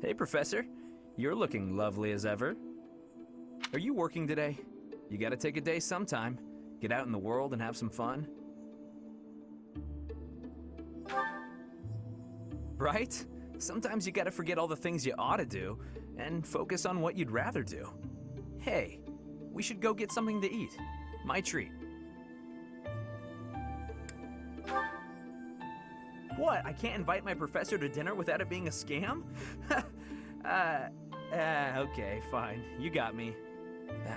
Hey, Professor. You're looking lovely as ever. Are you working today? You gotta take a day sometime. Get out in the world and have some fun. Right? Sometimes you gotta forget all the things you ought to do and focus on what you'd rather do. Hey, we should go get something to eat. My treat. What? I can't invite my professor to dinner without it being a scam? Okay, fine. You got me.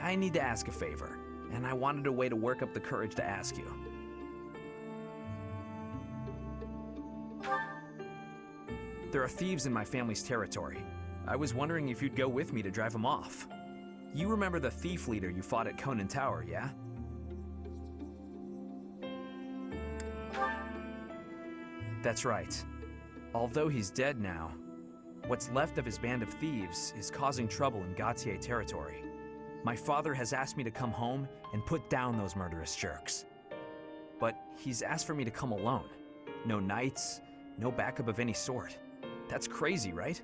I need to ask a favor, and I wanted a way to work up the courage to ask you. There are thieves in my family's territory. I was wondering if you'd go with me to drive them off. You remember the thief leader you fought at Conan Tower, yeah? That's right. Although he's dead now, what's left of his band of thieves is causing trouble in Gautier territory. My father has asked me to come home and put down those murderous jerks. But he's asked for me to come alone. No knights, no backup of any sort. That's crazy, right?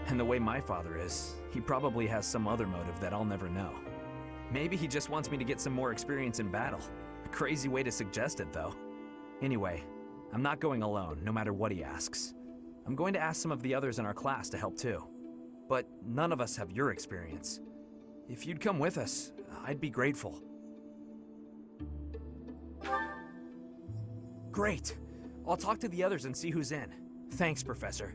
And the way my father is, he probably has some other motive that I'll never know. Maybe he just wants me to get some more experience in battle. A crazy way to suggest it, though. Anyway, I'm not going alone, no matter what he asks. I'm going to ask some of the others in our class to help too. But none of us have your experience. If you'd come with us, I'd be grateful. Great. I'll talk to the others and see who's in. Thanks, Professor.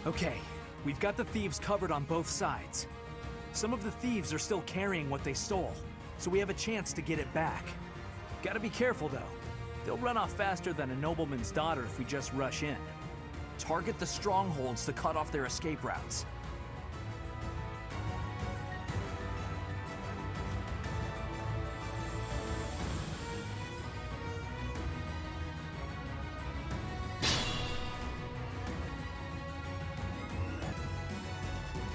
Okay, we've got the thieves covered on both sides. Some of the thieves are still carrying what they stole, so we have a chance to get it back. Gotta be careful though. They'll run off faster than a nobleman's daughter if we just rush in. Target the strongholds to cut off their escape routes.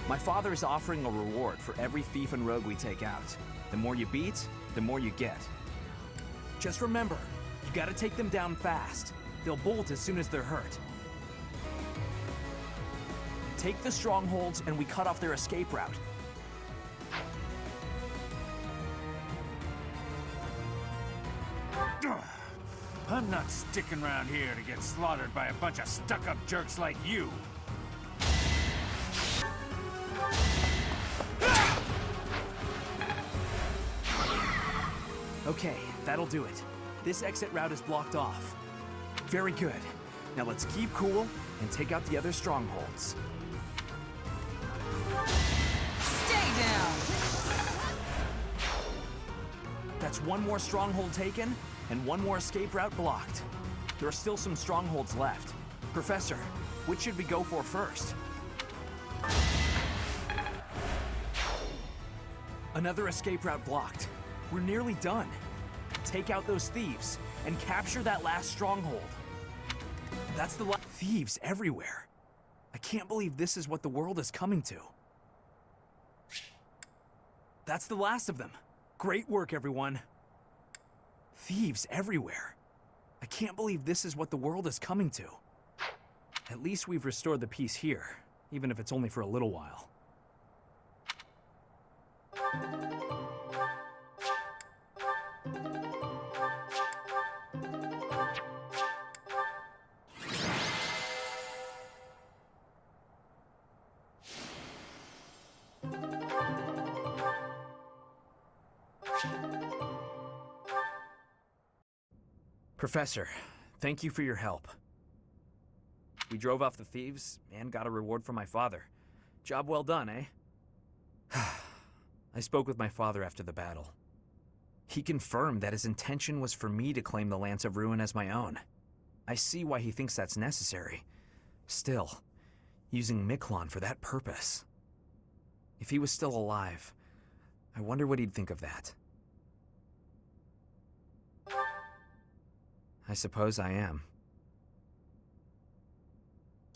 My father is offering a reward for every thief and rogue we take out. The more you beat, the more you get. Just remember, you gotta take them down fast. They'll bolt as soon as they're hurt. Take the strongholds and we cut off their escape route. I'm not sticking around here to get slaughtered by a bunch of stuck-up jerks like you. Okay, that'll do it. This exit route is blocked off. Very good. Now let's keep cool and take out the other strongholds. Stay down! That's one more stronghold taken, and one more escape route blocked. There are still some strongholds left. Professor, which should we go for first? Another escape route blocked. We're nearly done. Take out those thieves and capture that last stronghold. That's the thieves everywhere. I can't believe this is what the world is coming to. That's the last of them. Great work, everyone. Thieves everywhere. I can't believe this is what the world is coming to. At least we've restored the peace here, even if it's only for a little while. Professor, thank you for your help. We drove off the thieves and got a reward from my father. Job well done, eh? I spoke with my father after the battle. He confirmed that his intention was for me to claim the Lance of Ruin as my own. I see why he thinks that's necessary. Still, using Miklon for that purpose. If he was still alive, I wonder what he'd think of that. I suppose I am.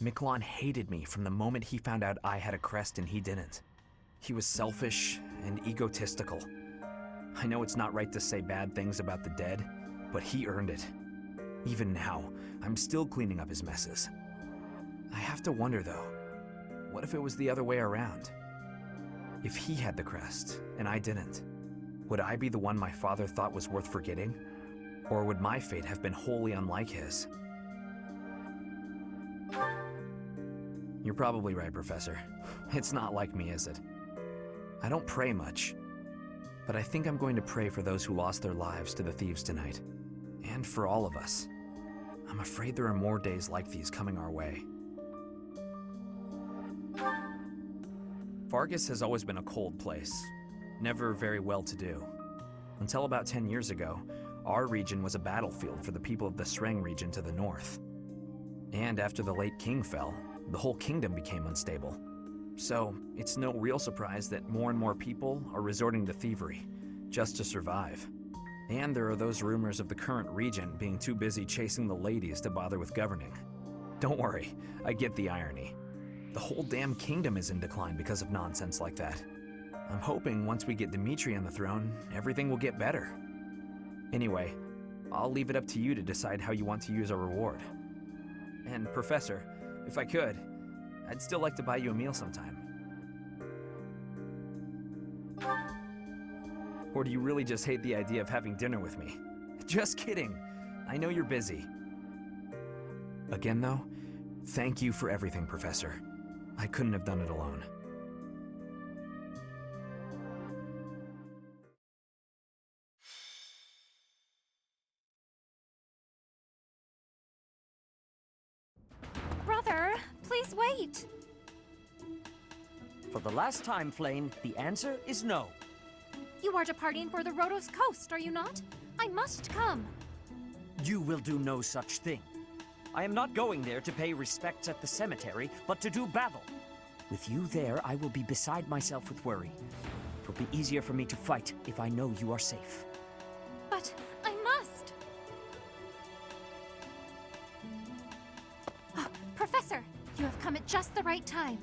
Miklon hated me from the moment he found out I had a crest and he didn't. He was selfish and egotistical. I know it's not right to say bad things about the dead, but he earned it. Even now, I'm still cleaning up his messes. I have to wonder though, what if it was the other way around? If he had the crest, and I didn't, would I be the one my father thought was worth forgetting? Or would my fate have been wholly unlike his? You're probably right, Professor. It's not like me, is it? I don't pray much, but I think I'm going to pray for those who lost their lives to the thieves tonight. And for all of us. I'm afraid there are more days like these coming our way. Vargas has always been a cold place, never very well-to-do. Until about 10 years ago, our region was a battlefield for the people of the Sreng region to the north. And after the late king fell, the whole kingdom became unstable. So, it's no real surprise that more and more people are resorting to thievery, just to survive. And there are those rumors of the current regent being too busy chasing the ladies to bother with governing. Don't worry, I get the irony. The whole damn kingdom is in decline because of nonsense like that. I'm hoping once we get Dimitri on the throne, everything will get better. Anyway, I'll leave it up to you to decide how you want to use our reward. And Professor, if I could, I'd still like to buy you a meal sometime. Or do you really just hate the idea of having dinner with me? Just kidding. I know you're busy. Again though, thank you for everything, Professor. I couldn't have done it alone. Brother, please wait. For the last time, Flame, the answer is no. You are departing for the Rhodos coast, are you not? I must come. You will do no such thing. I am not going there to pay respects at the cemetery, but to do battle. With you there, I will be beside myself with worry. It will be easier for me to fight if I know you are safe. But I must. Professor, you have come at just the right time.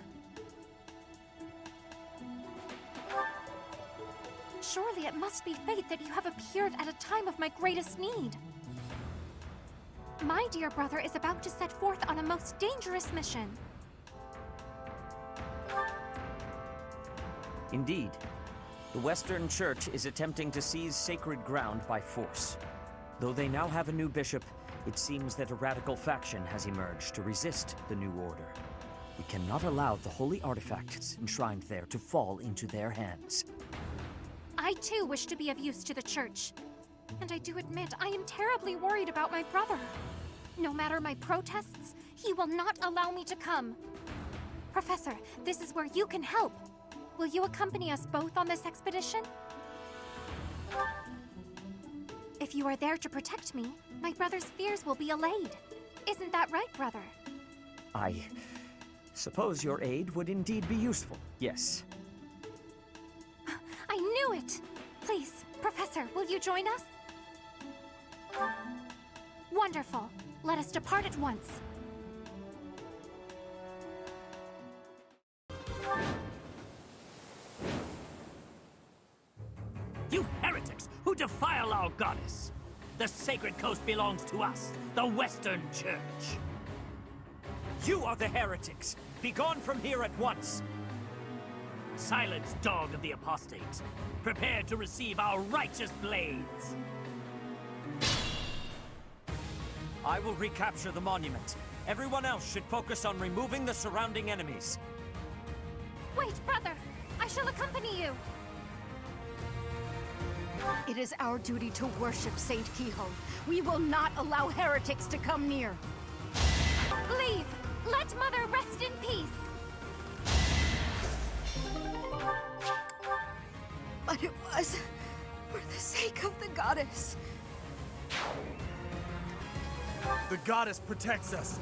Surely it must be fate that you have appeared at a time of my greatest need. My dear brother is about to set forth on a most dangerous mission. Indeed. The Western Church is attempting to seize sacred ground by force. Though they now have a new bishop, it seems that a radical faction has emerged to resist the new order. We cannot allow the holy artifacts enshrined there to fall into their hands. I too wish to be of use to the Church. And I do admit, I am terribly worried about my brother. No matter my protests, he will not allow me to come. Professor, this is where you can help. Will you accompany us both on this expedition? If you are there to protect me, my brother's fears will be allayed. Isn't that right, brother? I suppose your aid would indeed be useful, yes. I knew it! Please, Professor, will you join us? Wonderful. Let us depart at once. You heretics who defile our goddess! The sacred coast belongs to us, the Western Church. You are the heretics! Begone from here at once! Silence, dog of the apostates. Prepare to receive our righteous blades. I will recapture the monument. Everyone else should focus on removing the surrounding enemies. Wait, brother! I shall accompany you! It is our duty to worship Saint Kehoe. We will not allow heretics to come near. Leave! Let Mother rest in peace! But it was for the sake of the goddess. The goddess protects us.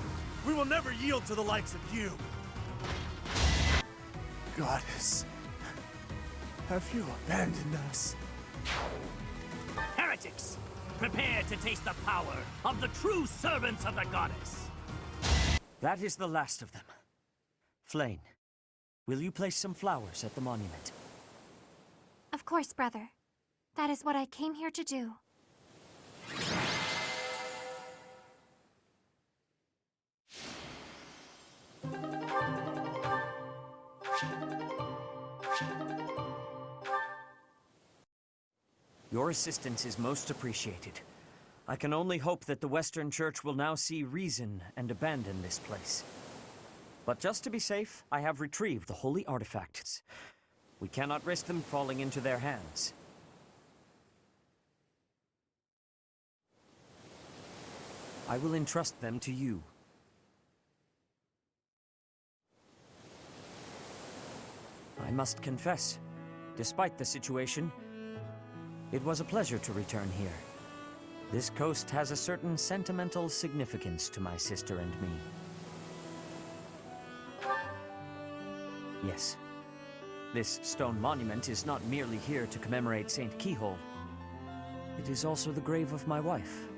We will never yield to the likes of you. Goddess, have you abandoned us? Heretics, prepare to taste the power of the true servants of the goddess. That is the last of them. Flame, will you place some flowers at the monument? Of course, brother. That is what I came here to do. Your assistance is most appreciated. I can only hope that the Western Church will now see reason and abandon this place. But just to be safe, I have retrieved the holy artifacts. We cannot risk them falling into their hands. I will entrust them to you. I must confess, despite the situation, it was a pleasure to return here. This coast has a certain sentimental significance to my sister and me. Yes, this stone monument is not merely here to commemorate Saint Keyhole. It is also the grave of my wife.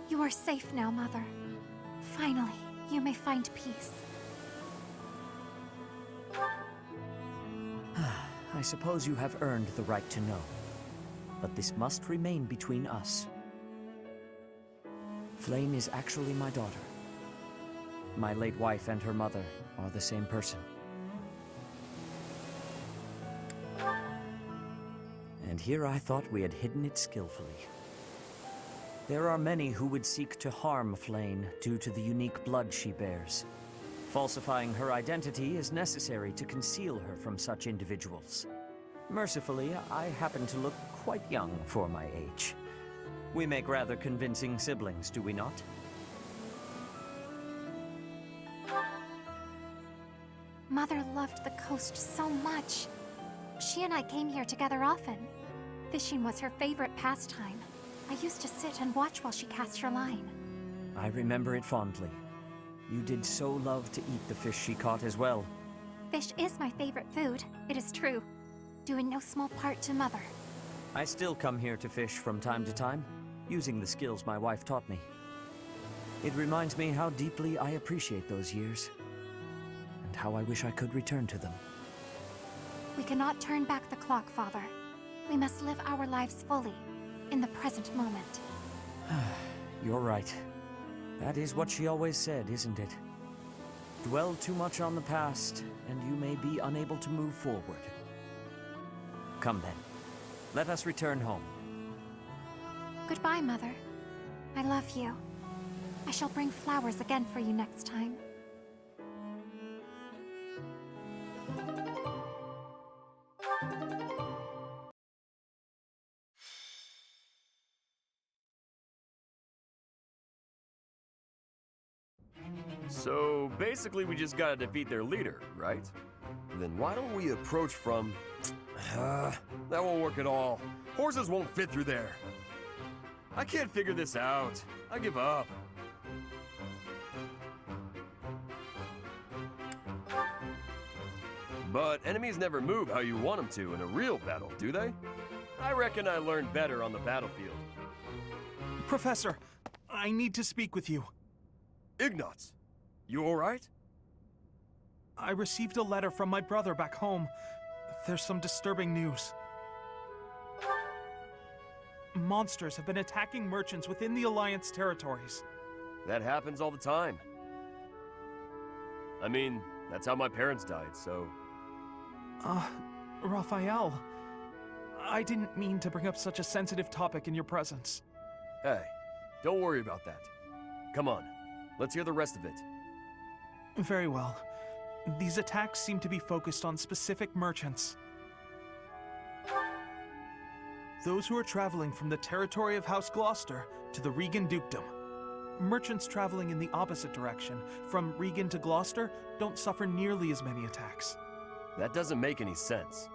You are safe now, Mother. Finally, you may find peace. I suppose you have earned the right to know, but this must remain between us. Flame is actually my daughter. My late wife and her mother are the same person. And here I thought we had hidden it skillfully. There are many who would seek to harm Flame due to the unique blood she bears. Falsifying her identity is necessary to conceal her from such individuals. Mercifully, I happen to look quite young for my age. We make rather convincing siblings, do we not? Mother loved the coast so much. She and I came here together often. Fishing was her favorite pastime. I used to sit and watch while she cast her line. I remember it fondly. You did so love to eat the fish she caught as well. Fish is my favorite food, it is true. Due in no small part to Mother. I still come here to fish from time to time, using the skills my wife taught me. It reminds me how deeply I appreciate those years, and how I wish I could return to them. We cannot turn back the clock, Father. We must live our lives fully, in the present moment. You're right. That is what she always said, isn't it? Dwell too much on the past, and you may be unable to move forward. Come then. Let us return home. Goodbye, Mother. I love you. I shall bring flowers again for you next time. So, basically we just gotta defeat their leader, right? Then why don't we approach from... that won't work at all. Horses won't fit through there. I can't figure this out. I give up. But enemies never move how you want them to in a real battle, do they? I reckon I learned better on the battlefield. Professor, I need to speak with you. Ignatz, you alright? I received a letter from my brother back home. There's some disturbing news. Monsters have been attacking merchants within the Alliance territories. That happens all the time. I mean, that's how my parents died, so... Raphael, I didn't mean to bring up such a sensitive topic in your presence. Hey, don't worry about that. Come on, let's hear the rest of it. Very well. These attacks seem to be focused on specific merchants. Those who are traveling from the territory of House Gloucester to the Regan Dukedom. Merchants traveling in the opposite direction, from Regan to Gloucester, don't suffer nearly as many attacks. That doesn't make any sense.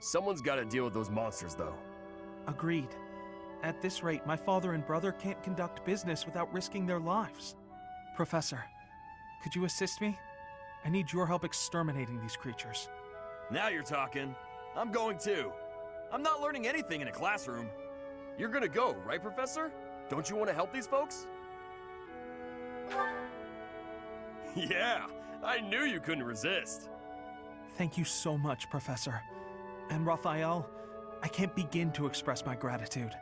Someone's got to deal with those monsters, though. Agreed. At this rate, my father and brother can't conduct business without risking their lives. Professor, could you assist me? I need your help exterminating these creatures. Now you're talking. I'm going too. I'm not learning anything in a classroom. You're gonna go, right, Professor? Don't you want to help these folks? Yeah, I knew you couldn't resist. Thank you so much, Professor. And Raphael, I can't begin to express my gratitude.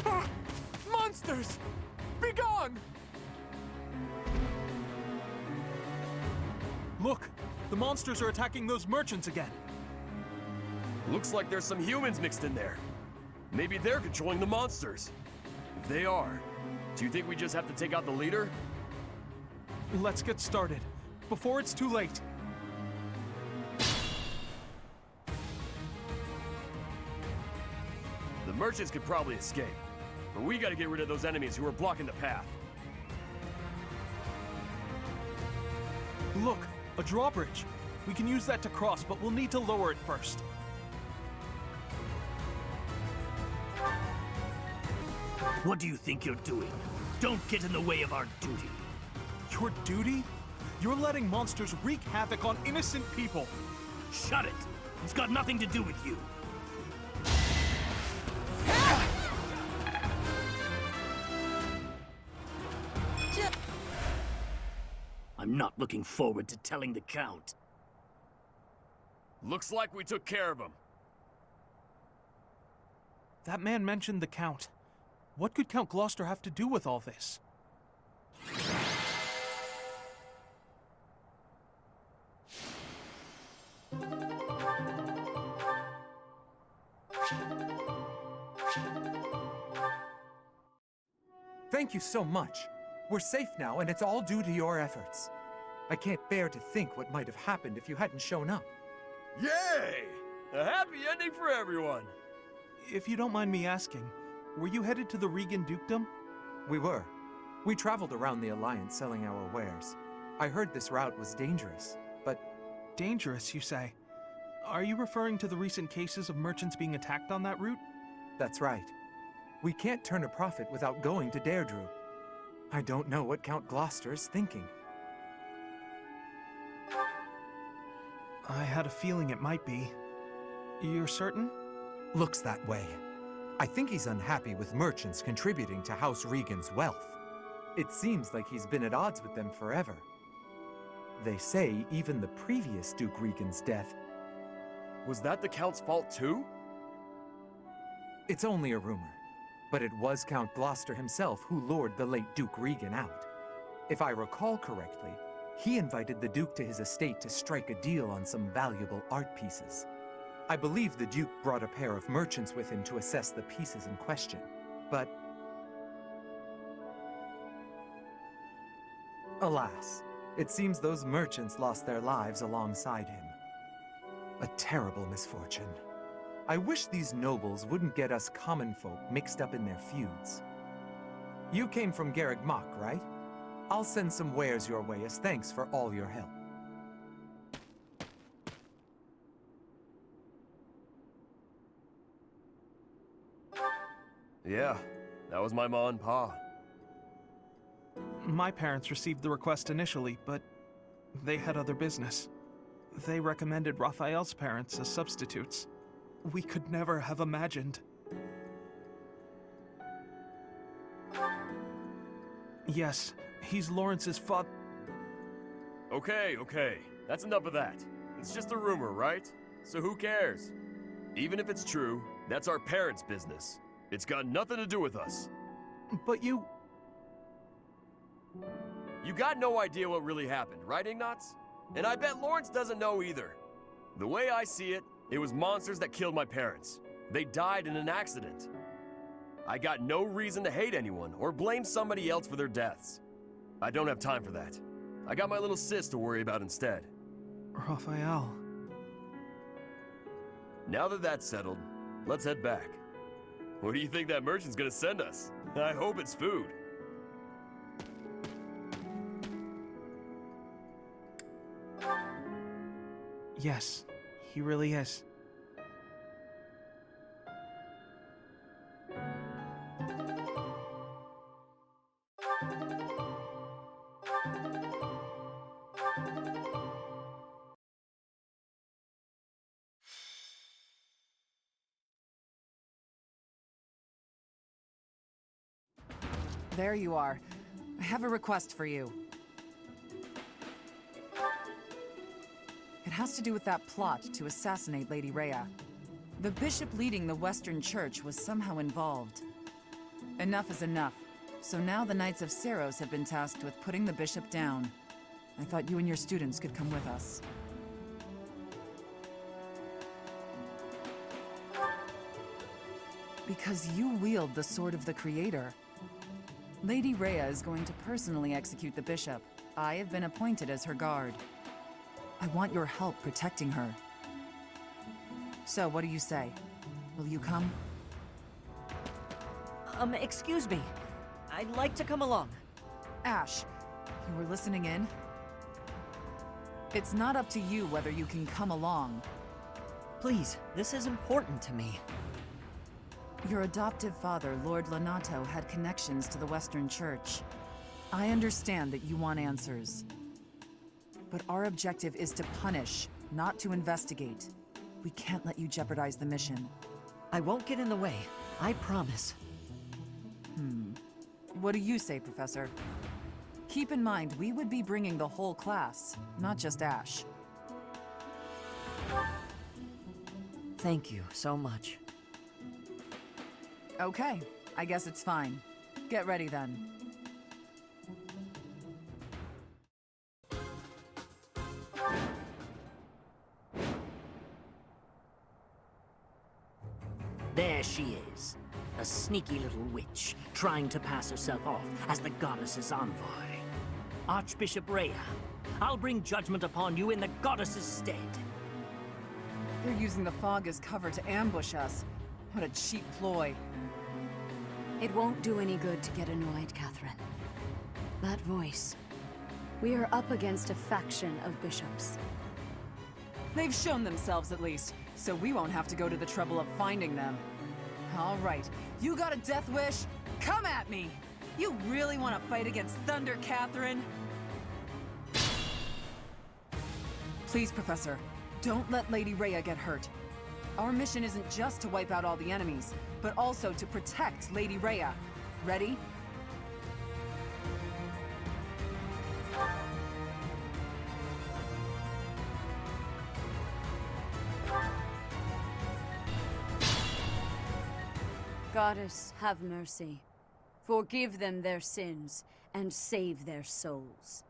Ah! Monsters! Begone! Look! The monsters are attacking those merchants again! Looks like there's some humans mixed in there. Maybe they're controlling the monsters. If they are, do you think we just have to take out the leader? Let's get started, before it's too late. The merchants could probably escape, but we gotta get rid of those enemies who are blocking the path. Look, a drawbridge. We can use that to cross, but we'll need to lower it first. What do you think you're doing? Don't get in the way of our duty. Your duty? You're letting monsters wreak havoc on innocent people. Shut it! It's got nothing to do with you. I'm not looking forward to telling the Count. Looks like we took care of him. That man mentioned the Count. What could Count Gloucester have to do with all this? Thank you so much. We're safe now, and it's all due to your efforts. I can't bear to think what might have happened if you hadn't shown up. Yay! A happy ending for everyone! If you don't mind me asking, were you headed to the Regan Dukedom? We were. We traveled around the Alliance selling our wares. I heard this route was dangerous, but... Dangerous, you say? Are you referring to the recent cases of merchants being attacked on that route? That's right. We can't turn a profit without going to Deirdre. I don't know what Count Gloucester is thinking. I had a feeling it might be. You're certain? Looks that way. I think he's unhappy with merchants contributing to House Regan's wealth. It seems like he's been at odds with them forever. They say even the previous Duke Regan's death... Was that the Count's fault too? It's only a rumor, but it was Count Gloucester himself who lured the late Duke Regan out. If I recall correctly, he invited the Duke to his estate to strike a deal on some valuable art pieces. I believe the Duke brought a pair of merchants with him to assess the pieces in question, but... Alas, it seems those merchants lost their lives alongside him. A terrible misfortune. I wish these nobles wouldn't get us common folk mixed up in their feuds. You came from Garreg Mach, right? I'll send some wares your way as thanks for all your help. Yeah, that was my ma and pa. My parents received the request initially, but they had other business. They recommended Raphael's parents as substitutes. We could never have imagined. Yes, he's Lawrence's father. Okay, that's enough of that. It's just a rumor, right? So who cares? Even if it's true, that's our parents' business. It's got nothing to do with us. But you... You got no idea what really happened, right, Ignatz? And I bet Lawrence doesn't know either. The way I see it, it was monsters that killed my parents. They died in an accident. I got no reason to hate anyone or blame somebody else for their deaths. I don't have time for that. I got my little sis to worry about instead. Raphael... Now that that's settled, let's head back. What do you think that merchant's gonna send us? I hope it's food. Yes, he really is. There you are. I have a request for you. It has to do with that plot to assassinate Lady Rhea. The bishop leading the Western Church was somehow involved. Enough is enough. So now the Knights of Seiros have been tasked with putting the bishop down. I thought you and your students could come with us. Because you wield the Sword of the Creator. Lady Rhea is going to personally execute the bishop. I have been appointed as her guard. I want your help protecting her. So, what do you say? Will you come? Excuse me. I'd like to come along. Ash, you were listening in? It's not up to you whether you can come along. Please, this is important to me. Your adoptive father, Lord Lonato, had connections to the Western Church. I understand that you want answers. But our objective is to punish, not to investigate. We can't let you jeopardize the mission. I won't get in the way. I promise. What do you say, Professor? Keep in mind, we would be bringing the whole class, not just Ash. Thank you so much. Okay, I guess it's fine. Get ready then. There she is, a sneaky little witch, trying to pass herself off as the goddess's envoy. Archbishop Rhea, I'll bring judgment upon you in the goddess's stead. They're using the fog as cover to ambush us. What a cheap ploy. It won't do any good to get annoyed, Catherine. That voice. We are up against a faction of bishops. They've shown themselves at least, so we won't have to go to the trouble of finding them. All right, you got a death wish? Come at me! You really want to fight against Thunder, Catherine? Please, Professor, don't let Lady Rhea get hurt. Our mission isn't just to wipe out all the enemies, but also to protect Lady Rhea. Ready? Goddess, have mercy. Forgive them their sins, and save their souls.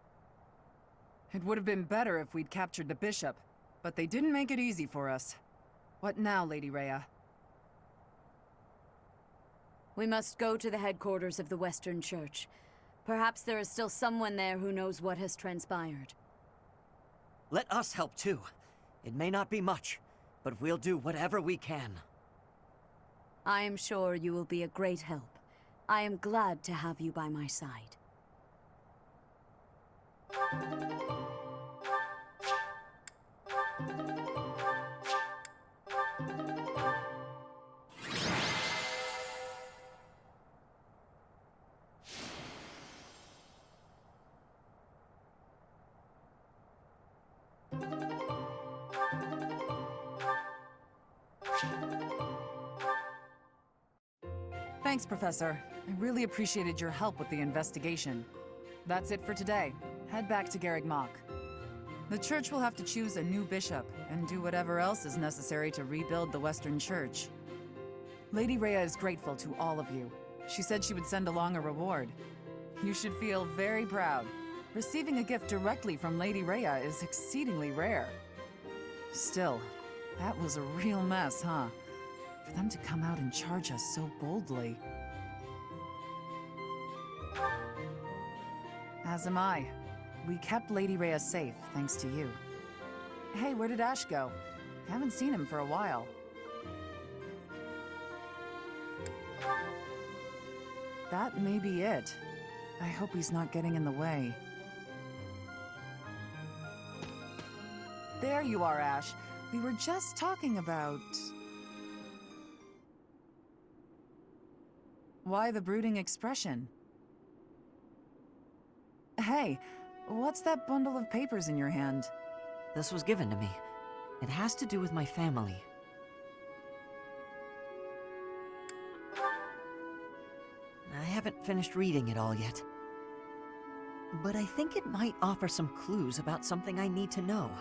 It would have been better if we'd captured the bishop, but they didn't make it easy for us. What now, Lady Rhea? We must go to the headquarters of the Western Church. Perhaps there is still someone there who knows what has transpired. Let us help too. It may not be much, but we'll do whatever we can. I am sure you will be a great help. I am glad to have you by my side. Thanks, Professor. I really appreciated your help with the investigation. That's it for today. Head back to Garreg Mach. The church will have to choose a new bishop and do whatever else is necessary to rebuild the Western Church. Lady Rhea is grateful to all of you. She said she would send along a reward. You should feel very proud. Receiving a gift directly from Lady Rhea is exceedingly rare. Still, that was a real mess, huh? For them to come out and charge us so boldly. As am I. We kept Lady Rhea safe, thanks to you. Hey, where did Ash go? Haven't seen him for a while. That may be it. I hope he's not getting in the way. There you are, Ash. We were just talking about... Why the brooding expression? Hey, what's that bundle of papers in your hand? This was given to me. It has to do with my family. I haven't finished reading it all yet. But I think it might offer some clues about something I need to know.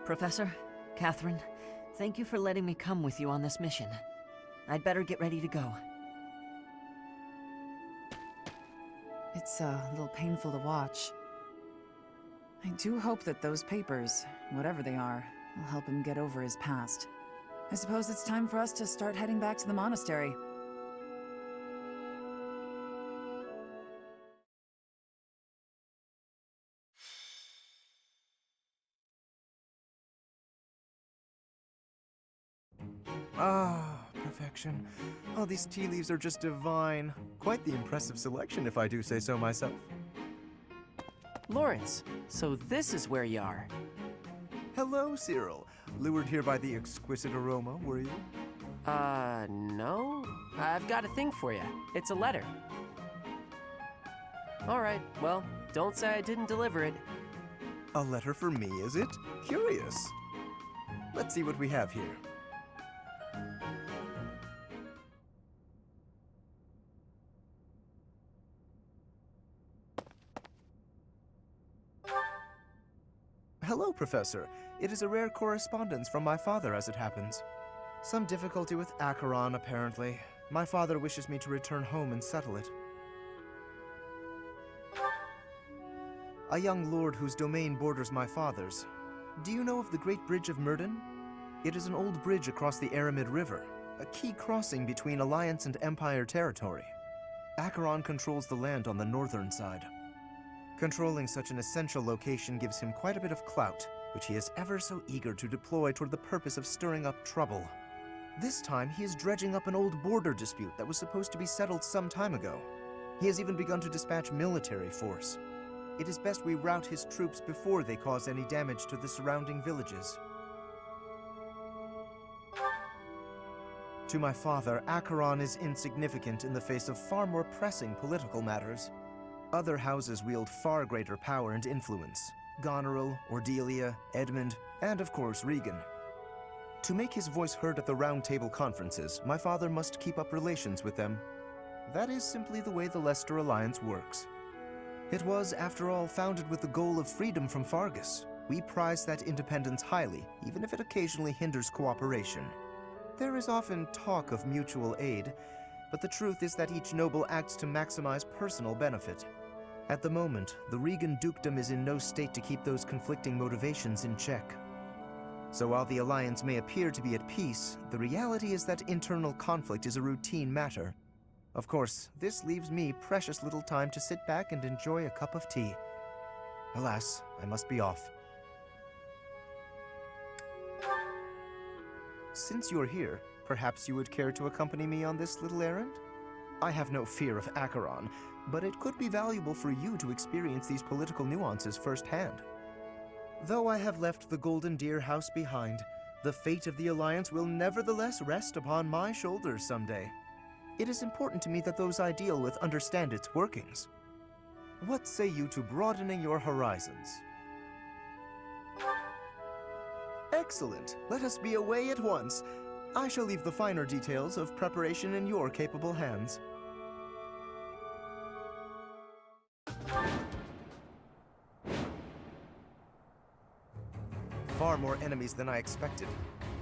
Professor, Catherine, thank you for letting me come with you on this mission. I'd better get ready to go. It's a little painful to watch. I do hope that those papers, whatever they are, will help him get over his past. I suppose it's time for us to start heading back to the monastery. Ah, perfection. Oh, these tea leaves are just divine. Quite the impressive selection, if I do say so myself. Lawrence, so this is where you are. Hello, Cyril. Lured here by the exquisite aroma, were you? No. I've got a thing for you. It's a letter. Alright, well, don't say I didn't deliver it. A letter for me, is it? Curious. Let's see what we have here. Hello, Professor. It is a rare correspondence from my father, as it happens. Some difficulty with Acheron, apparently. My father wishes me to return home and settle it. A young lord whose domain borders my father's. Do you know of the Great Bridge of Myrden? It is an old bridge across the Aramid River, a key crossing between Alliance and Empire territory. Acheron controls the land on the northern side. Controlling such an essential location gives him quite a bit of clout, which he is ever so eager to deploy toward the purpose of stirring up trouble. This time, he is dredging up an old border dispute that was supposed to be settled some time ago. He has even begun to dispatch military force. It is best we rout his troops before they cause any damage to the surrounding villages. To my father, Acheron is insignificant in the face of far more pressing political matters. Other houses wield far greater power and influence. Goneril, Ordelia, Edmund, and of course Regan. To make his voice heard at the Round Table conferences, my father must keep up relations with them. That is simply the way the Leicester Alliance works. It was, after all, founded with the goal of freedom from Fargus. We prize that independence highly, even if it occasionally hinders cooperation. There is often talk of mutual aid, but the truth is that each noble acts to maximize personal benefit. At the moment, the Regan dukedom is in no state to keep those conflicting motivations in check. So while the Alliance may appear to be at peace, the reality is that internal conflict is a routine matter. Of course, this leaves me precious little time to sit back and enjoy a cup of tea. Alas, I must be off. Since you're here, perhaps you would care to accompany me on this little errand? I have no fear of Acheron, but it could be valuable for you to experience these political nuances firsthand. Though I have left the Golden Deer House behind, the fate of the Alliance will nevertheless rest upon my shoulders someday. It is important to me that those I deal with understand its workings. What say you to broadening your horizons? Excellent. Let us be away at once. I shall leave the finer details of preparation in your capable hands. Far more enemies than I expected.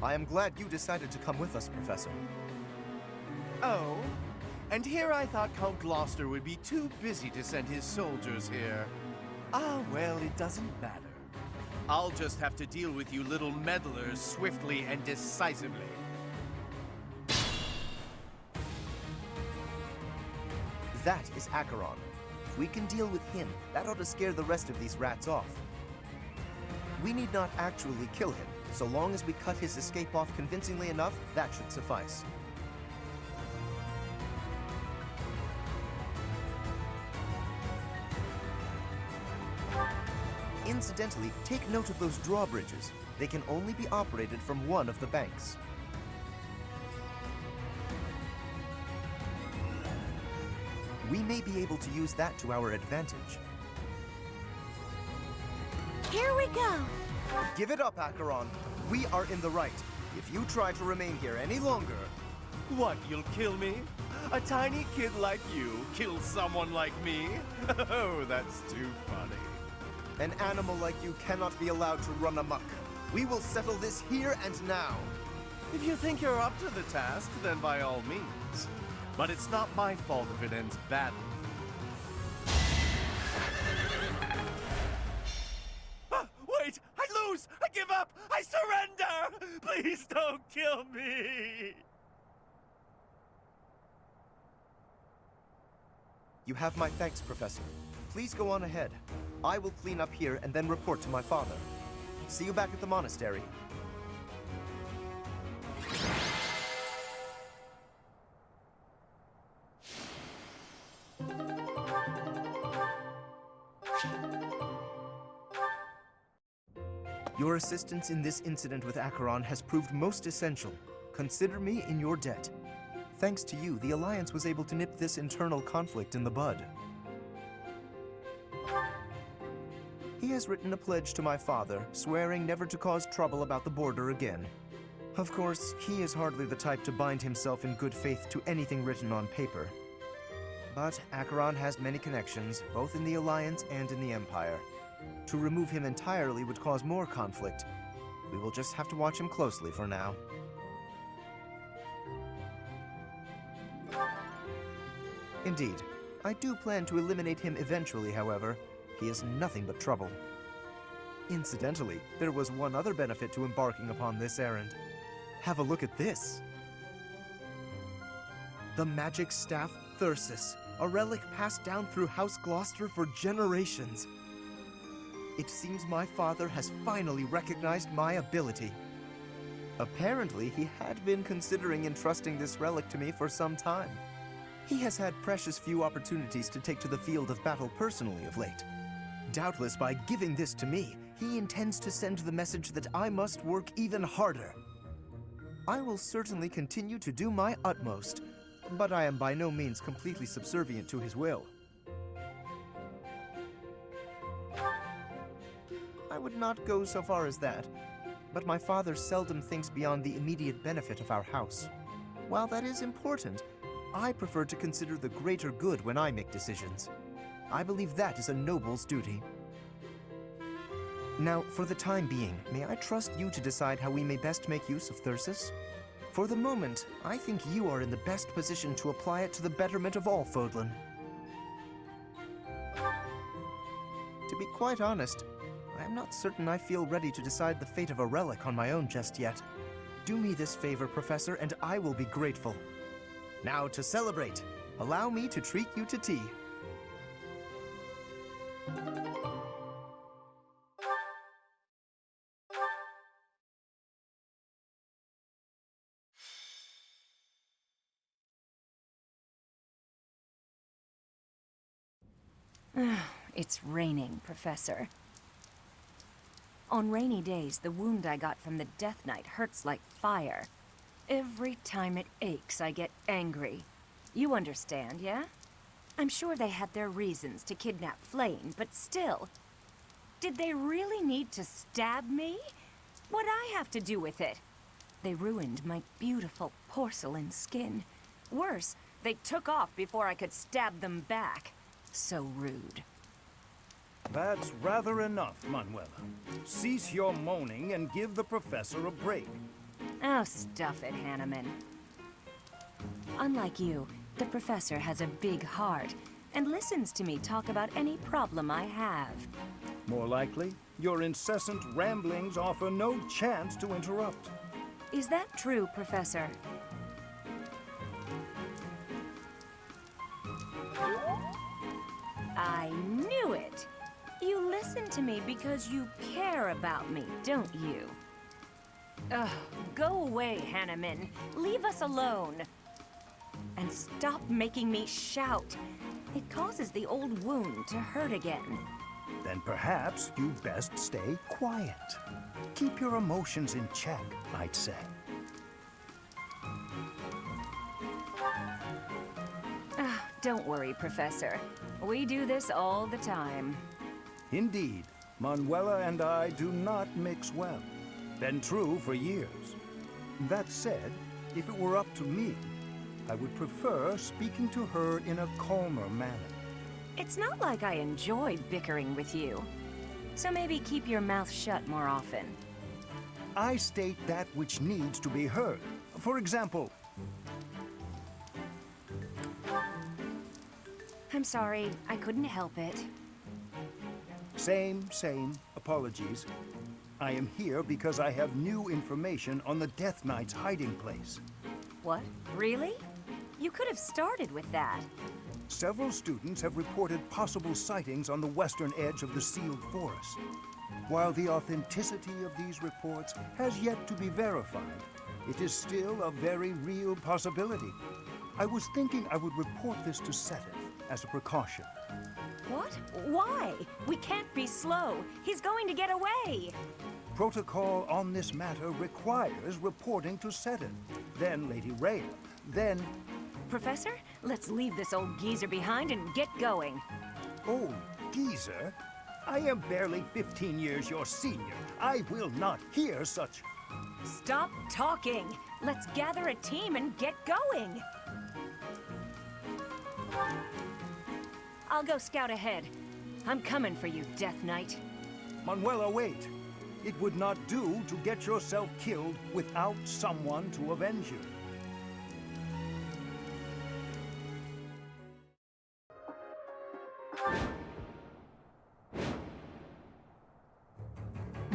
I am glad you decided to come with us, Professor. Oh? And here I thought Count Gloucester would be too busy to send his soldiers here. Ah, well, it doesn't matter. I'll just have to deal with you little meddlers swiftly and decisively. That is Acheron. If we can deal with him, that ought to scare the rest of these rats off. We need not actually kill him. So long as we cut his escape off convincingly enough, that should suffice. Incidentally, take note of those drawbridges. They can only be operated from one of the banks. We may be able to use that to our advantage. Here we go! Give it up, Acheron. We are in the right. If you try to remain here any longer... What, you'll kill me? A tiny kid like you kills someone like me? Oh, that's too funny. An animal like you cannot be allowed to run amok. We will settle this here and now. If you think you're up to the task, then by all means. But it's not my fault if it ends badly. Wait! I lose! I give up! I surrender! Please don't kill me! You have my thanks, Professor. Please go on ahead. I will clean up here and then report to my father. See you back at the monastery. Your assistance in this incident with Acheron has proved most essential. Consider me in your debt. Thanks to you, the Alliance was able to nip this internal conflict in the bud. He has written a pledge to my father, swearing never to cause trouble about the border again. Of course, he is hardly the type to bind himself in good faith to anything written on paper. But Acheron has many connections, both in the Alliance and in the Empire. To remove him entirely would cause more conflict. We will just have to watch him closely for now. Indeed, I do plan to eliminate him eventually, however. He is nothing but trouble. Incidentally, there was one other benefit to embarking upon this errand. Have a look at this. The magic staff Thyrsus, a relic passed down through House Gloucester for generations. It seems my father has finally recognized my ability. Apparently, he had been considering entrusting this relic to me for some time. He has had precious few opportunities to take to the field of battle personally of late. Doubtless, by giving this to me, he intends to send the message that I must work even harder. I will certainly continue to do my utmost, but I am by no means completely subservient to his will. I would not go so far as that, but my father seldom thinks beyond the immediate benefit of our house. While that is important, I prefer to consider the greater good when I make decisions. I believe that is a noble's duty. Now, for the time being, may I trust you to decide how we may best make use of Thyrsus? For the moment, I think you are in the best position to apply it to the betterment of all Fodlan. To be quite honest, I am not certain I feel ready to decide the fate of a relic on my own just yet. Do me this favor, Professor, and I will be grateful. Now, to celebrate, allow me to treat you to tea. It's raining, Professor. On rainy days, the wound I got from the Death Knight hurts like fire. Every time it aches, I get angry. You understand, yeah? I'm sure they had their reasons to kidnap Flame, but still. Did they really need to stab me? What'd I have to do with it? They ruined my beautiful porcelain skin. Worse, they took off before I could stab them back. So rude. That's rather enough, Manuela. Cease your moaning and give the professor a break. Oh, stuff it, Hanneman. Unlike you, the professor has a big heart and listens to me talk about any problem I have. More likely, your incessant ramblings offer no chance to interrupt. Is that true, Professor? I knew it! You listen to me because you care about me, don't you? Ugh, go away, Hanneman. Leave us alone. And stop making me shout. It causes the old wound to hurt again. Then perhaps you'd best stay quiet. Keep your emotions in check, I'd say. Don't worry, Professor. We do this all the time. Indeed, Manuela and I do not mix well. Been true for years. That said, if it were up to me, I would prefer speaking to her in a calmer manner. It's not like I enjoy bickering with you. So maybe keep your mouth shut more often. I state that which needs to be heard. For example, I'm sorry, I couldn't help it. same. Apologies. I am here because I have new information on the Death Knight's hiding place. What? Really? You could have started with that. Several students have reported possible sightings on the western edge of the sealed forest. While the authenticity of these reports has yet to be verified, it is still a very real possibility. I was thinking I would report this to Seteth as a precaution. What? Why? We can't be slow. He's going to get away. Protocol on this matter requires reporting to Seteth, then Lady Rhea, then... Professor, let's leave this old geezer behind and get going. Old geezer? I am barely 15 years your senior. I will not hear such... Stop talking. Let's gather a team and get going. I'll go scout ahead. I'm coming for you, Death Knight. Manuela, wait. It would not do to get yourself killed without someone to avenge you.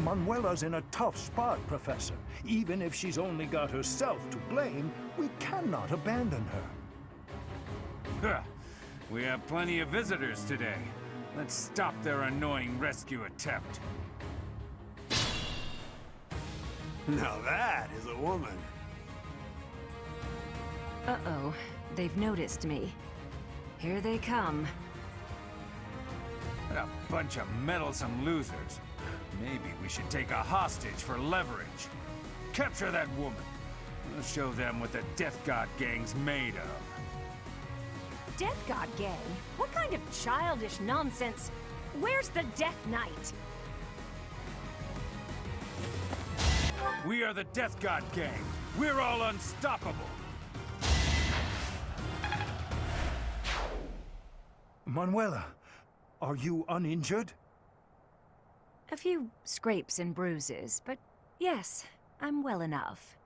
Manuela's in a tough spot, Professor. Even if she's only got herself to blame, we cannot abandon her. We have plenty of visitors today. Let's stop their annoying rescue attempt. Now that is a woman. Uh-oh. They've noticed me. Here they come. What a bunch of meddlesome losers. Maybe we should take a hostage for leverage. Capture that woman. We'll show them what the Death God Gang's made of. Death God Gang? What kind of childish nonsense? Where's the Death Knight? We are the Death God Gang. We're all unstoppable. Manuela, are you uninjured? A few scrapes and bruises, but yes, I'm well enough.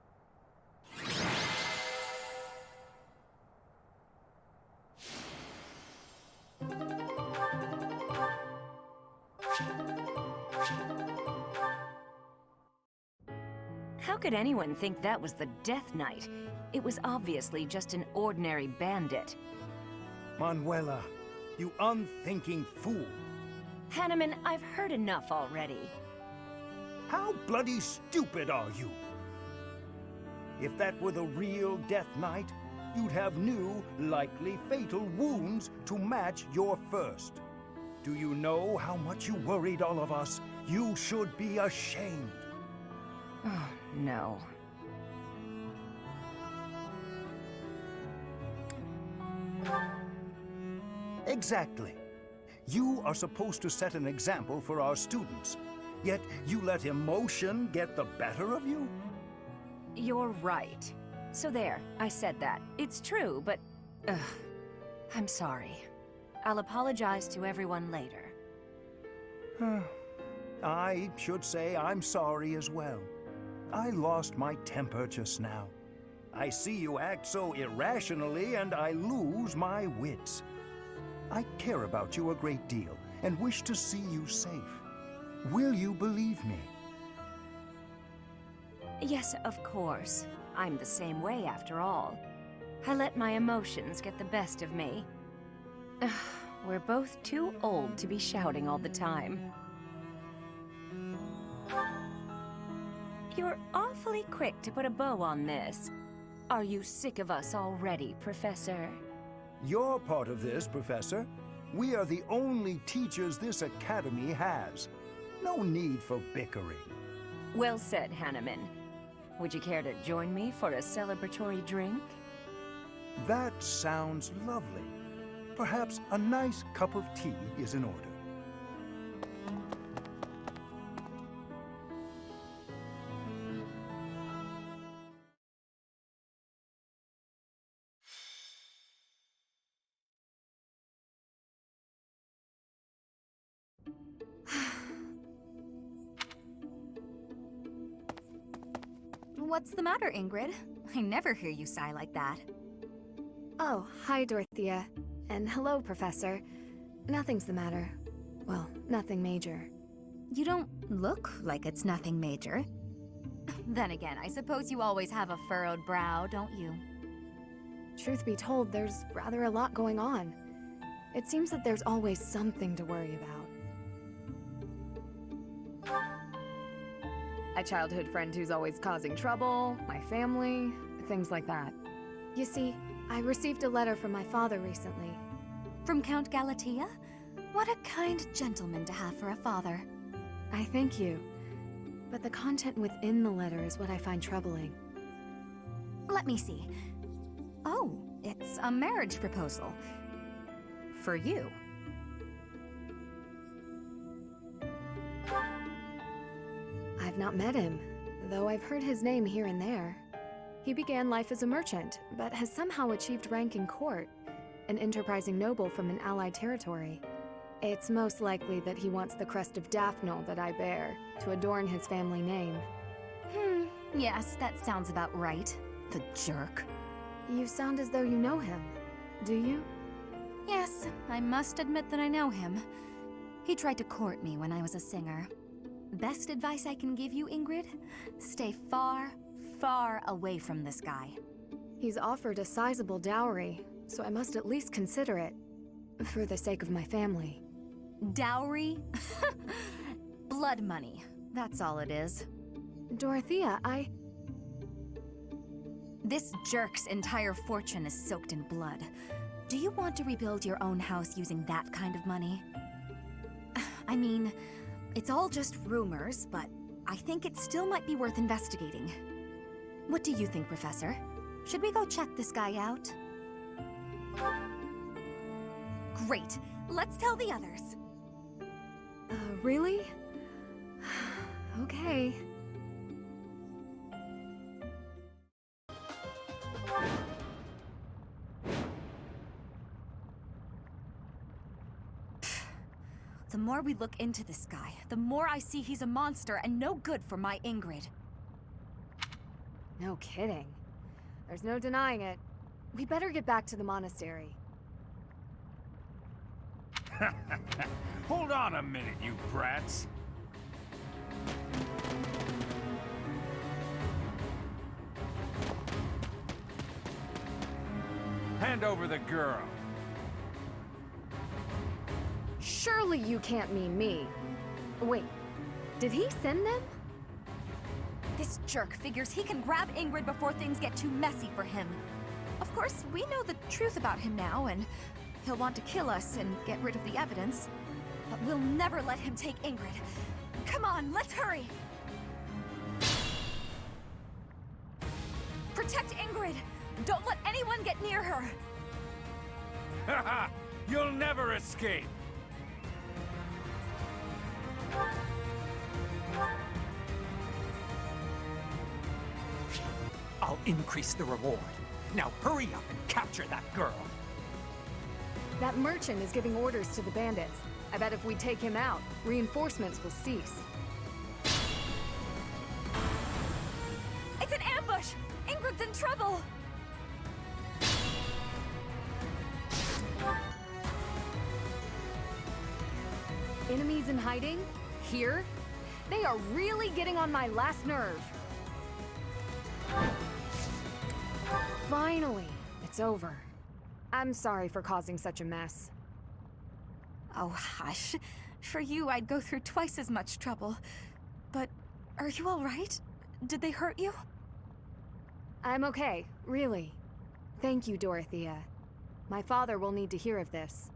How could anyone think that was the Death Knight? It was obviously just an ordinary bandit. Manuela, you unthinking fool. Hanneman, I've heard enough already. How bloody stupid are you? If that were the real Death Knight, you'd have new, likely fatal wounds to match your first. Do you know how much you worried all of us? You should be ashamed. Oh, no. Exactly. You are supposed to set an example for our students, yet you let emotion get the better of you? You're right. So there, I said that. It's true, but... I'm sorry. I'll apologize to everyone later. I should say I'm sorry as well. I lost my temper just now. I see you act so irrationally and I lose my wits. I care about you a great deal and wish to see you safe. Will you believe me? Yes, of course. I'm the same way after all. I let my emotions get the best of me. We're both too old to be shouting all the time. You're awfully quick to put a bow on this. Are you sick of us already, Professor? You're part of this, Professor. We are the only teachers this academy has. No need for bickering. Well said, Hanneman. Would you care to join me for a celebratory drink? That sounds lovely. Perhaps a nice cup of tea is in order. What's the matter, Ingrid? I never hear you sigh like that. Oh, hi, Dorothea. And hello, Professor. Nothing's the matter. Well, nothing major. You don't look like it's nothing major. Then again, I suppose you always have a furrowed brow, don't you? Truth be told, there's rather a lot going on. It seems that there's always something to worry about. A childhood friend who's always causing trouble, my family, things like that. You see, I received a letter from my father recently. From Count Galatea? What a kind gentleman to have for a father. I thank you. But the content within the letter is what I find troubling. Let me see. Oh, it's a marriage proposal. For you. I've not met him, though I've heard his name here and there. He began life as a merchant, but has somehow achieved rank in court, an enterprising noble from an allied territory. It's most likely that he wants the crest of Daphne that I bear, to adorn his family name. Yes, that sounds about right. The jerk. You sound as though you know him. Do you? Yes, I must admit that I know him. He tried to court me when I was a singer. Best advice I can give you, Ingrid? Stay far, far away from this guy. He's offered a sizable dowry, so I must at least consider it. For the sake of my family. Dowry? Blood money. That's all it is. Dorothea, This jerk's entire fortune is soaked in blood. Do you want to rebuild your own house using that kind of money? I mean, it's all just rumors, but I think it still might be worth investigating. What do you think, Professor? Should we go check this guy out? Great. Let's tell the others. Really? Okay. The more we look into this guy, the more I see he's a monster and no good for my Ingrid. No kidding. There's no denying it. We better get back to the monastery. Hold on a minute, you brats. Hand over the girl. Surely you can't mean me. Wait, did he send them? This jerk figures he can grab Ingrid before things get too messy for him. Of course, we know the truth about him now, and he'll want to kill us and get rid of the evidence. But we'll never let him take Ingrid. Come on, let's hurry! Protect Ingrid! Don't let anyone get near her! Haha! You'll never escape! I'll increase the reward. Now hurry up and capture that girl. That merchant is giving orders to the bandits. I bet if we take him out, reinforcements will cease. It's an ambush! Ingrid's in trouble! Enemies in hiding? Here? They are really getting on my last nerve. Finally, it's over. I'm sorry for causing such a mess. Oh, hush. For you, I'd go through twice as much trouble. But are you all right? Did they hurt you? I'm okay, really. Thank you, Dorothea. My father will need to hear of this.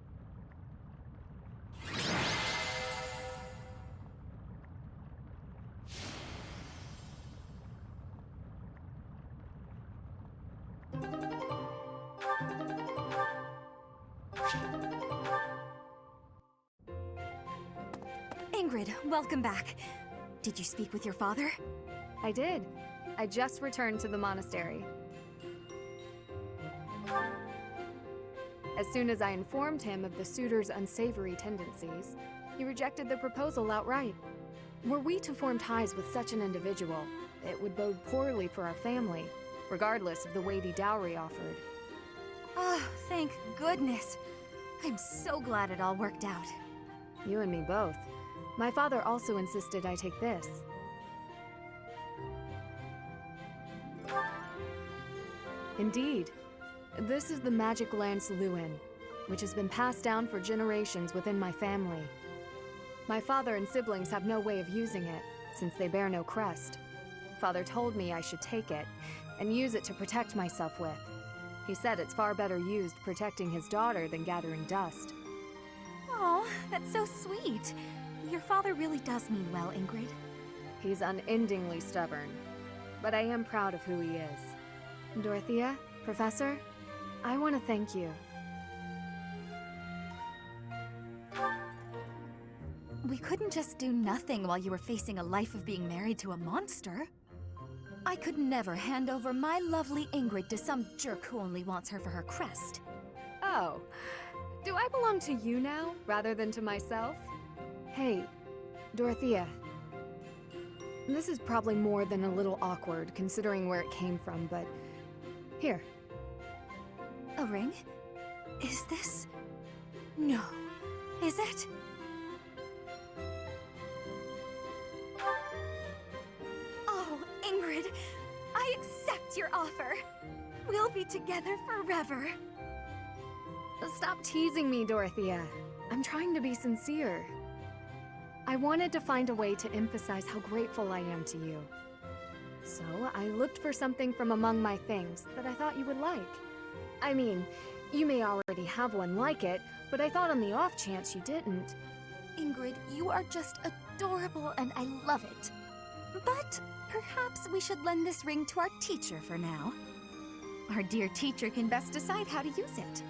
Ingrid, welcome back. Did you speak with your father? I did. I just returned to the monastery. As soon as I informed him of the suitor's unsavory tendencies, he rejected the proposal outright. Were we to form ties with such an individual, it would bode poorly for our family, regardless of the weighty dowry offered. Oh, thank goodness. I'm so glad it all worked out. You and me both. My father also insisted I take this. Indeed. This is the magic lance Lewin, which has been passed down for generations within my family. My father and siblings have no way of using it, since they bear no crest. Father told me I should take it, and use it to protect myself with. He said it's far better used protecting his daughter than gathering dust. Oh, that's so sweet. Your father really does mean well, Ingrid. He's unendingly stubborn, but I am proud of who he is. Dorothea, Professor, I want to thank you. We couldn't just do nothing while you were facing a life of being married to a monster. I could never hand over my lovely Ingrid to some jerk who only wants her for her crest. Oh, do I belong to you now, rather than to myself? Hey, Dorothea. This is probably more than a little awkward, considering where it came from, but... Here. A ring? Is this... No. Is it? Oh, Ingrid, I accept your offer. We'll be together forever. Stop teasing me, Dorothea. I'm trying to be sincere. I wanted to find a way to emphasize how grateful I am to you. So I looked for something from among my things that I thought you would like. I mean, you may already have one like it, but I thought on the off chance you didn't. Ingrid, you are just adorable and I love it. But perhaps we should lend this ring to our teacher for now. Our dear teacher can best decide how to use it.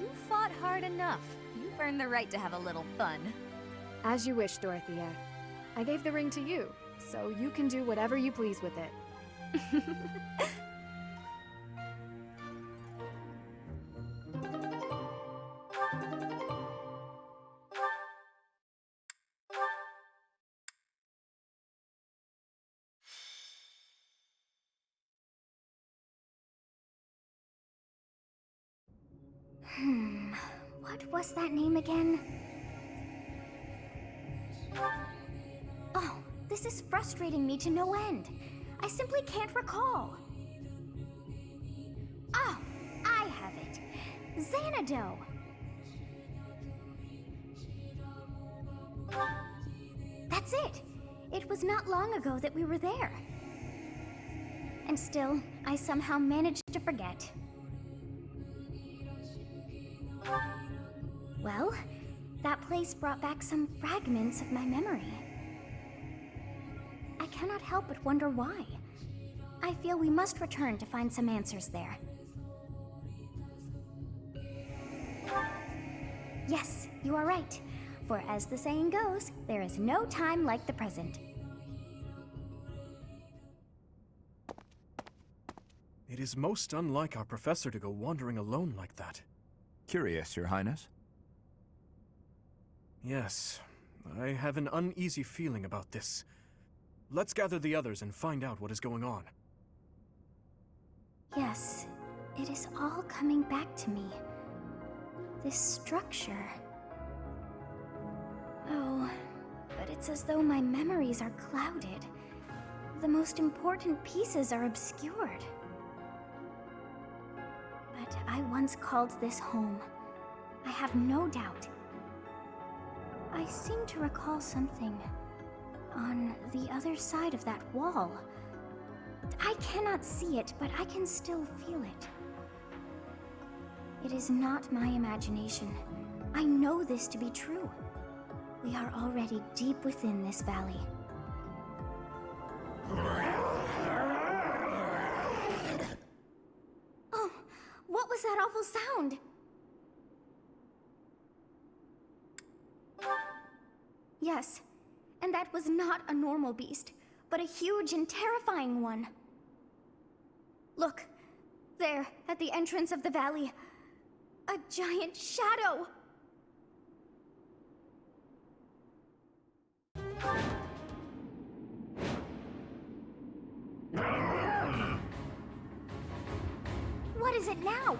You fought hard enough. You've earned the right to have a little fun. As you wish, Dorothea. I gave the ring to you, so you can do whatever you please with it. What was that name again? Oh, this is frustrating me to no end. I simply can't recall. Oh, I have it. Xanadu. That's it. It was not long ago that we were there. And still, I somehow managed to forget. Well, that place brought back some fragments of my memory. I cannot help but wonder why. I feel we must return to find some answers there. Yes, you are right. For as the saying goes, there is no time like the present. It is most unlike our professor to go wandering alone like that. Curious, Your Highness. Yes, I have an uneasy feeling about this. Let's gather the others and find out what is going on. Yes, it is all coming back to me. This structure. Oh, but it's as though my memories are clouded. The most important pieces are obscured. But I once called this home. I have no doubt. I seem to recall something on the other side of that wall. I cannot see it, but I can still feel it. It is not my imagination. I know this to be true. We are already deep within this valley. Oh, what was that awful sound? Yes, and that was not a normal beast, but a huge and terrifying one. Look, there, at the entrance of the valley, a giant shadow! is it now?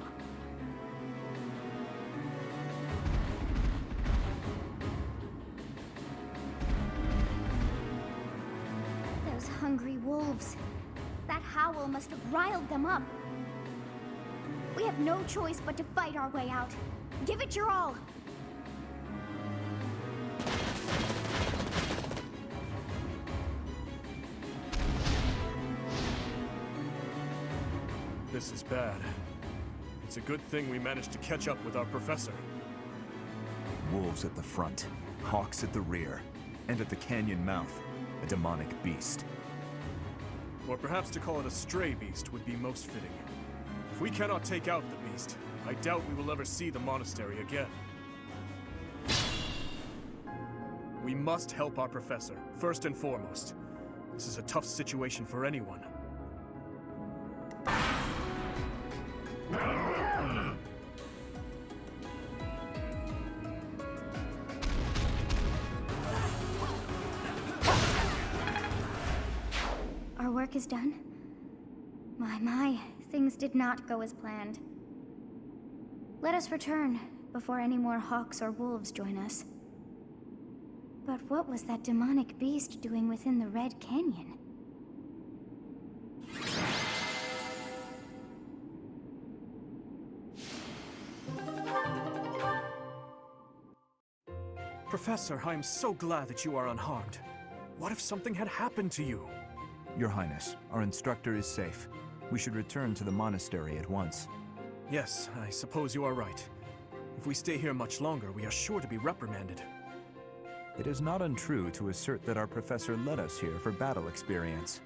Those hungry wolves. That howl must have riled them up. We have no choice but to fight our way out. Give it your all. This is bad. It's a good thing we managed to catch up with our professor. Wolves at the front, hawks at the rear, and at the canyon mouth, a demonic beast. Or perhaps to call it a stray beast would be most fitting. If we cannot take out the beast, I doubt we will ever see the monastery again. We must help our professor, first and foremost. This is a tough situation for anyone. Our work is done. My, things did not go as planned. Let us return before any more hawks or wolves join us. But what was that demonic beast doing within the Red Canyon? Professor, I am so glad that you are unharmed. What if something had happened to you? Your Highness, our instructor is safe. We should return to the monastery at once. Yes, I suppose you are right. If we stay here much longer, we are sure to be reprimanded. It is not untrue to assert that our professor led us here for battle experience.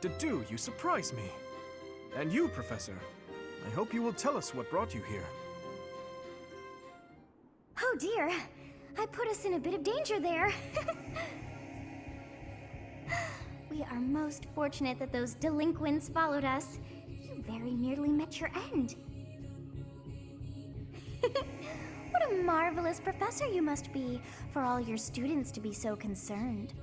Dedu, you surprise me. And you, Professor. I hope you will tell us what brought you here. Oh dear, I put us in a bit of danger there. We are most fortunate that those delinquents followed us. You very nearly met your end. What a marvelous professor you must be, for all your students to be so concerned.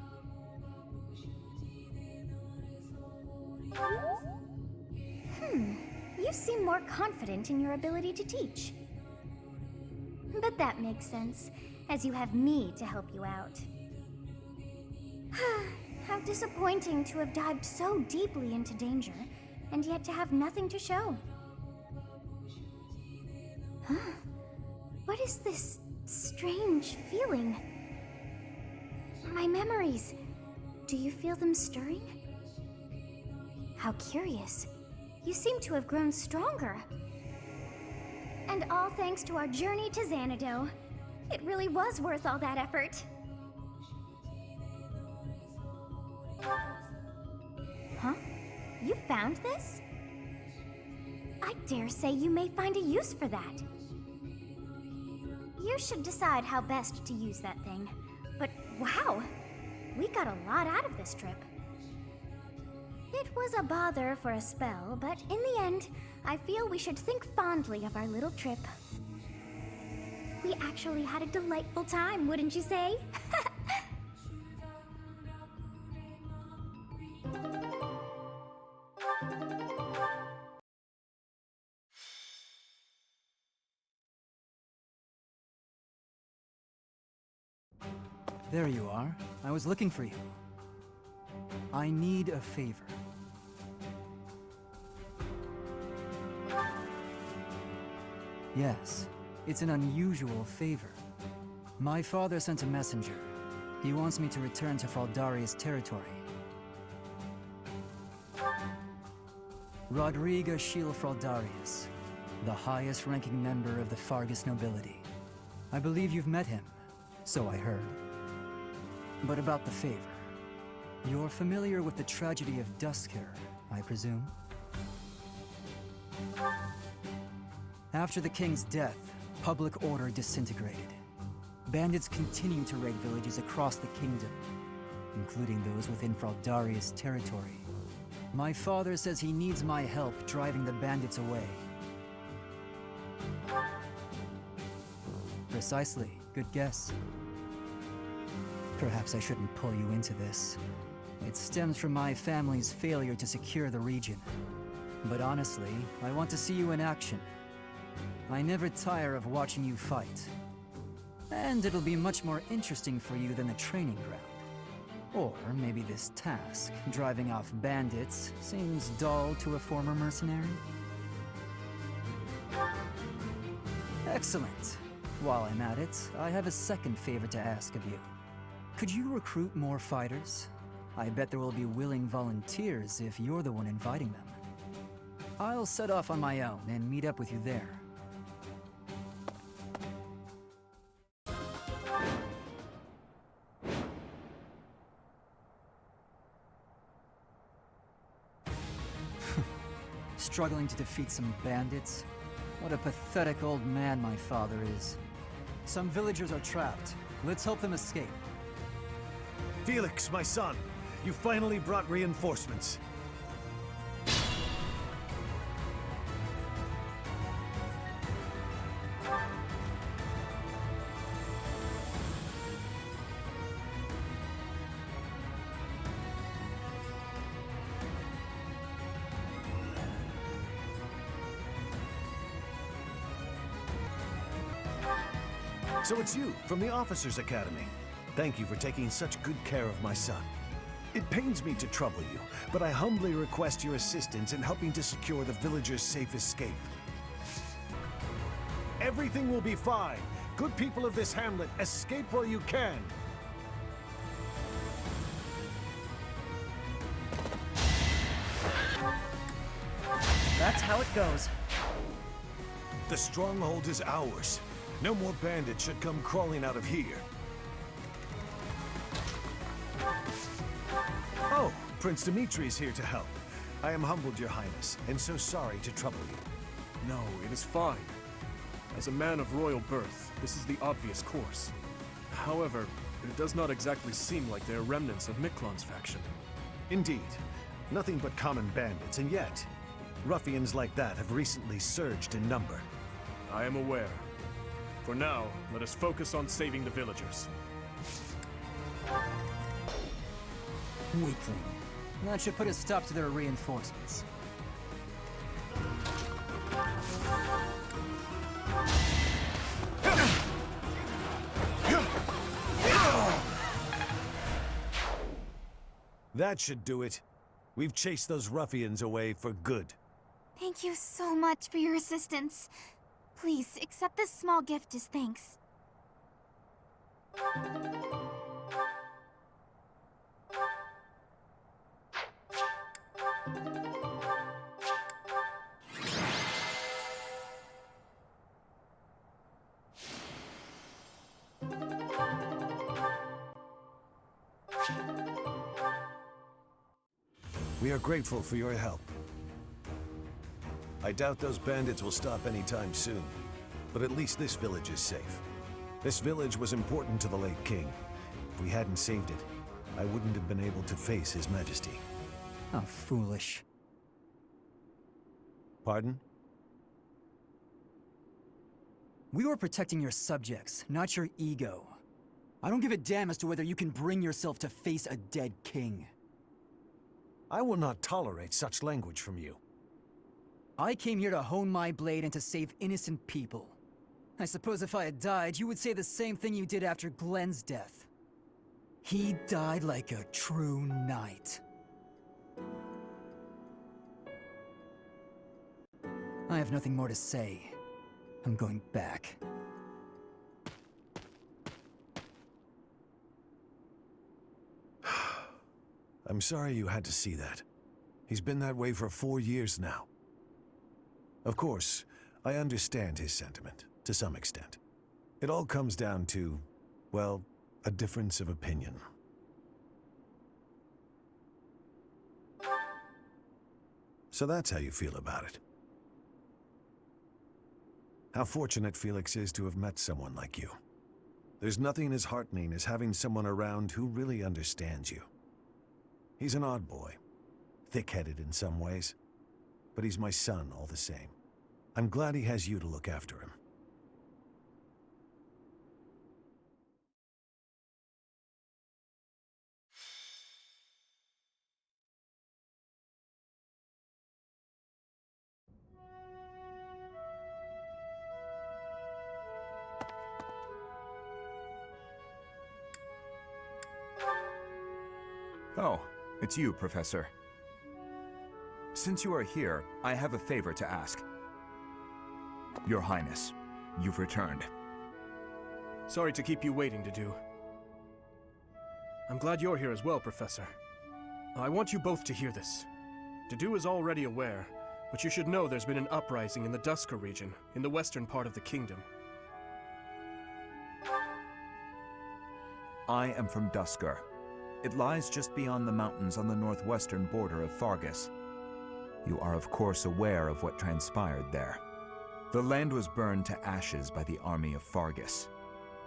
You seem more confident in your ability to teach. But that makes sense, as you have me to help you out. How disappointing to have dived so deeply into danger, and yet to have nothing to show. What is this strange feeling? My memories. Do you feel them stirring? How curious. You seem to have grown stronger. And all thanks to our journey to Xanadu. It really was worth all that effort. Huh? You found this? I dare say you may find a use for that. You should decide how best to use that thing. But wow, we got a lot out of this trip. It was a bother for a spell, but in the end, I feel we should think fondly of our little trip. We actually had a delightful time, wouldn't you say? There you are. I was looking for you. I need a favor. Yes, it's an unusual favor. My father sent a messenger. He wants me to return to Fraldaria's territory. Rodriga Shiel Fraldarius, the highest-ranking member of the Fargus nobility. I believe you've met him, so I heard. But about the favor. You're familiar with the tragedy of Dusker, I presume? After the king's death, public order disintegrated. Bandits continue to raid villages across the kingdom, including those within Fraldaria's territory. My father says he needs my help driving the bandits away. Precisely. Good guess. Perhaps I shouldn't pull you into this. It stems from my family's failure to secure the region. But honestly, I want to see you in action. I never tire of watching you fight. And it'll be much more interesting for you than the training ground. Or maybe this task, driving off bandits, seems dull to a former mercenary? Excellent. While I'm at it, I have a second favor to ask of you. Could you recruit more fighters? I bet there will be willing volunteers if you're the one inviting them. I'll set off on my own and meet up with you there. Struggling to defeat some bandits? What a pathetic old man my father is. Some villagers are trapped. Let's help them escape. Felix, my son, you finally brought reinforcements. So it's you, from the Officers' Academy. Thank you for taking such good care of my son. It pains me to trouble you, but I humbly request your assistance in helping to secure the villagers' safe escape. Everything will be fine. Good people of this hamlet, escape while you can. That's how it goes. The stronghold is ours. No more bandits should come crawling out of here. Oh, Prince Dimitri is here to help. I am humbled, Your Highness, and so sorry to trouble you. No, it is fine. As a man of royal birth, this is the obvious course. However, it does not exactly seem like they are remnants of Miklon's faction. Indeed. Nothing but common bandits, and yet, ruffians like that have recently surged in number. I am aware. For now, let us focus on saving the villagers. Weakling. That should put a stop to their reinforcements. That should do it. We've chased those ruffians away for good. Thank you so much for your assistance. Please, accept this small gift as thanks. We are grateful for your help. I doubt those bandits will stop anytime soon, but at least this village is safe. This village was important to the late king. If we hadn't saved it, I wouldn't have been able to face His Majesty. How foolish. Pardon? We were protecting your subjects, not your ego. I don't give a damn as to whether you can bring yourself to face a dead king. I will not tolerate such language from you. I came here to hone my blade and to save innocent people. I suppose if I had died, you would say the same thing you did after Glenn's death. He died like a true knight. I have nothing more to say. I'm going back. I'm sorry you had to see that. He's been that way for 4 years now. Of course, I understand his sentiment, to some extent. It all comes down to, well, a difference of opinion. So that's how you feel about it. How fortunate Felix is to have met someone like you. There's nothing as heartening as having someone around who really understands you. He's an odd boy, thick-headed in some ways, but he's my son all the same. I'm glad he has you to look after him. Oh, it's you, Professor. Since you are here, I have a favor to ask. Your Highness, you've returned. Sorry to keep you waiting, Dedu. I'm glad you're here as well, Professor. I want you both to hear this. Dedu is already aware, but you should know there's been an uprising in the Dusker region, in the western part of the kingdom. I am from Dusker. It lies just beyond the mountains on the northwestern border of Fargus. You are of course aware of what transpired there. The land was burned to ashes by the army of Fargus.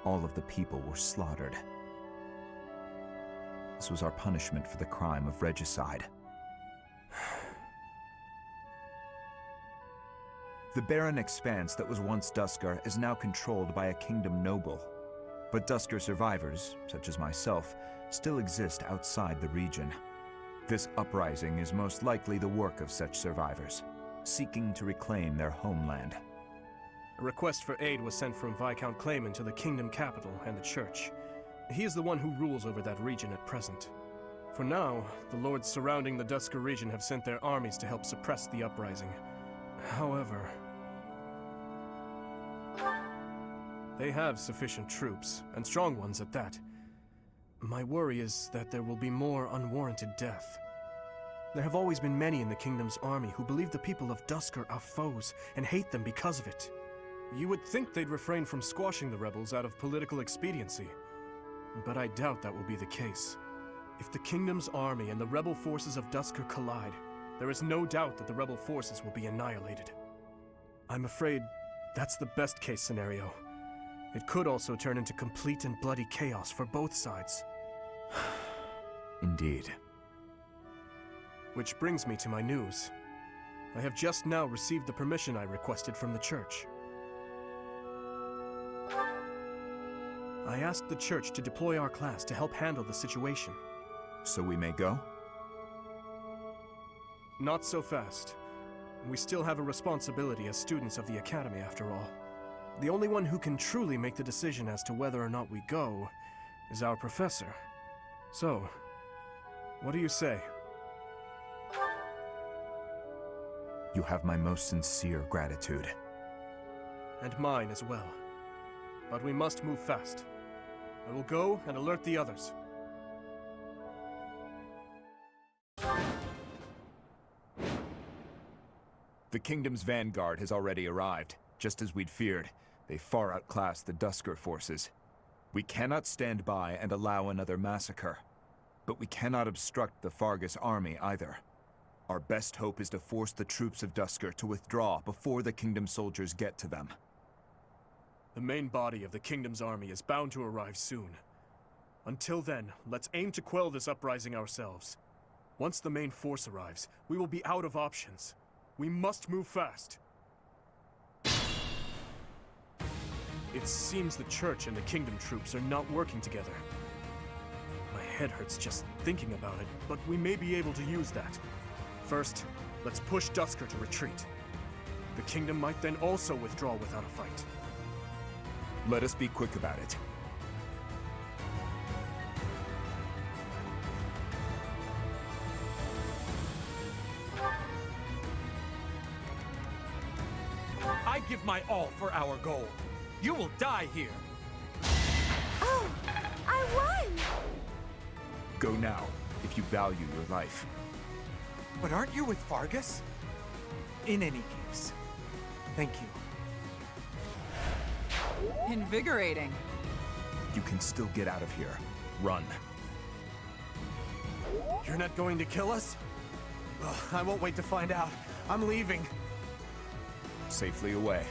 All of the people were slaughtered. This was our punishment for the crime of regicide. The barren expanse that was once Dusker is now controlled by a kingdom noble. But Dusker survivors, such as myself, still exist outside the region. This uprising is most likely the work of such survivors, seeking to reclaim their homeland. A request for aid was sent from Viscount Clayman to the kingdom capital and the church. He is the one who rules over that region at present. For now, the lords surrounding the Dusker region have sent their armies to help suppress the uprising. However, they have sufficient troops, and strong ones at that. My worry is that there will be more unwarranted death. There have always been many in the kingdom's army who believe the people of Dusker are foes and hate them because of it. You would think they'd refrain from squashing the rebels out of political expediency, but I doubt that will be the case. If the kingdom's army and the rebel forces of Dusker collide, there is no doubt that the rebel forces will be annihilated. I'm afraid that's the best case scenario. It could also turn into complete and bloody chaos for both sides. Indeed. Which brings me to my news. I have just now received the permission I requested from the church. I asked the church to deploy our class to help handle the situation. So we may go? Not so fast. We still have a responsibility as students of the academy after all. The only one who can truly make the decision as to whether or not we go is our professor. So, what do you say? You have my most sincere gratitude. And mine as well. But we must move fast. I will go and alert the others. The kingdom's vanguard has already arrived. Just as we'd feared, they far outclass the Dusker forces. We cannot stand by and allow another massacre. But we cannot obstruct the Fargus army either. Our best hope is to force the troops of Dusker to withdraw before the kingdom soldiers get to them. The main body of the kingdom's army is bound to arrive soon. Until then, let's aim to quell this uprising ourselves. Once the main force arrives, we will be out of options. We must move fast. It seems the church and the kingdom troops are not working together. My head hurts just thinking about it, but we may be able to use that. First, let's push Dusker to retreat. The kingdom might then also withdraw without a fight. Let us be quick about it. I give my all for our goal. You will die here. Oh, I won! Go now, if you value your life. But aren't you with Fargus? In any case, thank you. Invigorating. You can still get out of here. Run. You're not going to kill us? Ugh, I won't wait to find out. I'm leaving. Safely away.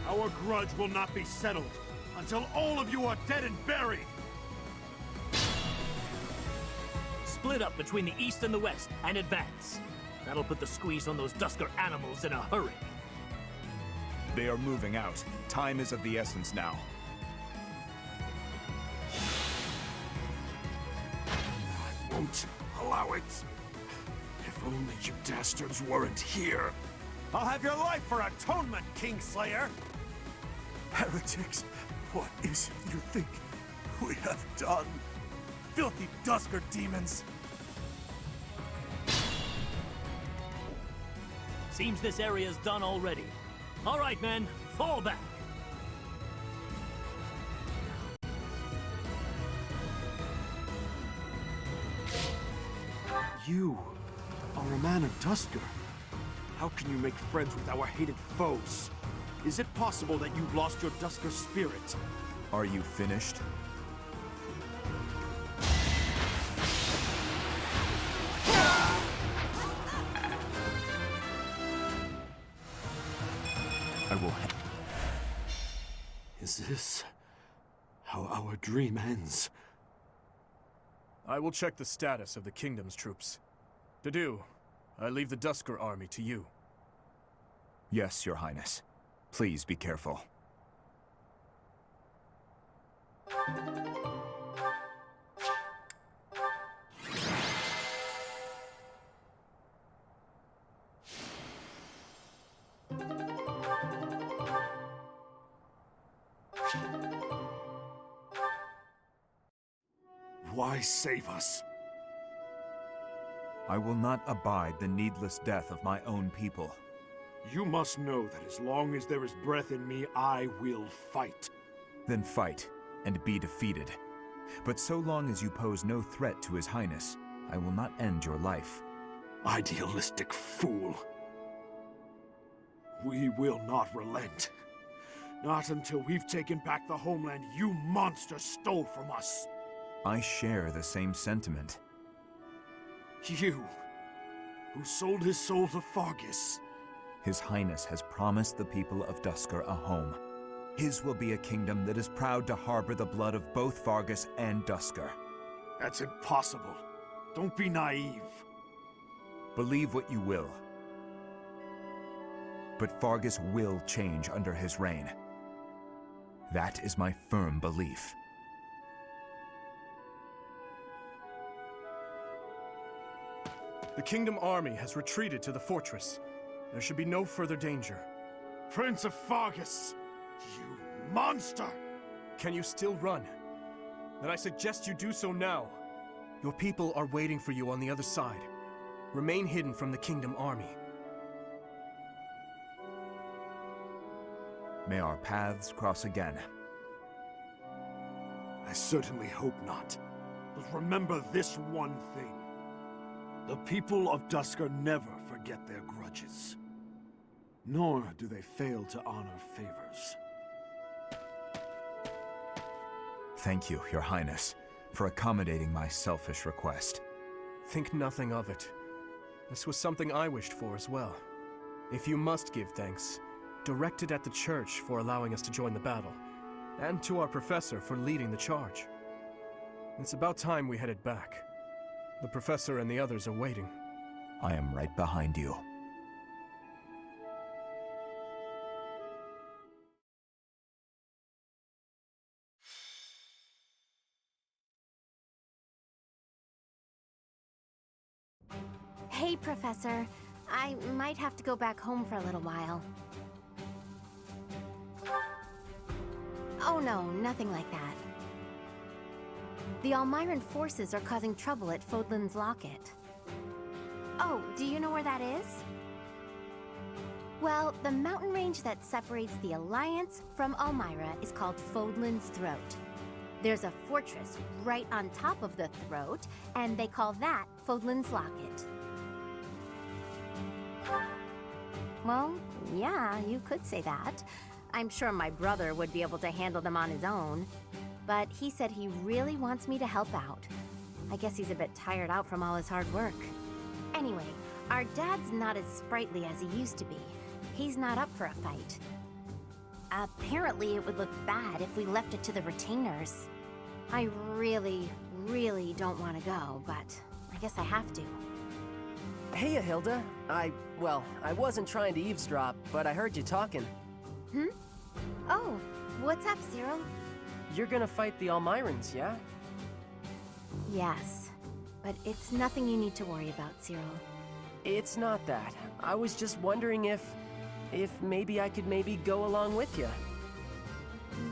Our grudge will not be settled until all of you are dead and buried! Split up between the east and the west, and advance. That'll put the squeeze on those Dusker animals in a hurry. They are moving out. Time is of the essence now. I won't allow it. If only you dastards weren't here. I'll have your life for atonement, Kingslayer! Heretics, what is it you think? we have done. Filthy Dusker demons! Seems this area's done already. All right, men, fall back. You are a man of Dusker. How can you make friends with our hated foes? Is it possible that you've lost your Dusker spirit? Are you finished? I will. Is this how our dream ends? I will check the status of the Kingdom's troops. To do, I leave the Dusker army to you. Yes, Your Highness. Please be careful. Why save us? I will not abide the needless death of my own people. You must know that as long as there is breath in me, I will fight. Then fight, and be defeated. But so long as you pose no threat to His Highness, I will not end your life. Idealistic fool. We will not relent. Not until we've taken back the homeland you monsters stole from us. I share the same sentiment. You, who sold his soul to Fargus. His Highness has promised the people of Dusker a home. His will be a kingdom that is proud to harbor the blood of both Fargus and Dusker. That's impossible. Don't be naive. Believe what you will. But Fargus will change under his reign. That is my firm belief. The Kingdom army has retreated to the fortress. There should be no further danger. Prince of Fargus! You monster! Can you still run? Then I suggest you do so now. Your people are waiting for you on the other side. Remain hidden from the Kingdom army. May our paths cross again. I certainly hope not. But remember this one thing. The people of Dusker never forget their grudges. Nor do they fail to honor favors. Thank you, Your Highness, for accommodating my selfish request. Think nothing of it. This was something I wished for as well. If you must give thanks, direct it at the Church for allowing us to join the battle, and to our professor for leading the charge. It's about time we headed back. The professor and the others are waiting. I am right behind you. Hey, Professor. I might have to go back home for a little while. Oh no, nothing like that. The Almiran forces are causing trouble at Fodlan's Locket. Oh, do you know where that is? Well, the mountain range that separates the Alliance from Almira is called Fodlan's Throat. There's a fortress right on top of the throat, and they call that Fodlan's Locket. Well, yeah, you could say that. I'm sure my brother would be able to handle them on his own. But he said he really wants me to help out. I guess he's a bit tired out from all his hard work. Anyway, our dad's not as sprightly as he used to be. He's not up for a fight. Apparently it would look bad if we left it to the retainers. I really, really don't want to go, but I guess I have to. Hey, Hilda. I wasn't trying to eavesdrop, but I heard you talking. Hmm? Oh, what's up, Cyril? You're gonna fight the Almirans, yeah? Yes, but it's nothing you need to worry about, Cyril. It's not that. I was just wondering if maybe I could go along with you.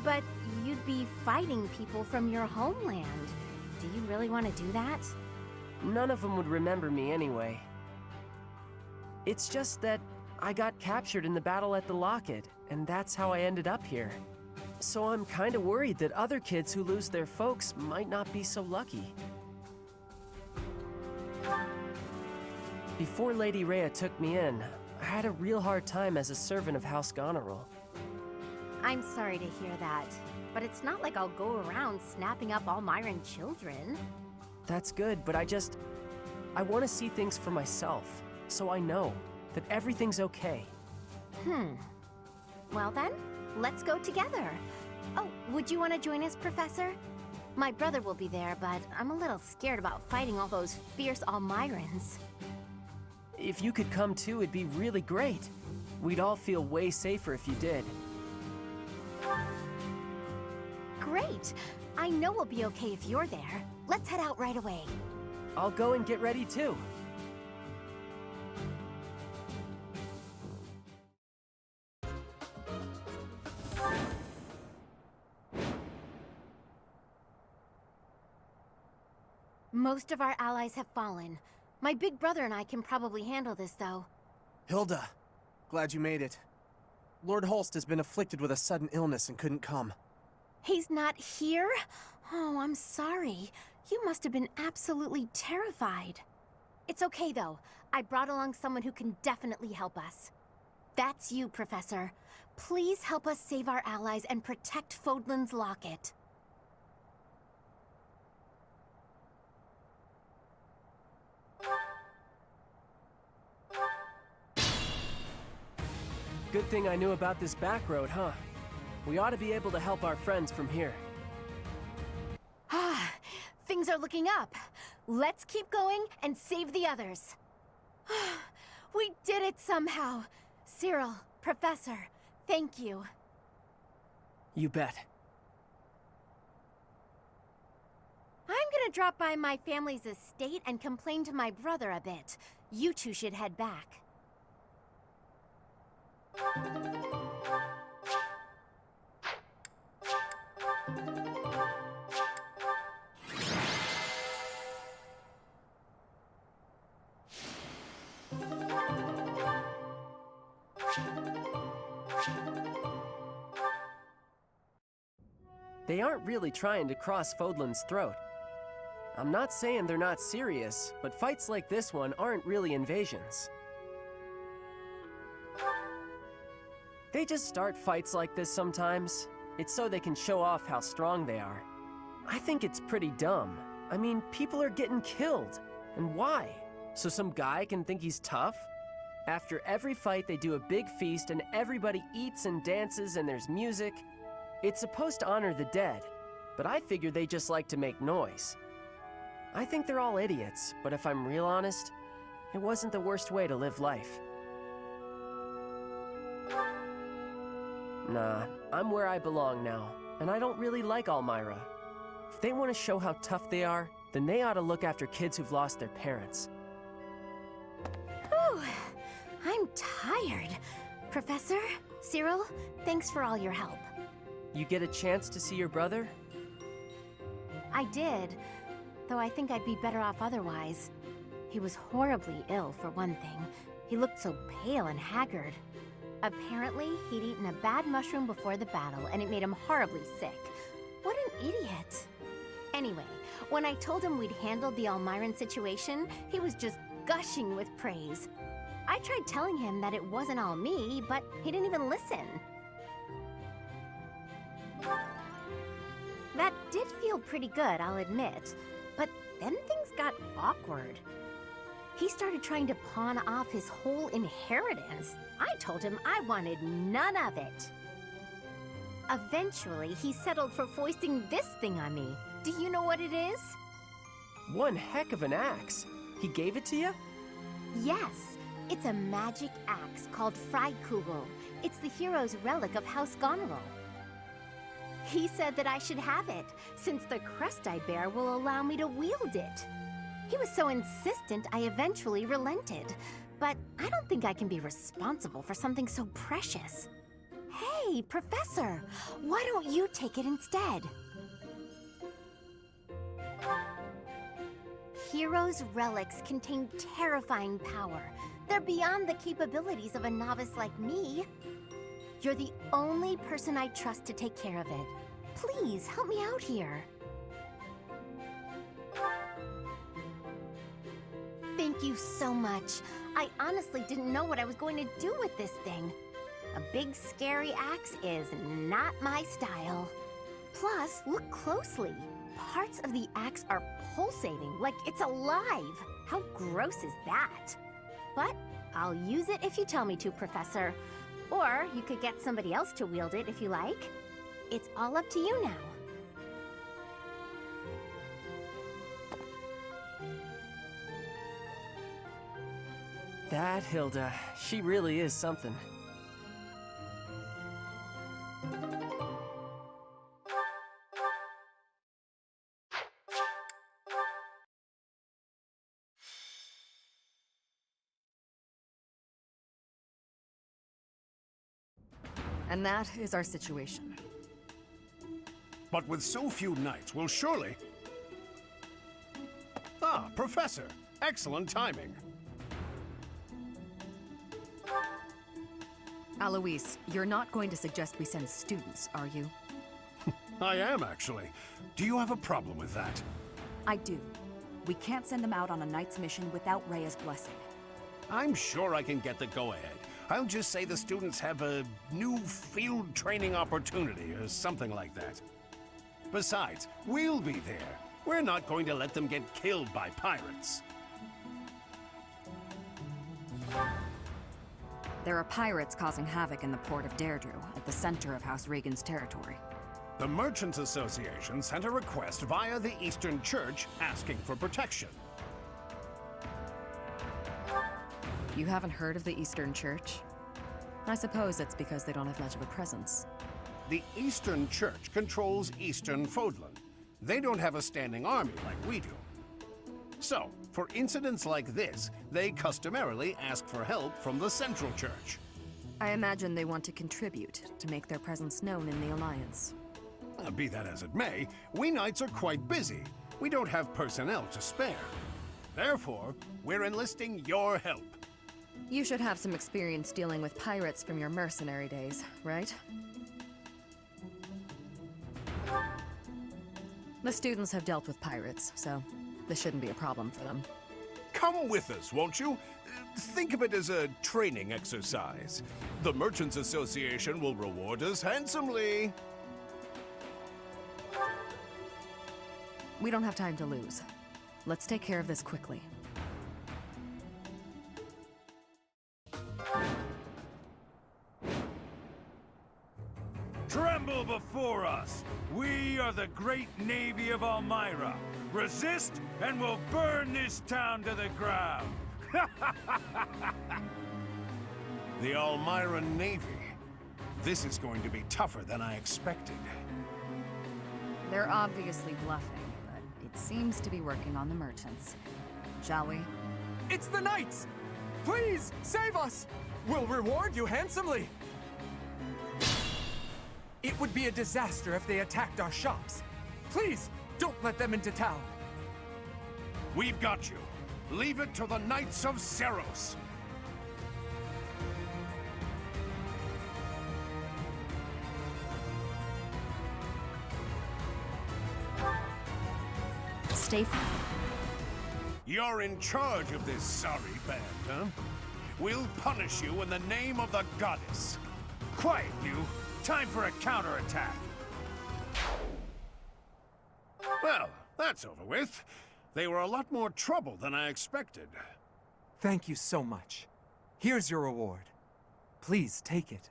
But you'd would be fighting people from your homeland. Do you really want to do that? None of them would remember me anyway. It's just that I got captured in the battle at the Locket, and that's how I ended up here. So I'm kinda worried that other kids who lose their folks might not be so lucky. Before Lady Rhea took me in, I had a real hard time as a servant of House Goneril. I'm sorry to hear that, but it's not like I'll go around snapping up Almiran children. That's good, but I want to see things for myself, so I know that everything's okay. Well then, let's go together. Oh, would you want to join us, Professor? My brother will be there, but I'm a little scared about fighting all those fierce Almirans. If you could come too, it'd be really great. We'd all feel way safer if you did. Great! I know we'll be okay if you're there. Let's head out right away. I'll go and get ready too. Most of our allies have fallen. My big brother and I can probably handle this, though. Hilda, glad you made it. Lord Holst has been afflicted with a sudden illness and couldn't come. He's not here? Oh, I'm sorry. You must have been absolutely terrified. It's okay, though. I brought along someone who can definitely help us. That's you, Professor. Please help us save our allies and protect Fodlan's locket. Good thing I knew about this back road, huh? We ought to be able to help our friends from here. Ah, things are looking up. Let's keep going and save the others. We did it somehow. Cyril, Professor, thank you. You bet. I'm gonna drop by my family's estate and complain to my brother a bit. You two should head back. They aren't really trying to cross Fodlan's throat. I'm not saying they're not serious, but fights like this one aren't really invasions. They just start fights like this sometimes. It's so they can show off how strong they are. I think it's pretty dumb. I mean, people are getting killed. And why? So some guy can think he's tough? After every fight, they do a big feast and everybody eats and dances and there's music. It's supposed to honor the dead, but I figure they just like to make noise. I think they're all idiots, but if I'm real honest, it wasn't the worst way to live life. Nah, I'm where I belong now, and I don't really like Almira. If they want to show how tough they are, then they ought to look after kids who've lost their parents. Whew, I'm tired. Professor, Cyril, thanks for all your help. You get a chance to see your brother? I did, though I think I'd be better off otherwise. He was horribly ill, for one thing. He looked so pale and haggard. Apparently, he'd eaten a bad mushroom before the battle, and it made him horribly sick. What an idiot. Anyway, when I told him we'd handled the Almiran situation, he was just gushing with praise. I tried telling him that it wasn't all me, but he didn't even listen. That did feel pretty good, I'll admit, but then things got awkward. He started trying to pawn off his whole inheritance. I told him I wanted none of it. Eventually, he settled for foisting this thing on me. Do you know what it is? One heck of an axe. He gave it to you? Yes, it's a magic axe called Freikugel. It's the hero's relic of House Goneril. He said that I should have it, since the crest I bear will allow me to wield it. He was so insistent, I eventually relented. But I don't think I can be responsible for something so precious. Hey, Professor! Why don't you take it instead? Heroes' relics contain terrifying power. They're beyond the capabilities of a novice like me. You're the only person I trust to take care of it. Please, help me out here. Thank you so much. I honestly didn't know what I was going to do with this thing. A big, scary axe is not my style. Plus, look closely. Parts of the axe are pulsating, like it's alive. How gross is that? But I'll use it if you tell me to, Professor. Or you could get somebody else to wield it if you like. It's all up to you now. That Hilda, she really is something. And that is our situation. But with so few knights, we'll surely... Ah, Professor! Excellent timing. Alois, you're not going to suggest we send students, are you? I am, actually. Do you have a problem with that? I do. We can't send them out on a knight's mission without Rhea's blessing. I'm sure I can get the go-ahead. I'll just say the students have a new field training opportunity or something like that. Besides, we'll be there. We're not going to let them get killed by pirates. There are pirates causing havoc in the port of Deirdre, at the center of House Regan's territory. The Merchants Association sent a request via the Eastern Church asking for protection. You haven't heard of the Eastern Church? I suppose it's because they don't have much of a presence. The Eastern Church controls Eastern Fodlan. They don't have a standing army like we do. So, for incidents like this, they customarily ask for help from the Central Church. I imagine they want to contribute to make their presence known in the Alliance. Be that as it may, we knights are quite busy. We don't have personnel to spare. Therefore, we're enlisting your help. You should have some experience dealing with pirates from your mercenary days, right? The students have dealt with pirates, so this shouldn't be a problem for them. Come with us, won't you? Think of it as a training exercise. The Merchants Association will reward us handsomely. We don't have time to lose. Let's take care of this quickly. Tremble before us! We are the great navy of Almyra. Resist, and we'll burn this town to the ground! The Almyra Navy. This is going to be tougher than I expected. They're obviously bluffing, but it seems to be working on the merchants. Shall we? It's the knights! Please, save us! We'll reward you handsomely! It would be a disaster if they attacked our shops. Please, don't let them into town. We've got you. Leave it to the Knights of Seiros. Stay free. You're in charge of this sorry band, huh? We'll punish you in the name of the goddess. Quiet, you! Time for a counterattack! Well, that's over with. They were a lot more trouble than I expected. Thank you so much. Here's your reward. Please take it.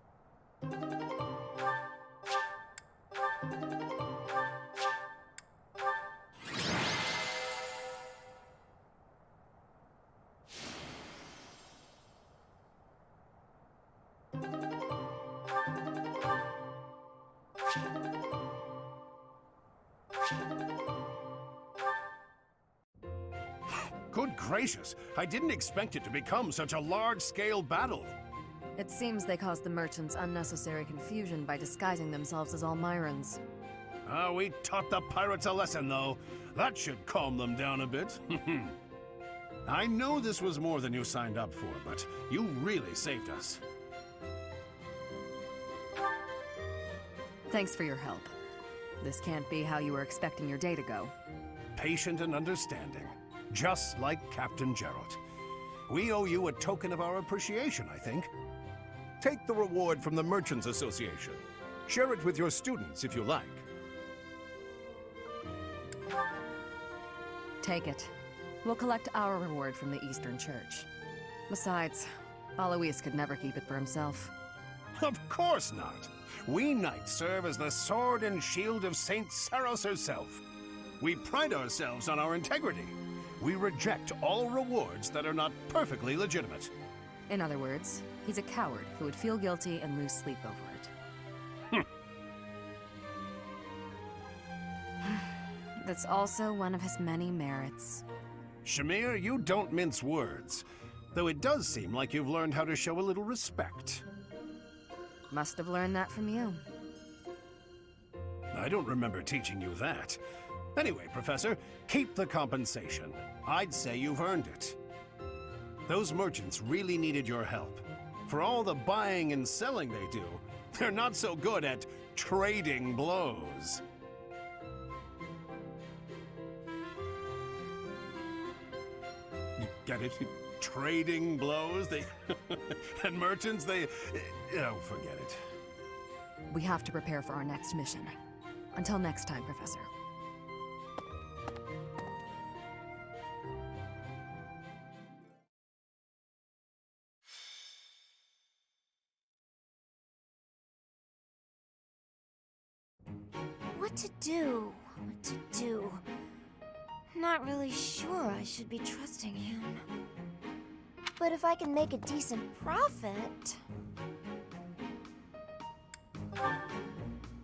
Good gracious, I didn't expect it to become such a large-scale battle. It seems they caused the merchants unnecessary confusion by disguising themselves as Almirans. We taught the pirates a lesson, though. That should calm them down a bit. I know this was more than you signed up for, but you really saved us. Thanks for your help. This can't be how you were expecting your day to go. Patient and understanding, just like Captain Gerald. We owe you a token of our appreciation, I think. Take the reward from the Merchants Association. Share it with your students if you like. Take it. We'll collect our reward from the Eastern Church. Besides, Alois could never keep it for himself. Of course not. We knights serve as the sword and shield of Saint Seiros herself. We pride ourselves on our integrity. We reject all rewards that are not perfectly legitimate. In other words, he's a coward who would feel guilty and lose sleep over it. That's also one of his many merits. Shamir, you don't mince words. Though it does seem like you've learned how to show a little respect. Must have learned that from you. I don't remember teaching you that. Anyway, Professor, keep the compensation. I'd say you've earned it. Those merchants really needed your help. For all the buying and selling they do, they're not so good at trading blows. You get it? Trading blows? They... and merchants, they... Oh, forget it. We have to prepare for our next mission. Until next time, Professor. What to do? What to do? Not really sure I should be trusting him. But if I can make a decent profit...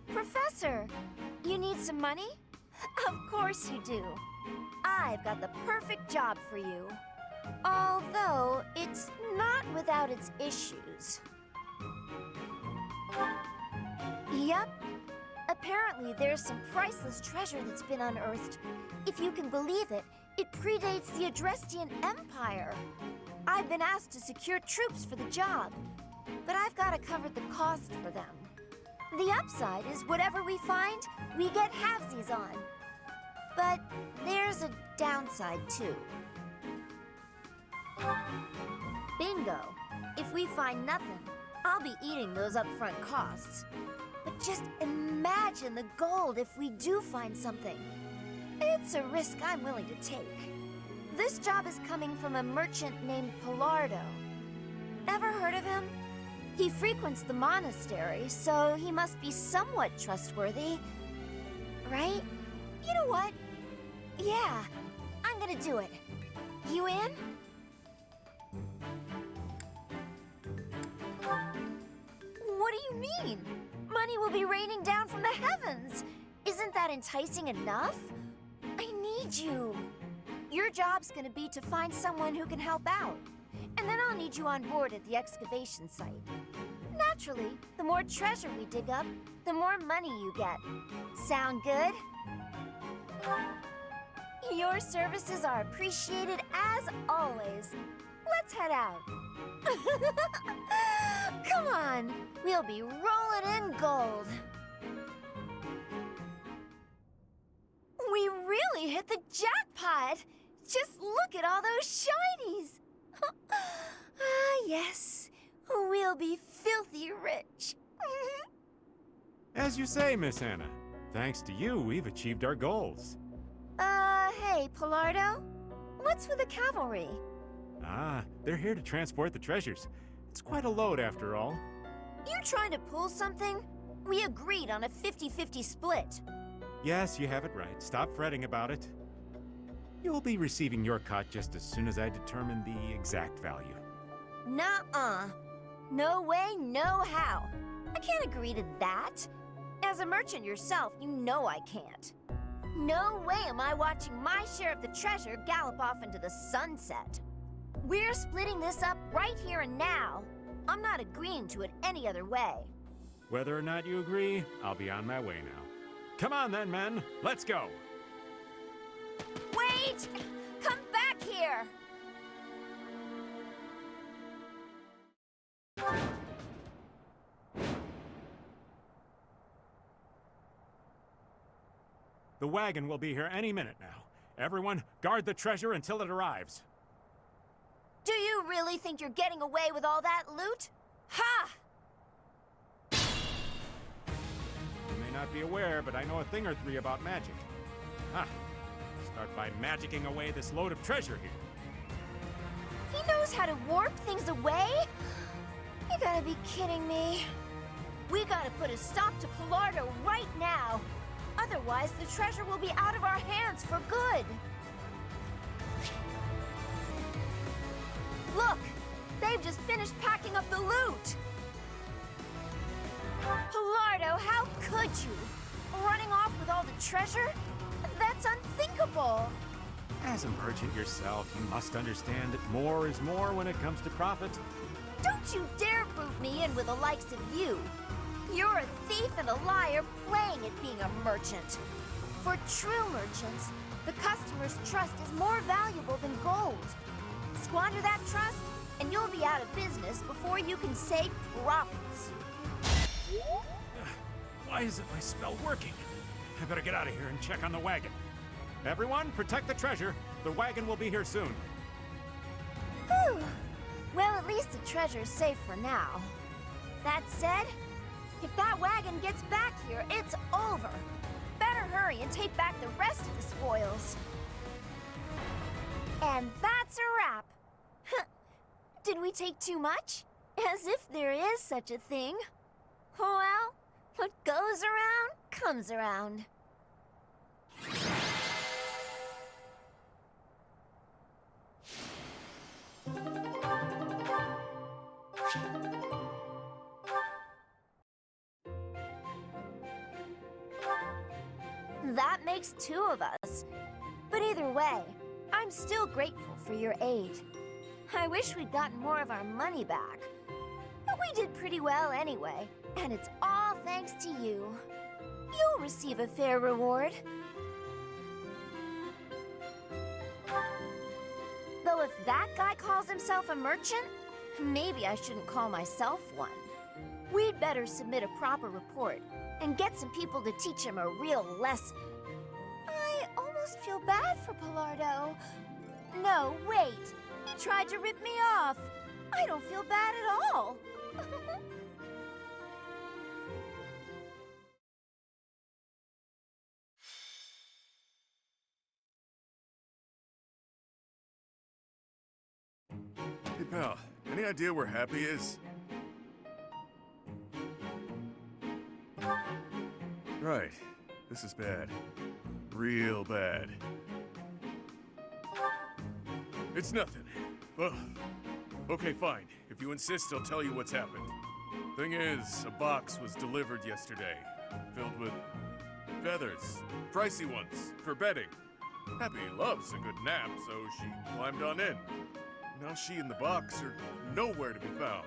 Professor, you need some money? Of course you do. I've got the perfect job for you. Although, it's not without its issues. Yep. Apparently, there's some priceless treasure that's been unearthed. If you can believe it, it predates the Adrestian Empire. I've been asked to secure troops for the job, but I've got to cover the cost for them. The upside is whatever we find, we get halvesies on. But there's a downside, too. Bingo! If we find nothing, I'll be eating those upfront costs. But just imagine the gold if we do find something. It's a risk I'm willing to take. This job is coming from a merchant named Paralogues. Ever heard of him? He frequents the monastery, so he must be somewhat trustworthy. Right? You know what? Yeah, I'm gonna do it. You in? What do you mean? Money will be raining down from the heavens. Isn't that enticing enough? I need you. Your job's gonna be to find someone who can help out. And then I'll need you on board at the excavation site. Naturally, the more treasure we dig up, the more money you get. Sound good? Your services are appreciated as always. Let's head out. Come on, we'll be rolling in gold. We really hit the jackpot. Just look at all those shinies. Ah, yes. We'll be filthy rich. As you say, Miss Anna. Thanks to you, we've achieved our goals. Hey, Paralogues? What's with the cavalry? Ah, they're here to transport the treasures. It's quite a load, after all. You trying to pull something? We agreed on a 50-50 split. Yes, you have it right. Stop fretting about it. You'll be receiving your cut just as soon as I determine the exact value. Nuh-uh. No way, no how. I can't agree to that. As a merchant yourself, you know I can't. No way am I watching my share of the treasure gallop off into the sunset. We're splitting this up right here and now. I'm not agreeing to it any other way. Whether or not you agree, I'll be on my way now. Come on then, men. Let's go. Wait! Come back here! The wagon will be here any minute now. Everyone, guard the treasure until it arrives. Do you really think you're getting away with all that loot? Ha! You may not be aware, but I know a thing or three about magic. Ha! Start by magicking away this load of treasure here. He knows how to warp things away? You gotta be kidding me. We gotta put a stop to Palardo right now. Otherwise, the treasure will be out of our hands for good. Look! They've just finished packing up the loot! Palardo, how could you? Running off with all the treasure? That's unthinkable! As a merchant yourself, you must understand that more is more when it comes to profit. Don't you dare boot me in with the likes of you! You're a thief and a liar playing at being a merchant. For true merchants, the customer's trust is more valuable than gold. Squander that trust, and you'll be out of business before you can say profits. Why isn't my spell working? I better get out of here and check on the wagon. Everyone, protect the treasure. The wagon will be here soon. Whew. Well, at least the treasure's safe for now. That said, if that wagon gets back here, it's over. Better hurry and take back the rest of the spoils. And that's a wrap. Did we take too much? As if there is such a thing. Well, what goes around, comes around. That makes two of us. But either way, I'm still grateful for your aid. I wish we'd gotten more of our money back. But we did pretty well anyway, and it's all thanks to you. You'll receive a fair reward. Though if that guy calls himself a merchant, maybe I shouldn't call myself one. We'd better submit a proper report and get some people to teach him a real lesson. I almost feel bad for Palardo. No, wait. He tried to rip me off. I don't feel bad at all. Hey, pal, any idea where Happy is? Right. This is bad. Real bad. It's nothing. Well, okay, fine. If you insist, I'll tell you what's happened. Thing is, a box was delivered yesterday, filled with feathers. Pricey ones, for bedding. Happy loves a good nap, so she climbed on in. Now she and the box are nowhere to be found.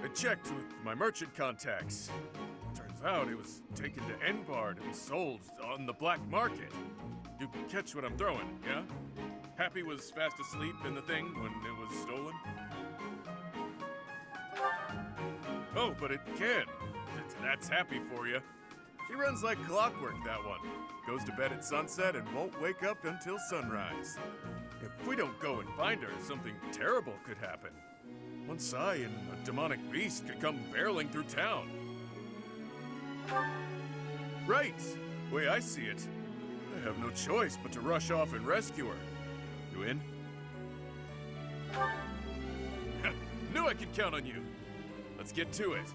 I checked with my merchant contacts. Turns out it was taken to Enbar to be sold on the black market. You catch what I'm throwing, yeah? Happy was fast asleep in the thing when it was stolen. Oh, but it can. That's Happy for you. She runs like clockwork, that one. Goes to bed at sunset and won't wake up until sunrise. If we don't go and find her, something terrible could happen. One sigh and a demonic beast could come barreling through town. Right! Way I see it, I have no choice but to rush off and rescue her. You in? Knew I could count on you. Let's get to it.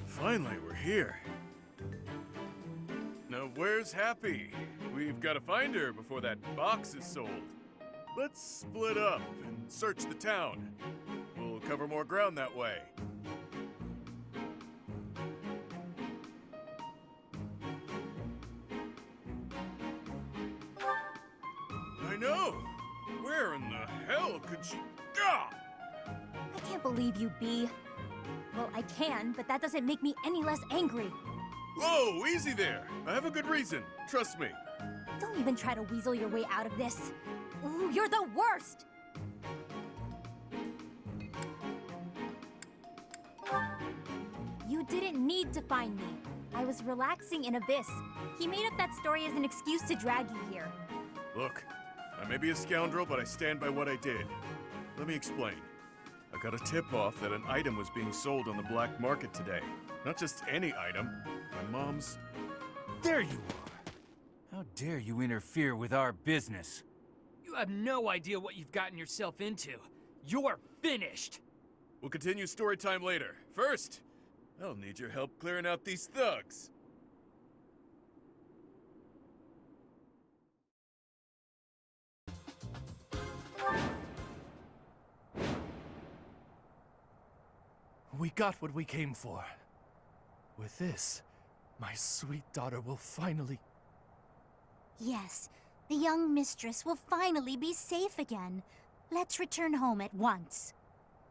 Finally, we're here. Now, where's Happy? We've got to find her before that box is sold. Let's split up and search the town. We'll cover more ground that way. I know! Where in the hell could she... Gah! I can't believe you, B. Well, I can, but that doesn't make me any less angry. Whoa, easy there. I have a good reason. Trust me. Don't even try to weasel your way out of this. Ooh, you're the worst! You didn't need to find me. I was relaxing in Abyss. He made up that story as an excuse to drag you here. Look, I may be a scoundrel, but I stand by what I did. Let me explain. I got a tip-off that an item was being sold on the black market today. Not just any item. My mom's... There you are! How dare you interfere with our business? You have no idea what you've gotten yourself into. You're finished! We'll continue story time later. First, I'll need your help clearing out these thugs. We got what we came for. With this, my sweet daughter will finally... Yes, the young mistress will finally be safe again. Let's return home at once.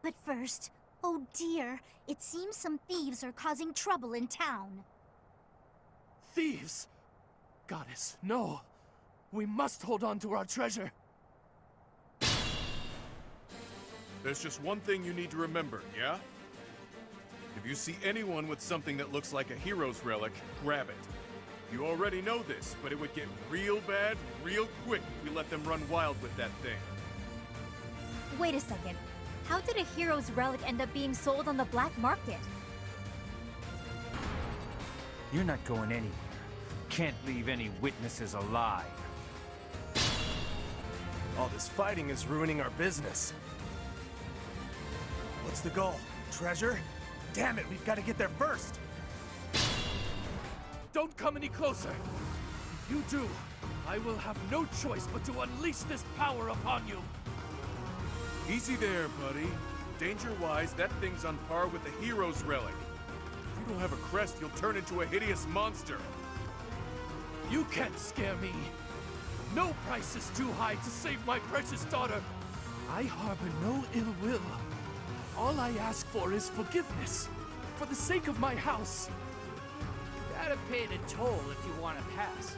But first, oh dear, it seems some thieves are causing trouble in town. Thieves? Goddess, no. We must hold on to our treasure. There's just one thing you need to remember, yeah? If you see anyone with something that looks like a hero's relic, grab it. You already know this, but it would get real bad real quick if we let them run wild with that thing. Wait a second. How did a hero's relic end up being sold on the black market? You're not going anywhere. Can't leave any witnesses alive. All this fighting is ruining our business. What's the goal? Treasure? Damn it, we've got to get there first! Don't come any closer! If you do, I will have no choice but to unleash this power upon you! Easy there, buddy. Danger-wise, that thing's on par with the hero's relic. If you don't have a crest, you'll turn into a hideous monster. You can't scare me! No price is too high to save my precious daughter! I harbor no ill will. All I ask for is forgiveness, for the sake of my house. Gotta pay the toll if you want to pass.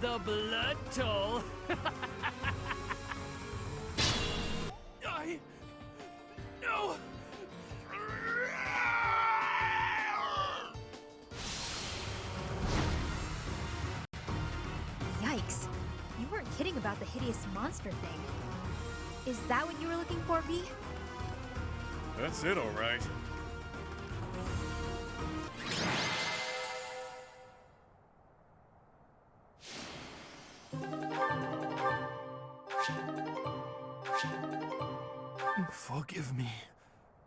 The blood toll! No! Yikes. You weren't kidding about the hideous monster thing. Is that what you were looking for, B? That's it, all right. Forgive me,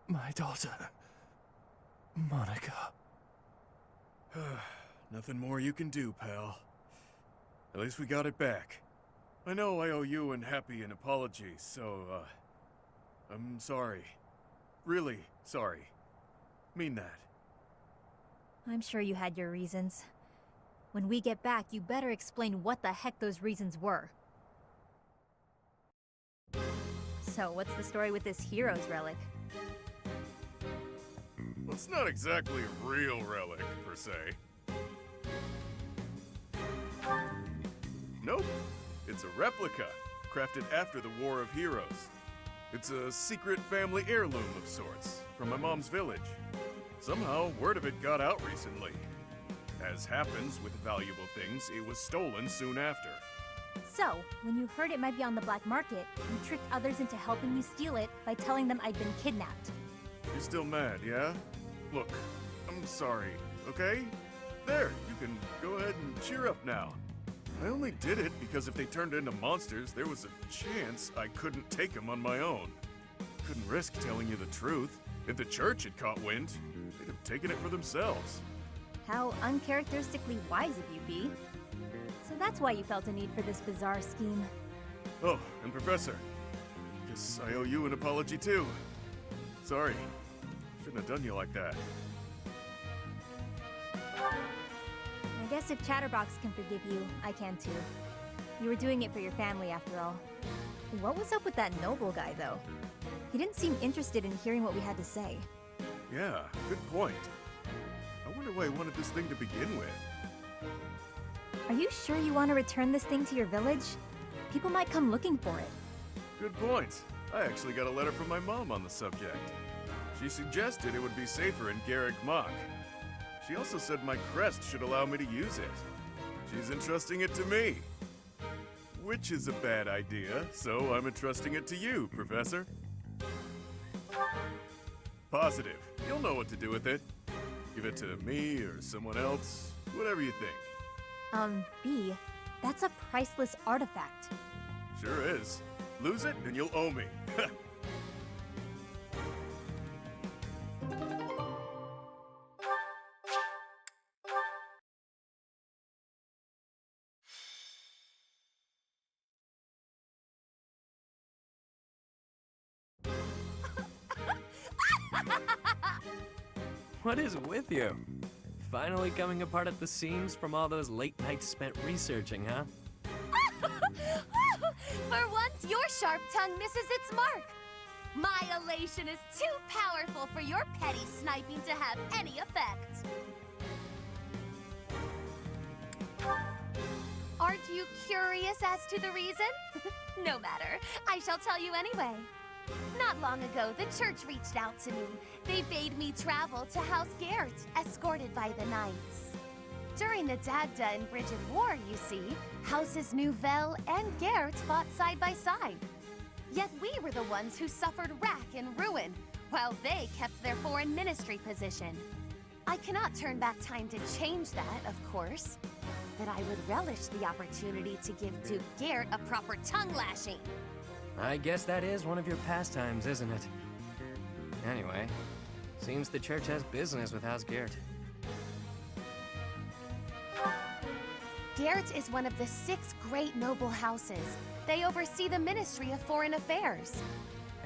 my daughter, Monica. Nothing more you can do, pal. At least we got it back. I know I owe you and Happy an apology, so, I'm sorry. Really sorry. Mean that. I'm sure you had your reasons. When we get back, you better explain what the heck those reasons were. So, what's the story with this hero's relic? Well, it's not exactly a real relic, per se. Nope. It's a replica, crafted after the War of Heroes. It's a secret family heirloom of sorts, from my mom's village. Somehow, word of it got out recently. As happens with valuable things, it was stolen soon after. So, when you heard it might be on the black market, you tricked others into helping you steal it by telling them I'd been kidnapped. You're still mad, yeah? Look, I'm sorry, okay? There, you can go ahead and cheer up now. I only did it because if they turned into monsters, there was a chance I couldn't take them on my own. Couldn't risk telling you the truth. If the church had caught wind, they'd have taken it for themselves. How uncharacteristically wise of you, B. So that's why you felt a need for this bizarre scheme. Oh, and Professor, guess I owe you an apology too. Sorry, shouldn't have done you like that. I guess if Chatterbox can forgive you, I can too. You were doing it for your family after all. What was up with that noble guy, though? He didn't seem interested in hearing what we had to say. Yeah, good point. I wonder why he wanted this thing to begin with. Are you sure you want to return this thing to your village? People might come looking for it. Good point. I actually got a letter from my mom on the subject. She suggested it would be safer in Garrick Mach. She also said my crest should allow me to use it. She's entrusting it to me. Which is a bad idea, so I'm entrusting it to you, Professor. Positive. You'll know what to do with it. Give it to me or someone else, whatever you think. B, that's a priceless artifact. Sure is. Lose it and you'll owe me. What is with you? Finally coming apart at the seams from all those late nights spent researching, huh? For once, your sharp tongue misses its mark. My elation is too powerful for your petty sniping to have any effect. Aren't you curious as to the reason? No matter. I shall tell you anyway. Not long ago, the church reached out to me. They bade me travel to House Gert, escorted by the knights. During the Dagda and Bridget War, you see, Houses Nouvelle and Gert fought side by side. Yet we were the ones who suffered wrack and ruin, while they kept their foreign ministry position. I cannot turn back time to change that, of course. But I would relish the opportunity to give Duke Gert a proper tongue lashing. I guess that is one of your pastimes, isn't it? Anyway, seems the church has business with House Gert. Gert is one of the 6 great noble houses. They oversee the Ministry of Foreign Affairs.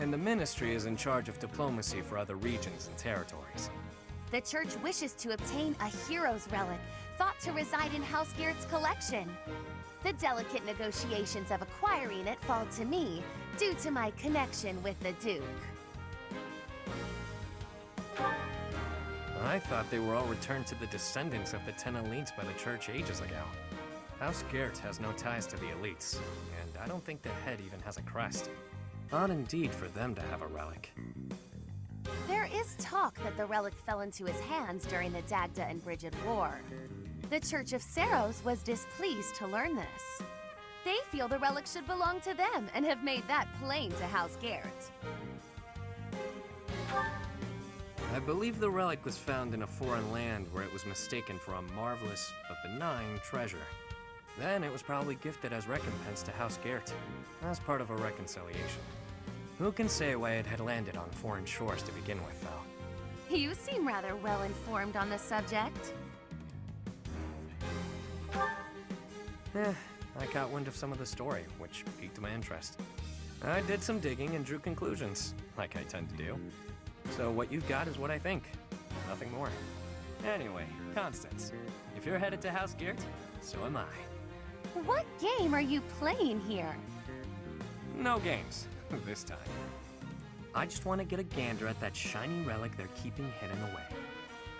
And the ministry is in charge of diplomacy for other regions and territories. The church wishes to obtain a hero's relic, thought to reside in House Gert's collection. The delicate negotiations of acquiring it fall to me, due to my connection with the Duke. I thought they were all returned to the descendants of the 10 elites by the church ages ago. House Gert has no ties to the elites, and I don't think the head even has a crest. Odd indeed for them to have a relic. There is talk that the relic fell into his hands during the Dagda and Bridget War. The Church of Seiros was displeased to learn this. They feel the relic should belong to them and have made that plain to House Gert. I believe the relic was found in a foreign land where it was mistaken for a marvelous but benign treasure. Then it was probably gifted as recompense to House Gert, as part of a reconciliation. Who can say why it had landed on foreign shores to begin with, though? You seem rather well informed on the subject. I caught wind of some of the story, which piqued my interest. I did some digging and drew conclusions, like I tend to do. So what you've got is what I think, nothing more. Anyway, Constance, if you're headed to House Gert, so am I. What game are you playing here? No games, this time. I just want to get a gander at that shiny relic they're keeping hidden away.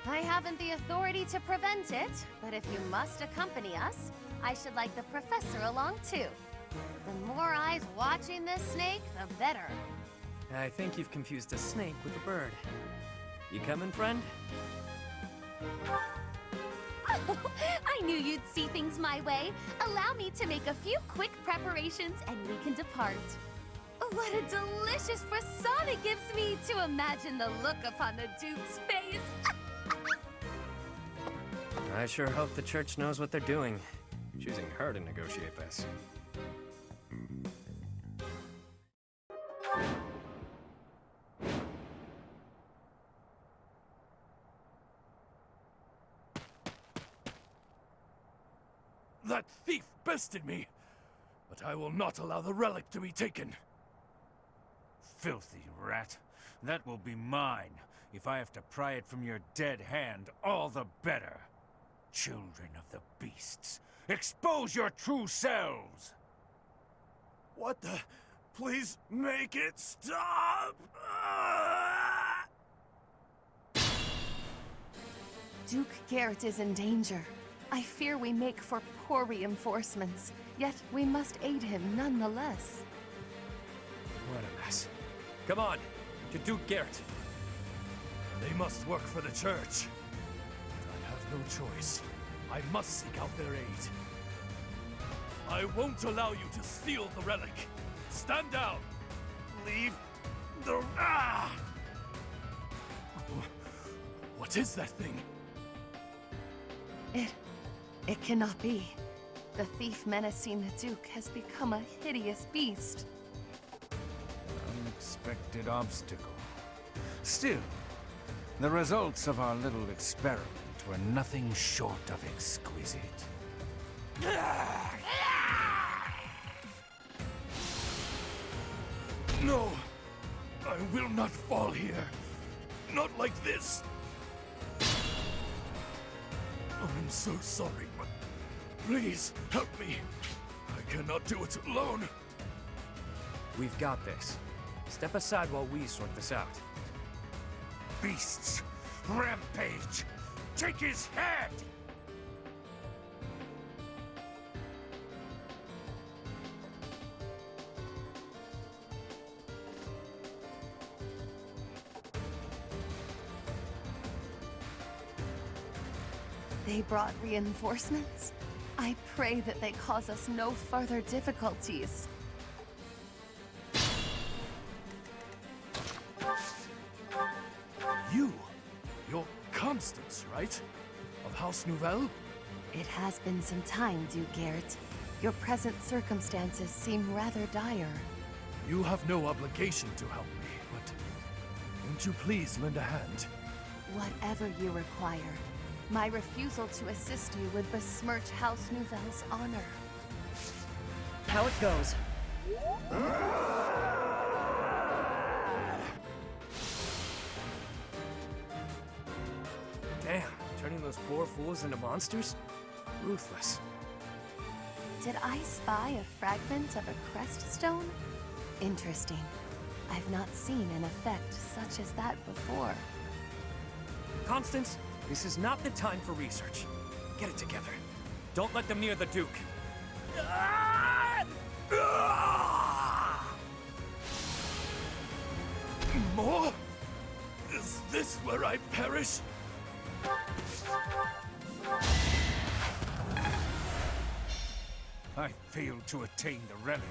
I haven't the authority to prevent it, but if you must accompany us, I should like the professor along too. The more eyes watching this snake, the better. I think you've confused a snake with a bird. You coming, friend? I knew you'd see things my way. Allow me to make a few quick preparations and we can depart. What a delicious frisson it gives me to imagine the look upon the Duke's face. I sure hope the church knows what they're doing, choosing her to negotiate this. That thief bested me, but I will not allow the relic to be taken. Filthy rat. That will be mine. If I have to pry it from your dead hand, all the better. Children of the beasts, expose your true selves! What the... Please make it stop! Duke Garrett is in danger. I fear we make for poor reinforcements, yet we must aid him nonetheless. What a mess. Come on, to Duke Garrett. They must work for the church. But I have no choice. I must seek out their aid. I won't allow you to steal the relic. Stand down. Leave the... Ah! What is that thing? It cannot be. The thief menacing the Duke has become a hideous beast. Unexpected obstacle. Still, the results of our little experiment were nothing short of exquisite. No! I will not fall here. Not like this. I'm so sorry, but please help me. I cannot do it alone. We've got this. Step aside while we sort this out. Beasts! Rampage! Take his head! They brought reinforcements? I pray that they cause us no further difficulties. You're Constance, right? Of House Nouvelle? It has been some time, Duke Garrett. Your present circumstances seem rather dire. You have no obligation to help me, but won't you please lend a hand? Whatever you require. My refusal to assist you would besmirch House Nouvelle's honor. How it goes. Damn, turning those poor fools into monsters? Ruthless. Did I spy a fragment of a crest stone? Interesting. I've not seen an effect such as that before. Constance, this is not the time for research. Get it together. Don't let them near the Duke. More? Is this where I perish? I failed to attain the relic,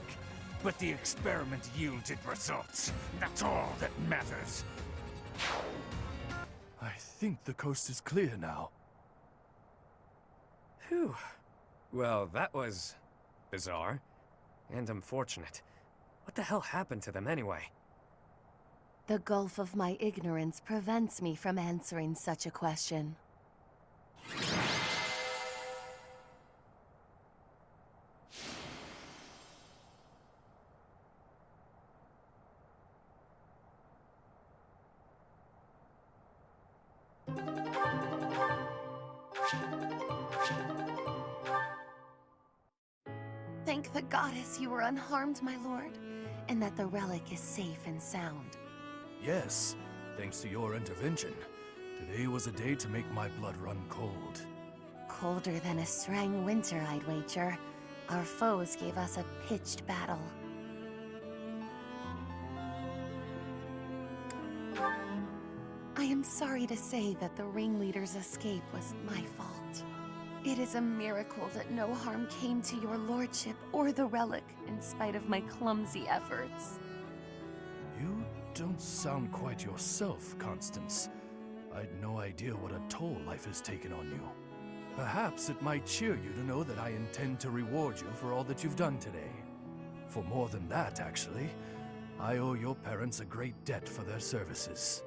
but the experiment yielded results. That's all that matters. I think the coast is clear now. Phew. Well, that was bizarre and unfortunate. What the hell happened to them anyway? The gulf of my ignorance prevents me from answering such a question. Thank the goddess you were unharmed, my lord, and that the relic is safe and sound. Yes, thanks to your intervention. Today was a day to make my blood run cold. Colder than a Strang winter, I'd wager. Our foes gave us a pitched battle. I am sorry to say that the ringleader's escape was my fault. It is a miracle that no harm came to your lordship or the relic, in spite of my clumsy efforts. You don't sound quite yourself, Constance. I'd no idea what a toll life has taken on you. Perhaps it might cheer you to know that I intend to reward you for all that you've done today. For more than that, actually. I owe your parents a great debt for their services.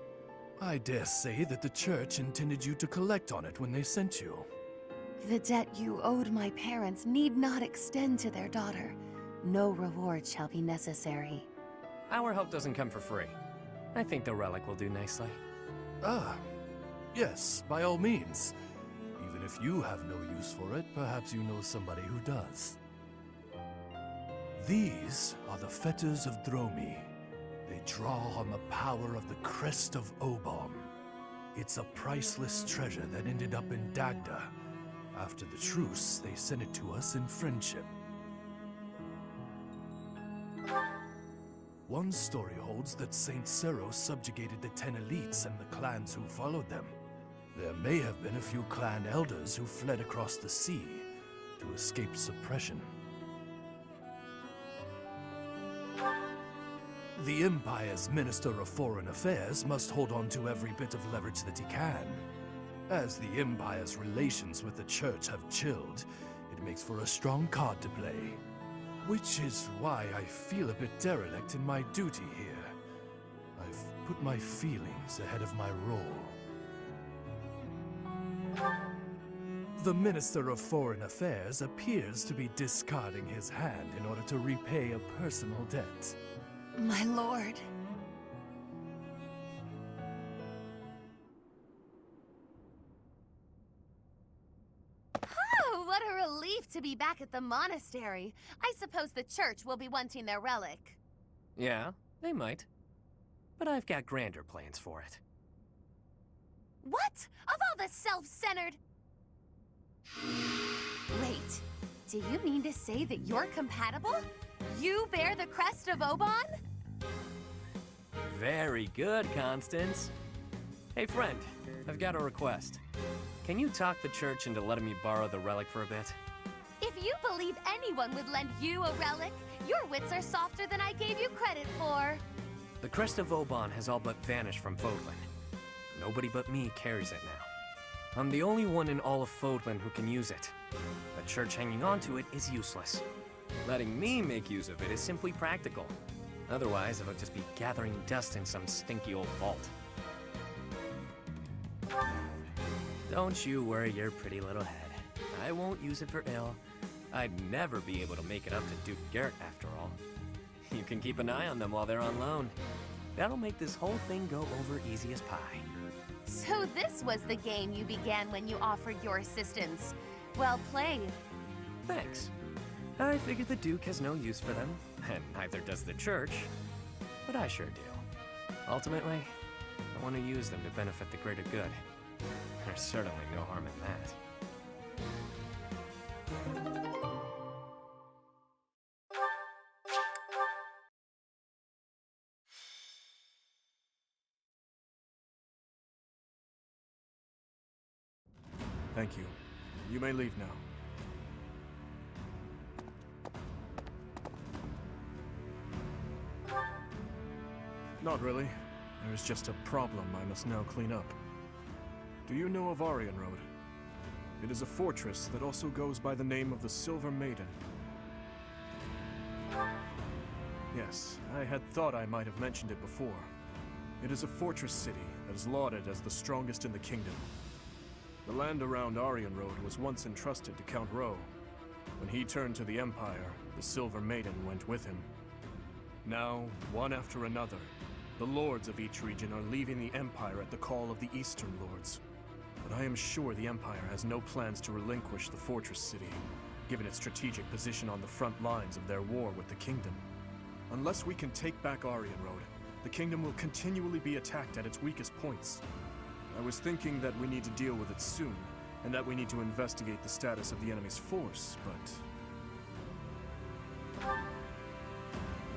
I dare say that the church intended you to collect on it when they sent you. The debt you owed my parents need not extend to their daughter. No reward shall be necessary. Our help doesn't come for free. I think the relic will do nicely. Ah, yes, by all means. Even if you have no use for it, perhaps you know somebody who does. These are the fetters of Dromi. They draw on the power of the crest of Obon. It's a priceless treasure that ended up in Dagda. After the truce, they sent it to us in friendship. One story holds that Saint Seiros subjugated the 10 elites and the clans who followed them. There may have been a few clan elders who fled across the sea to escape suppression. The Empire's Minister of Foreign Affairs must hold on to every bit of leverage that he can. As the Empire's relations with the Church have chilled, it makes for a strong card to play. Which is why I feel a bit derelict in my duty here. I've put my feelings ahead of my role. The Minister of Foreign Affairs appears to be discarding his hand in order to repay a personal debt. My lord. Oh, what a relief to be back at the monastery. I suppose the church will be wanting their relic. Yeah, they might. But I've got grander plans for it. What? Of all the self-centered... Wait, do you mean to say that you're compatible? You bear the crest of Obon? Very good, Constance. Hey, friend, I've got a request. Can you talk the church into letting me borrow the relic for a bit? If you believe anyone would lend you a relic, your wits are softer than I gave you credit for. The crest of Obon has all but vanished from Fodlan. Nobody but me carries it now. I'm the only one in all of Fodlan who can use it. The church hanging on to it is useless. Letting me make use of it is simply practical. Otherwise, it'll just be gathering dust in some stinky old vault. Don't you worry your pretty little head. I won't use it for ill. I'd never be able to make it up to Duke Garrett after all. You can keep an eye on them while they're on loan. That'll make this whole thing go over easy as pie. So this was the game you began when you offered your assistance. Well played. Thanks. I figured the Duke has no use for them, and neither does the church. But I sure do. Ultimately, I want to use them to benefit the greater good. There's certainly no harm in that. Thank you. You may leave now. Not really. There's just a problem I must now clean up. Do you know of Aryan Road? It is a fortress that also goes by the name of the Silver Maiden. Yes, I had thought I might have mentioned it before. It is a fortress city that is lauded as the strongest in the kingdom. The land around Aryan Road was once entrusted to Count Rowe. When he turned to the Empire, the Silver Maiden went with him. Now, one after another, the lords of each region are leaving the Empire at the call of the Eastern Lords. But I am sure the Empire has no plans to relinquish the fortress city, given its strategic position on the front lines of their war with the kingdom. Unless we can take back Aryan Road, the kingdom will continually be attacked at its weakest points. I was thinking that we need to deal with it soon, and that we need to investigate the status of the enemy's force, but...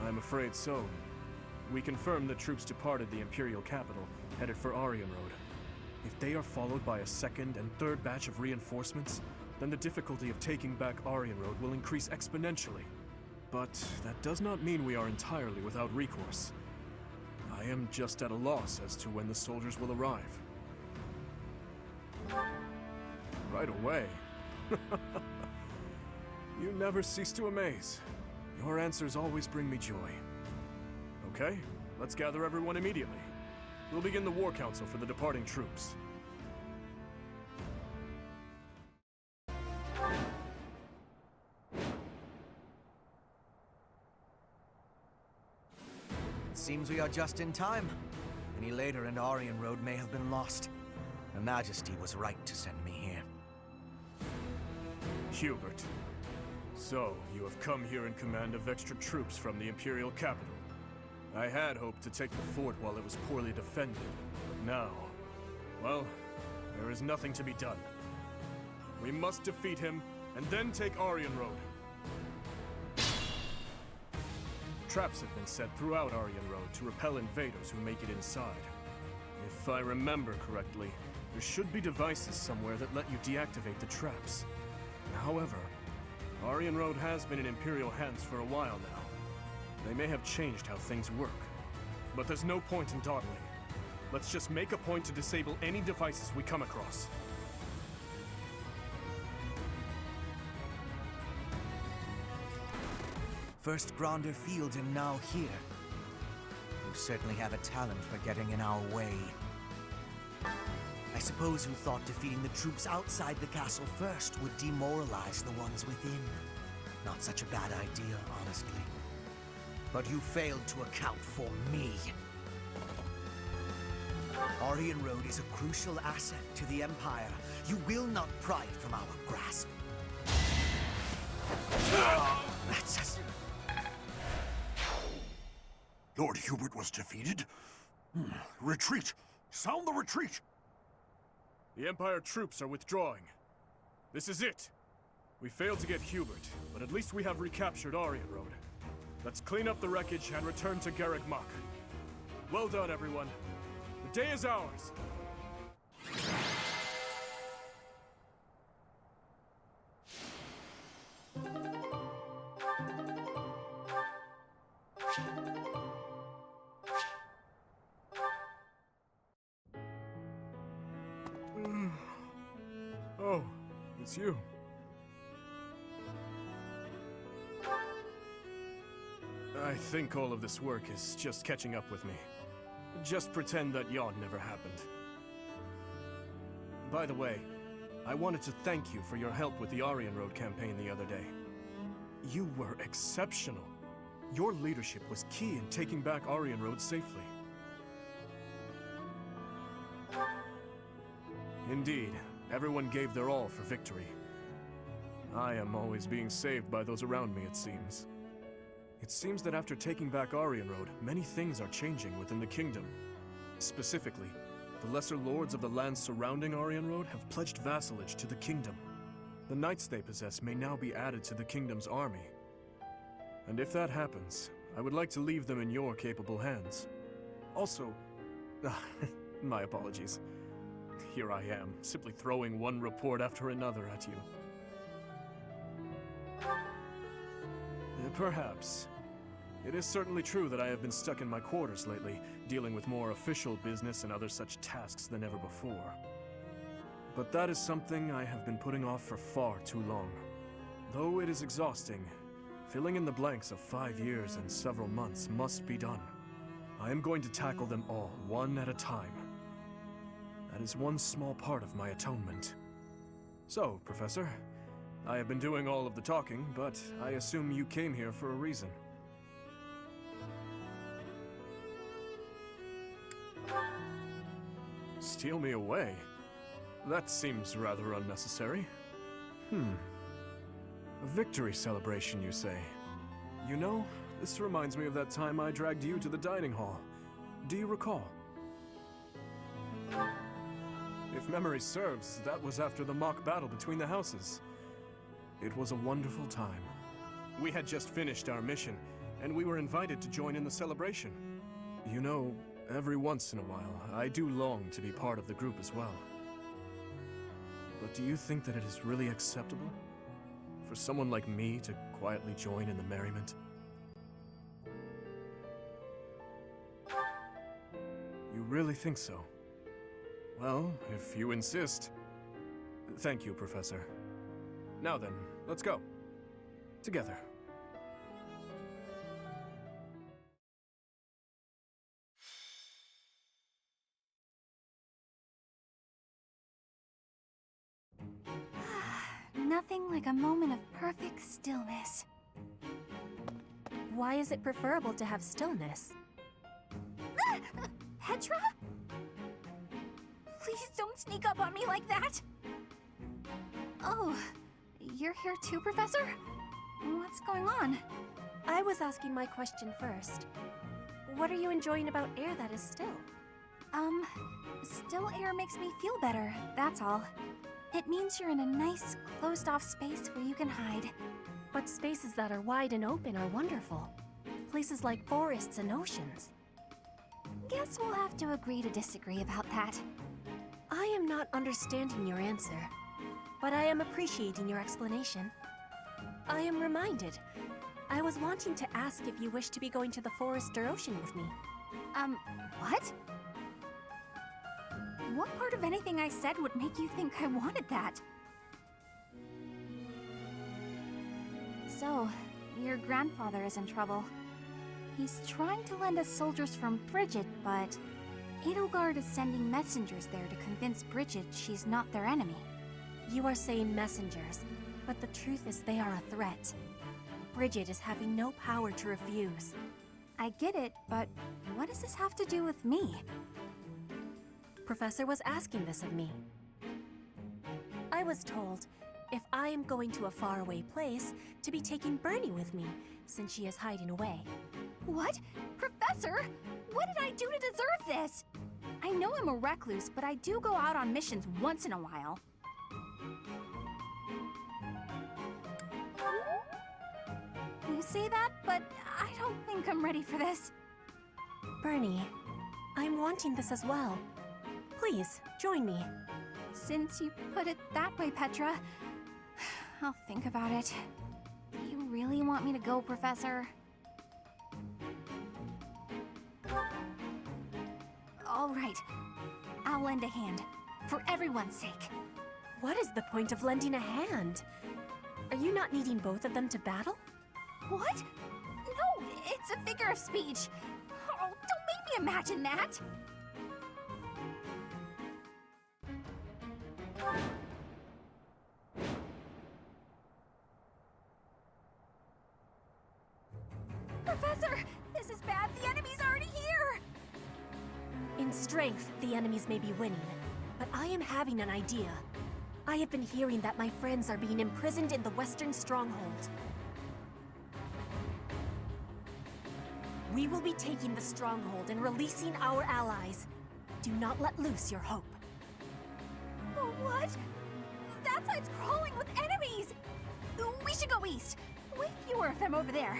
I'm afraid so. We confirmed that troops departed the Imperial capital, headed for Aryan Road. If they are followed by a second and third batch of reinforcements, then the difficulty of taking back Aryan Road will increase exponentially. But that does not mean we are entirely without recourse. I am just at a loss as to when the soldiers will arrive. Right away. You never cease to amaze. Your answers always bring me joy. Okay, let's gather everyone immediately. We'll begin the war council for the departing troops. It seems we are just in time. Any later and Aryan Road may have been lost. Her Majesty was right to send me here. Hubert. So, you have come here in command of extra troops from the Imperial capital. I had hoped to take the fort while it was poorly defended, but now, well, there is nothing to be done. We must defeat him, and then take Aryan Road. Traps have been set throughout Aryan Road to repel invaders who make it inside. If I remember correctly, there should be devices somewhere that let you deactivate the traps. However, Aryan Road has been in Imperial hands for a while now. They may have changed how things work. But there's no point in dawdling. Let's just make a point to disable any devices we come across. First Gronder Field and now here. You certainly have a talent for getting in our way. I suppose you thought defeating the troops outside the castle first would demoralize the ones within. Not such a bad idea, honestly. But you failed to account for me. Aryan Road is a crucial asset to the Empire. You will not pry it from our grasp. That's just... Lord Hubert was defeated? Retreat! Sound the retreat! The Empire troops are withdrawing. This is it. We failed to get Hubert, but at least we have recaptured Aryan Road. Let's clean up the wreckage and return to Garreg Mach. Well done, everyone. The day is ours. Oh, it's you. I think all of this work is just catching up with me. Just pretend that yawn never happened. By the way, I wanted to thank you for your help with the Aryan Road campaign the other day. You were exceptional. Your leadership was key in taking back Aryan Road safely. Indeed, everyone gave their all for victory. I am always being saved by those around me, it seems. It seems that after taking back Aryan Road, many things are changing within the kingdom. Specifically, the lesser lords of the lands surrounding Aryan Road have pledged vassalage to the kingdom. The knights they possess may now be added to the kingdom's army. And if that happens, I would like to leave them in your capable hands. Also, my apologies. Here I am, simply throwing one report after another at you. Perhaps. It is certainly true that I have been stuck in my quarters lately, dealing with more official business and other such tasks than ever before. But that is something I have been putting off for far too long. Though it is exhausting, filling in the blanks of 5 years and several months must be done. I am going to tackle them all, one at a time. That is one small part of my atonement. So, Professor, I have been doing all of the talking, but I assume you came here for a reason. Steal me away? That seems rather unnecessary. A victory celebration, you say? You know, this reminds me of that time I dragged you to the dining hall. Do you recall? If memory serves, that was after the mock battle between the houses. It was a wonderful time. We had just finished our mission, and we were invited to join in the celebration. You know, every once in a while, I do long to be part of the group as well. But do you think that it is really acceptable for someone like me to quietly join in the merriment? You really think so? Well, if you insist. Thank you, Professor. Now then, let's go. Together. Nothing like a moment of perfect stillness. Why is it preferable to have stillness? Petra? Please don't sneak up on me like that! Oh, you're here too, Professor? What's going on? I was asking my question first. What are you enjoying about air that is still? Still air makes me feel better, that's all. It means you're in a nice, closed-off space where you can hide. But spaces that are wide and open are wonderful. Places like forests and oceans. Guess we'll have to agree to disagree about that. I am not understanding your answer, but I am appreciating your explanation. I am reminded. I was wanting to ask if you wish to be going to the forest or ocean with me. What? What part of anything I said would make you think I wanted that? So, your grandfather is in trouble. He's trying to lend us soldiers from Bridget, but Edelgard is sending messengers there to convince Bridget she's not their enemy. You are saying messengers, but the truth is they are a threat. Bridget is having no power to refuse. I get it, but what does this have to do with me? Professor was asking this of me. I was told, if I am going to a faraway place, to be taking Bernie with me, since she is hiding away. What? Professor? What did I do to deserve this? I know I'm a recluse, but I do go out on missions once in a while. You say that, but I don't think I'm ready for this. Bernie, I'm wanting this as well. Please, join me. Since you put it that way, Petra, I'll think about it. Do you really want me to go, Professor? All right. I'll lend a hand. For everyone's sake. What is the point of lending a hand? Are you not needing both of them to battle? What? No, it's a figure of speech. Oh, don't make me imagine that. Professor, this is bad. The enemy's already here. In strength, the enemies may be winning, but I am having an idea. I have been hearing that my friends are being imprisoned in the Western Stronghold. We will be taking the Stronghold and releasing our allies. Do not let loose your hope. What? That side's crawling with enemies! We should go east. Way fewer of them over there.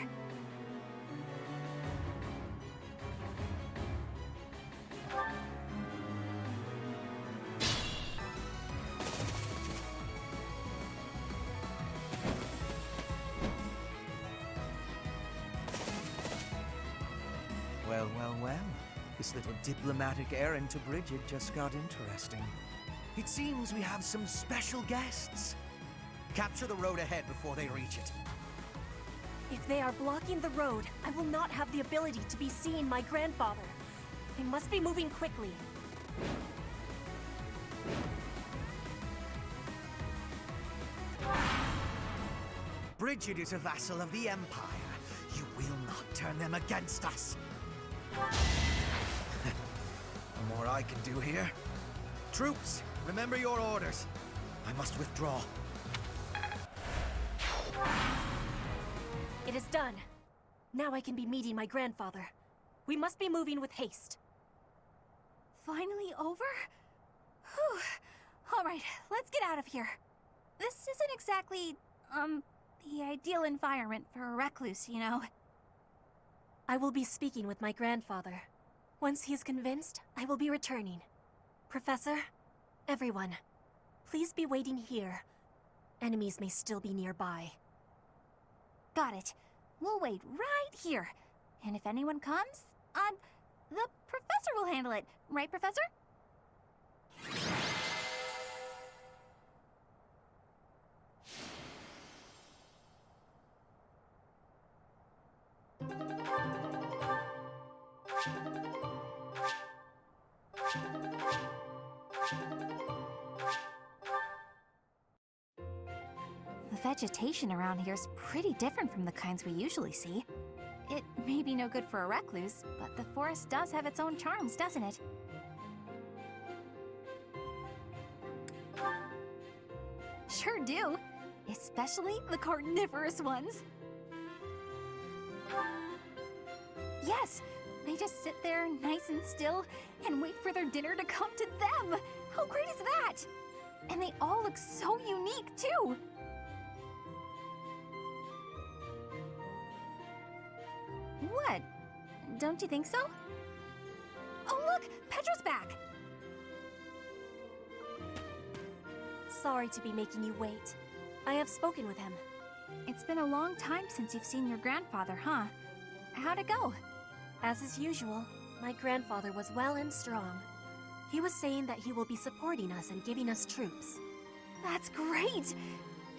Well, well, well. This little diplomatic errand to Bridget just got interesting. It seems we have some special guests. Capture the road ahead before they reach it. If they are blocking the road, I will not have the ability to be seeing my grandfather. They must be moving quickly. Bridget is a vassal of the Empire. You will not turn them against us. No more I can do here. Troops, remember your orders. I must withdraw. It is done. Now I can be meeting my grandfather. We must be moving with haste. Finally over? Whew. All right, let's get out of here. This isn't exactly, the ideal environment for a recluse, you know. I will be speaking with my grandfather. Once he is convinced, I will be returning. Professor, everyone, please be waiting here. Enemies may still be nearby. Got it. We'll wait right here. And if anyone comes, the professor will handle it. Right, Professor? The vegetation around here is pretty different from the kinds we usually see. It may be no good for a recluse, but the forest does have its own charms, doesn't it? Sure do. Especially the carnivorous ones. Yes, they just sit there nice and still and wait for their dinner to come to them. How great is that? And they all look so unique, too. What? Don't you think so? Oh, look! Petra's back! Sorry to be making you wait. I have spoken with him. It's been a long time since you've seen your grandfather, huh? How'd it go? As is usual, my grandfather was well and strong. He was saying that he will be supporting us and giving us troops. That's great!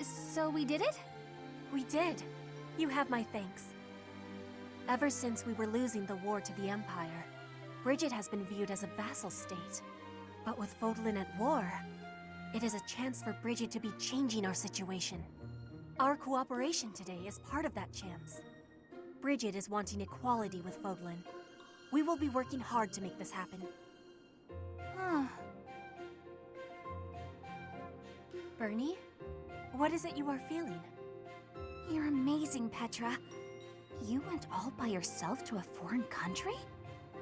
So we did it? We did. You have my thanks. Ever since we were losing the war to the Empire, Bridget has been viewed as a vassal state. But with Fodlan at war, it is a chance for Bridget to be changing our situation. Our cooperation today is part of that chance. Bridget is wanting equality with Fodlan. We will be working hard to make this happen. Huh. Bernie, what is it you are feeling? You're amazing, Petra. You went all by yourself to a foreign country?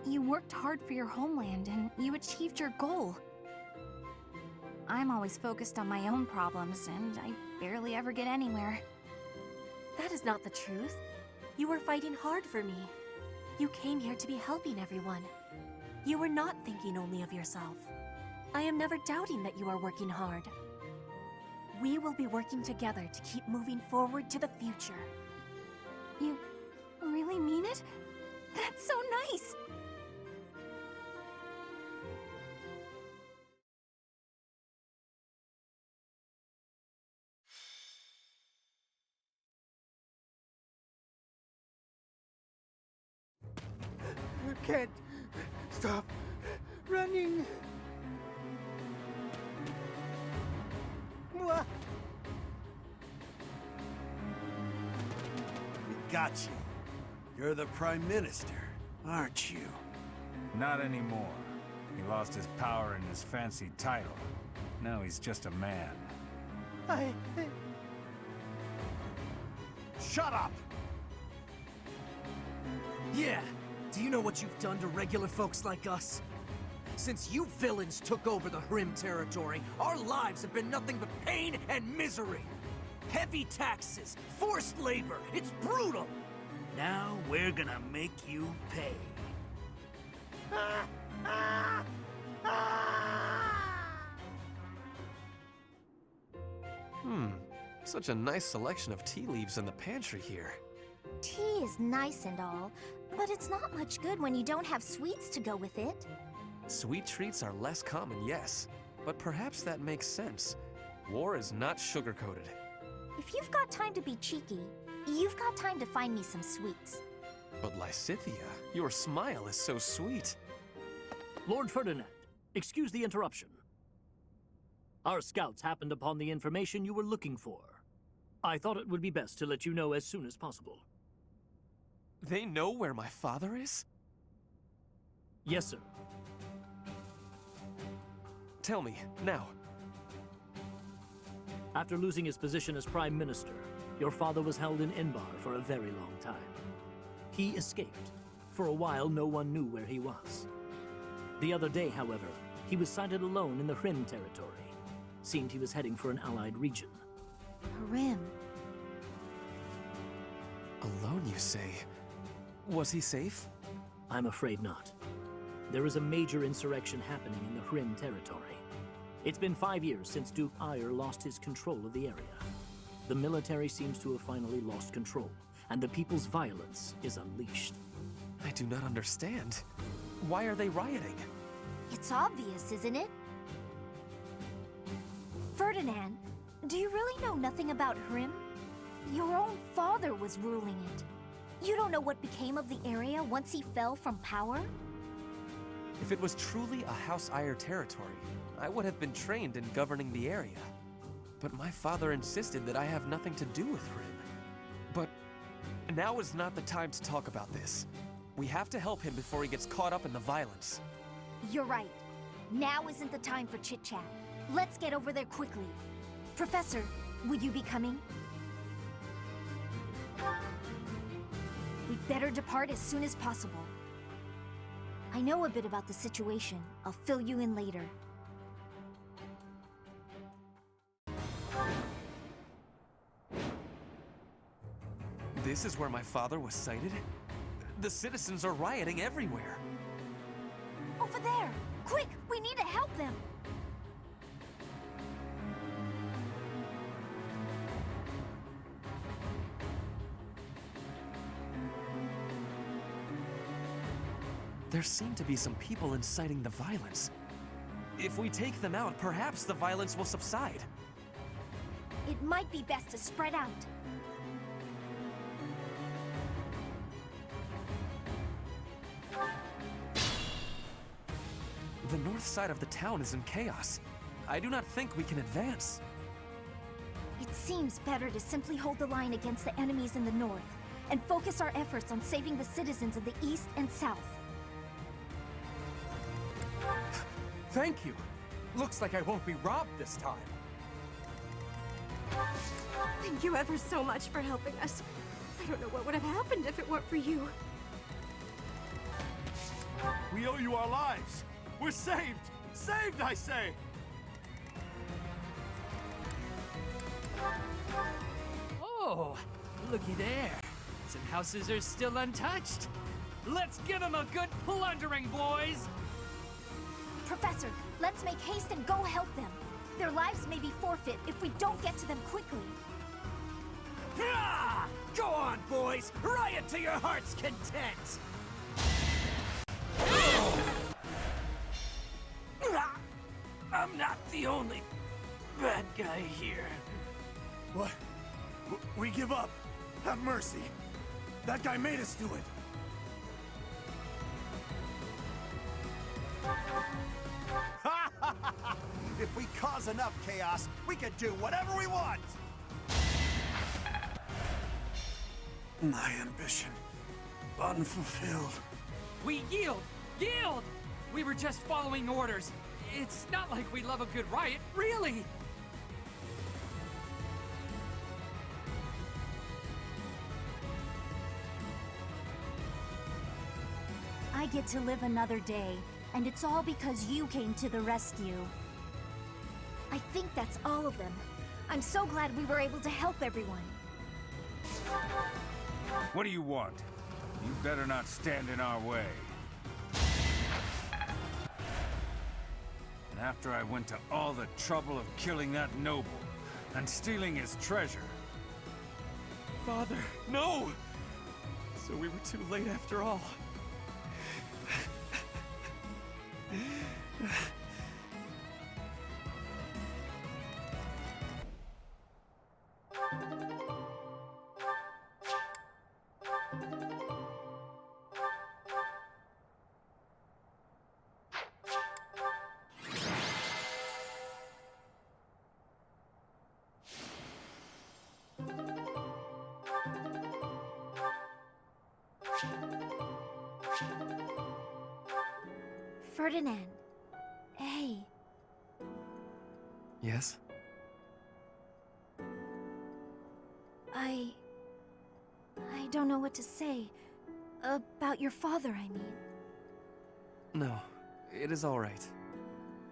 You worked hard for your homeland and you achieved your goal. I'm always focused on my own problems and I barely ever get anywhere. That is not the truth. You were fighting hard for me. You came here to be helping everyone. You were not thinking only of yourself. I am never doubting that you are working hard. We will be working together to keep moving forward to the future. You really mean it? That's so nice! Can't stop running. Wha- We got you. You're the Prime Minister, aren't you? Not anymore. He lost his power and his fancy title. Now he's just a man. Shut up! Yeah. Do you know what you've done to regular folks like us? Since you villains took over the Hrim territory, our lives have been nothing but pain and misery. Heavy taxes, forced labor, it's brutal. Now we're gonna make you pay. Such a nice selection of tea leaves in the pantry here. Tea is nice and all, but it's not much good when you don't have sweets to go with it. Sweet treats are less common, yes. But perhaps that makes sense. War is not sugar-coated. If you've got time to be cheeky, you've got time to find me some sweets. But Lysithea, your smile is so sweet. Lord Ferdinand, excuse the interruption. Our scouts happened upon the information you were looking for. I thought it would be best to let you know as soon as possible. They know where my father is? Yes, sir. Tell me, now. After losing his position as Prime Minister, your father was held in Enbar for a very long time. He escaped. For a while, no one knew where he was. The other day, however, he was sighted alone in the Hrim territory. Seemed he was heading for an allied region. Hrim. Alone, you say? Was he safe? I'm afraid not. There is a major insurrection happening in the Hrim territory. It's been 5 years since Duke Ire lost his control of the area. The military seems to have finally lost control, and the people's violence is unleashed. I do not understand. Why are they rioting? It's obvious, isn't it? Ferdinand, do you really know nothing about Hrim? Your own father was ruling it. You don't know what became of the area once he fell from power? If it was truly a House Ire territory, I would have been trained in governing the area. But my father insisted that I have nothing to do with Hrim. But now is not the time to talk about this. We have to help him before he gets caught up in the violence. You're right. Now isn't the time for chit-chat. Let's get over there quickly. Professor, Will you be coming? We'd better depart as soon as possible. I know a bit about the situation. I'll fill you in later. This is where my father was sighted? The citizens are rioting everywhere. Over there! Quick! We need to help them! There seem to be some people inciting the violence. If we take them out, perhaps the violence will subside. It might be best to spread out. The north side of the town is in chaos. I do not think we can advance. It seems better to simply hold the line against the enemies in the north, and focus our efforts on saving the citizens of the east and south. Thank you. Looks like I won't be robbed this time. Thank you ever so much for helping us. I don't know what would have happened if it weren't for you. We owe you our lives. We're saved! Saved, I say! Oh, looky there. Some houses are still untouched. Let's give them a good plundering, boys! Professor, let's make haste and go help them. Their lives may be forfeit if we don't get to them quickly. Ah! Go on, boys! Riot to your heart's content! I'm not the only bad guy here. What? We give up. Have mercy. That guy made us do it. If we cause enough chaos, we can do whatever we want! My ambition unfulfilled. We yield! Yield! We were just following orders. It's not like we love a good riot, really! I get to live another day, and it's all because you came to the rescue. I think that's all of them. I'm so glad we were able to help everyone. What do you want? You better not stand in our way. And after I went to all the trouble of killing that noble and stealing his treasure... Father, no! So we were too late after all. Ferdinand. Hey. Yes? I don't know what to say. About your father, I mean. No, it is all right.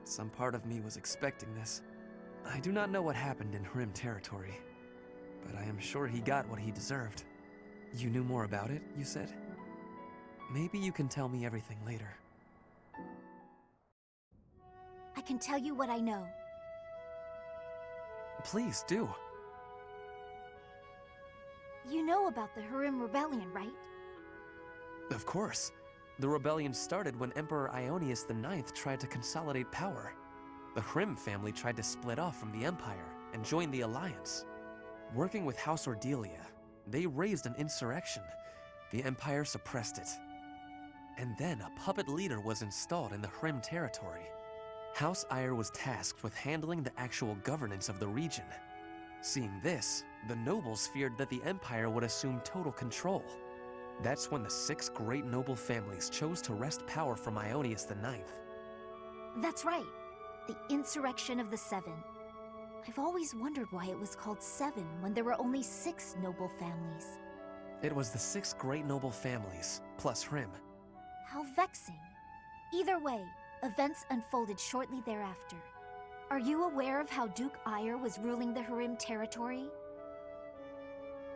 Some part of me was expecting this. I do not know what happened in Hrim territory, but I am sure he got what he deserved. You knew more about it, you said? Maybe you can tell me everything later. I can tell you what I know. Please do. You know about the Hrim Rebellion, right? Of course. The rebellion started when Emperor Ionius IX tried to consolidate power. The Hrim family tried to split off from the Empire and join the Alliance. Working with House Ordelia, they raised an insurrection. The Empire suppressed it. And then a puppet leader was installed in the Hrim territory. House Eyre was tasked with handling the actual governance of the region. Seeing this, the nobles feared that the Empire would assume total control. That's when the 6 great noble families chose to wrest power from Ionius IX. That's right. The Insurrection of the Seven. I've always wondered why it was called 7 when there were only 6 noble families. It was the 6 great noble families, plus Hrim. How vexing. Either way, events unfolded shortly thereafter. Are you aware of how Duke Aiur was ruling the Hrim territory?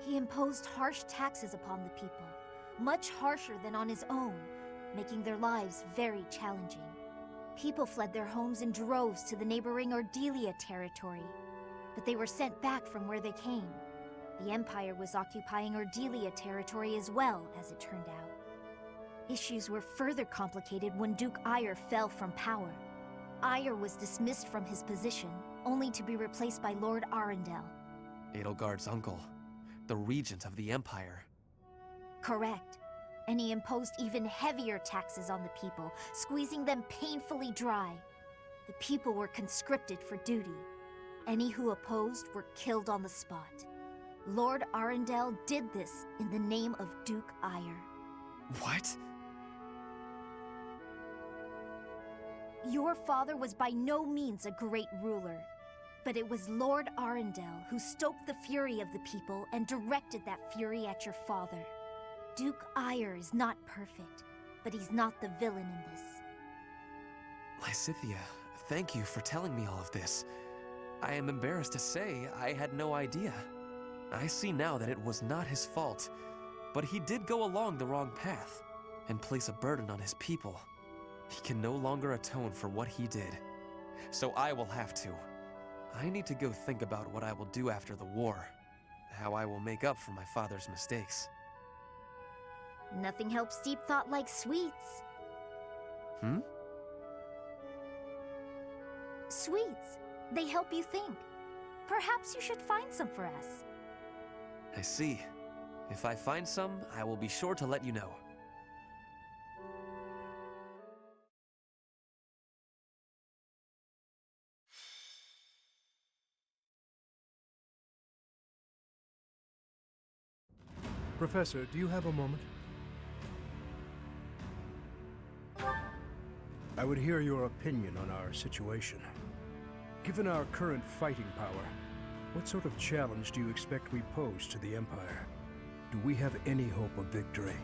He imposed harsh taxes upon the people, much harsher than on his own, making their lives very challenging. People fled their homes in droves to the neighboring Ordelia territory, but they were sent back from where they came. The Empire was occupying Ordelia territory as well, as it turned out. Issues were further complicated when Duke Aiur fell from power. Aiur was dismissed from his position, only to be replaced by Lord Arundel. Edelgard's uncle, the regent of the Empire. Correct. And he imposed even heavier taxes on the people, squeezing them painfully dry. The people were conscripted for duty. Any who opposed were killed on the spot. Lord Arundel did this in the name of Duke Aiur. What? Your father was by no means a great ruler, but it was Lord Arundel who stoked the fury of the people and directed that fury at your father. Duke Aiur is not perfect, but he's not the villain in this. Lysithea, thank you for telling me all of this. I am embarrassed to say I had no idea. I see now that it was not his fault, but he did go along the wrong path and place a burden on his people. He can no longer atone for what he did, so I will have to. I need to go think about what I will do after the war, how I will make up for my father's mistakes. Nothing helps deep thought like sweets. Sweets. They help you think. Perhaps you should find some for us. I see. If I find some, I will be sure to let you know. Professor, do you have a moment? I would hear your opinion on our situation. Given our current fighting power, what sort of challenge do you expect we pose to the Empire? Do we have any hope of victory?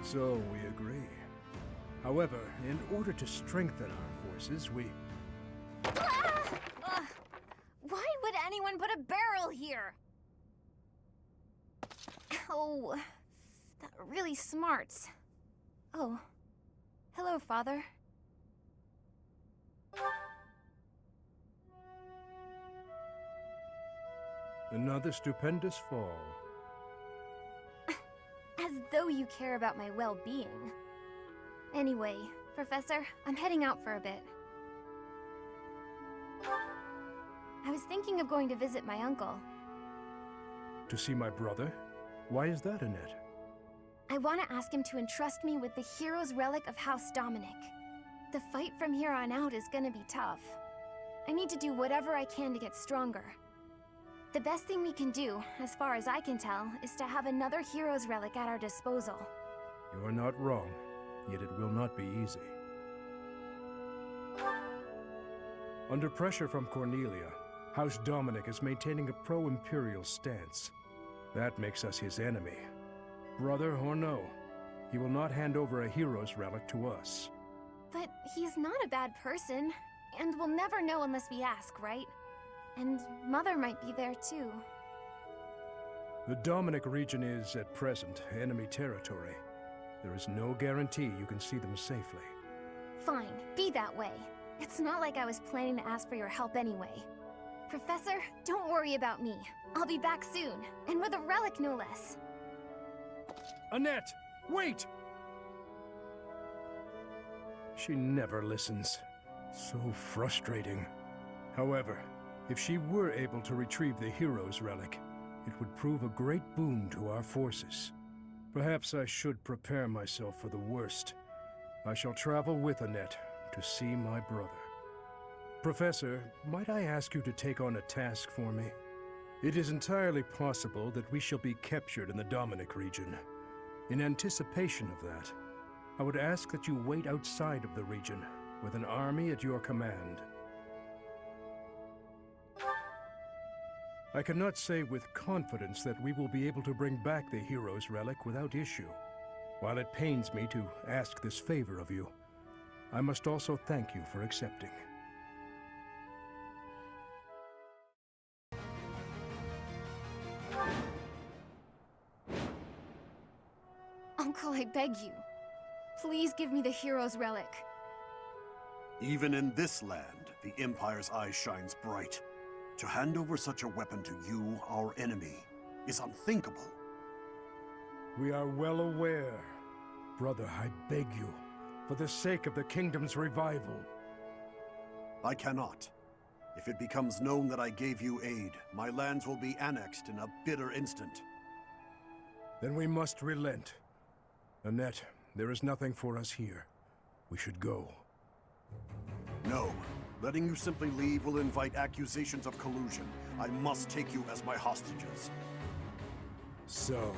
So we agree. However, in order to strengthen our forces, we... Why would anyone put a barrel here? Oh, that really smarts. Oh, hello, Father. Another stupendous fall. As though you care about my well-being. Anyway, Professor, I'm heading out for a bit. I was thinking of going to visit my uncle. To see my brother? Why is that, Annette? I want to ask him to entrust me with the hero's relic of House Dominic. The fight from here on out is gonna be tough. I need to do whatever I can to get stronger. The best thing we can do, as far as I can tell, is to have another hero's relic at our disposal. You're not wrong, yet it will not be easy. Under pressure from Cornelia, House Dominic is maintaining a pro-Imperial stance. That makes us his enemy. Brother or no, he will not hand over a hero's relic to us. But he's not a bad person, and we'll never know unless we ask, right? And Mother might be there too. The Dominic region is, at present, enemy territory. There is no guarantee you can see them safely. Fine, be that way. It's not like I was planning to ask for your help anyway. Professor, don't worry about me. I'll be back soon, and with a relic no less. Annette, wait! She never listens. So frustrating. However, if she were able to retrieve the hero's relic, it would prove a great boon to our forces. Perhaps I should prepare myself for the worst. I shall travel with Annette to see my brother. Professor, might I ask you to take on a task for me? It is entirely possible that we shall be captured in the Dominic region. In anticipation of that, I would ask that you wait outside of the region, with an army at your command. I cannot say with confidence that we will be able to bring back the Hero's Relic without issue. While it pains me to ask this favor of you, I must also thank you for accepting. Uncle, I beg you. Please give me the Hero's Relic. Even in this land, the Empire's eye shines bright. To hand over such a weapon to you, our enemy, is unthinkable. We are well aware. Brother, I beg you, for the sake of the kingdom's revival. I cannot. If it becomes known that I gave you aid, my lands will be annexed in a bitter instant. Then we must relent. Annette, there is nothing for us here. We should go. No. Letting you simply leave will invite accusations of collusion. I must take you as my hostages. So,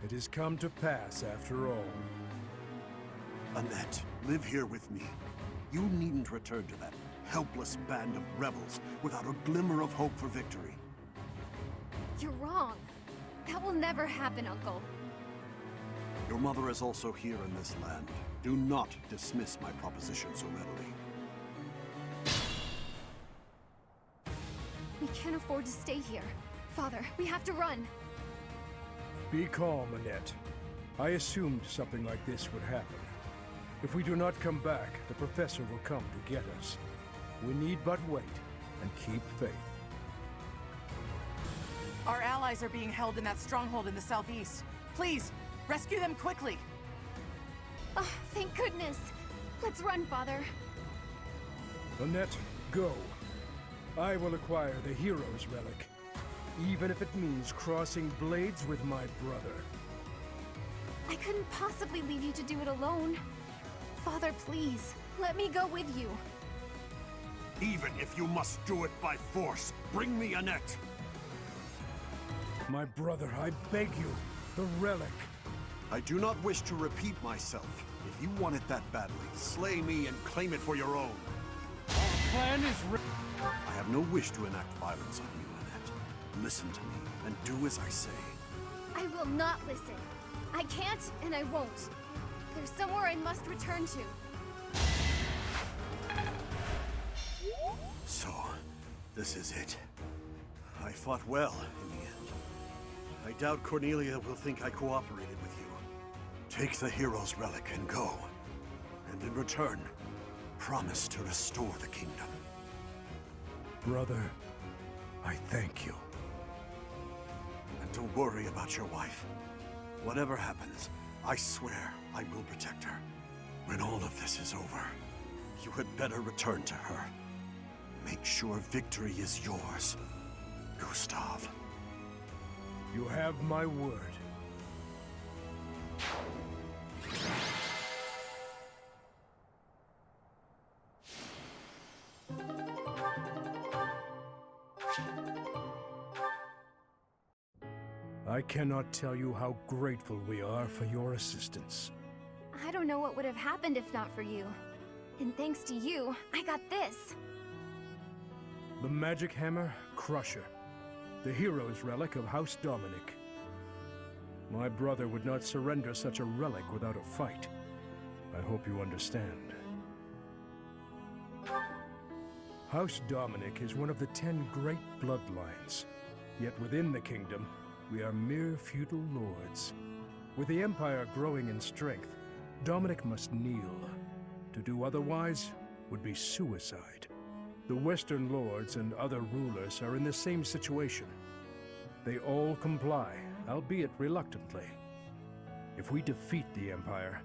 it has come to pass after all. Annette, live here with me. You needn't return to that helpless band of rebels without a glimmer of hope for victory. You're wrong. That will never happen, Uncle. Your mother is also here in this land. Do not dismiss my proposition so readily. We can't afford to stay here. Father, we have to run. Be calm, Annette. I assumed something like this would happen. If we do not come back, the Professor will come to get us. We need but wait and keep faith. Our allies are being held in that stronghold in the southeast. Please, rescue them quickly! Oh, thank goodness. Let's run, Father. Annette, go. I will acquire the Hero's Relic, even if it means crossing blades with my brother. I couldn't possibly leave you to do it alone. Father, please, let me go with you. Even if you must do it by force, bring me Annette. My brother, I beg you, the relic. I do not wish to repeat myself. If you want it that badly, slay me and claim it for your own. Our plan is I have no wish to enact violence on you, Annette. Listen to me, and do as I say. I will not listen. I can't, and I won't. There's somewhere I must return to. So, this is it. I fought well in the end. I doubt Cornelia will think I cooperated with you. Take the Hero's Relic and go. And in return, promise to restore the kingdom. Brother, I thank you. And don't worry about your wife. Whatever happens, I swear I will protect her. When all of this is over, you had better return to her. Make sure victory is yours, Gustav. You have my word. I cannot tell you how grateful we are for your assistance. I don't know what would have happened if not for you. And thanks to you, I got this. The Magic Hammer Crusher, the Hero's Relic of House Dominic. My brother would not surrender such a relic without a fight. I hope you understand. House Dominic is one of the 10 great bloodlines. Yet within the kingdom, we are mere feudal lords. With the Empire growing in strength, Dominic must kneel. To do otherwise would be suicide. The Western lords and other rulers are in the same situation. They all comply, albeit reluctantly. If we defeat the Empire,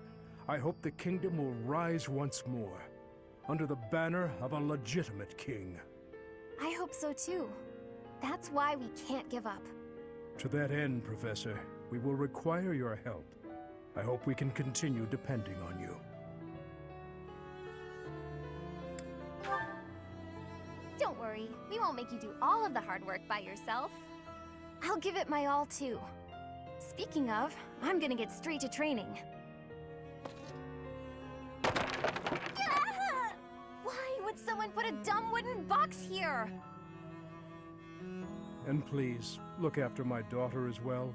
I hope the kingdom will rise once more, under the banner of a legitimate king. I hope so too. That's why we can't give up. To that end, Professor, we will require your help. I hope we can continue depending on you. Don't worry, we won't make you do all of the hard work by yourself. I'll give it my all too. Speaking of, I'm gonna get straight to training. Someone put a dumb wooden box here! And please, look after my daughter as well.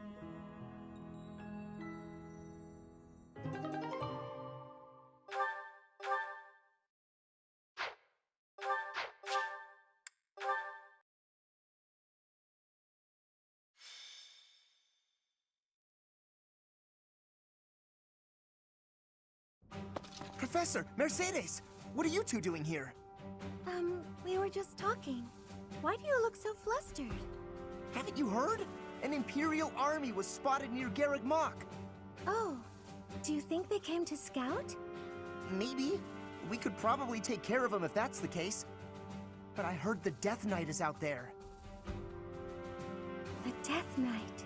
Professor, Mercedes! What are you two doing here? We were just talking. Why do you look so flustered? Haven't you heard? An Imperial army was spotted near Garreg Mach. Oh, do you think they came to scout? Maybe. We could probably take care of them if that's the case. But I heard the Death Knight is out there. The Death Knight.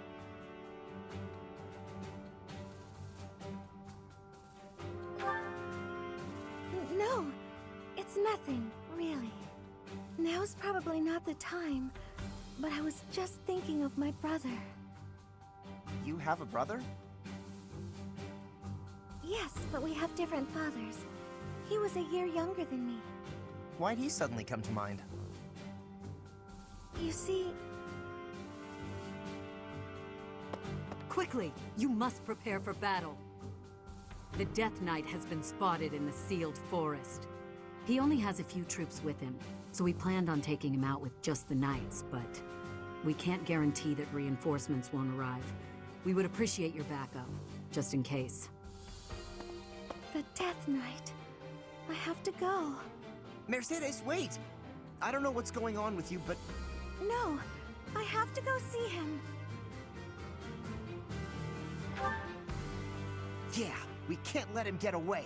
No, it's nothing, really. Now's probably not the time, but I was just thinking of my brother. You have a brother? Yes, but we have different fathers. He was a year younger than me. Why'd he suddenly come to mind? You see... Quickly! You must prepare for battle. The Death Knight has been spotted in the sealed forest. He only has a few troops with him, so we planned on taking him out with just the knights, but we can't guarantee that reinforcements won't arrive. We would appreciate your backup, just in case. The Death Knight. I have to go. Mercedes, wait! I don't know what's going on with you, but... No, I have to go see him. Yeah, we can't let him get away.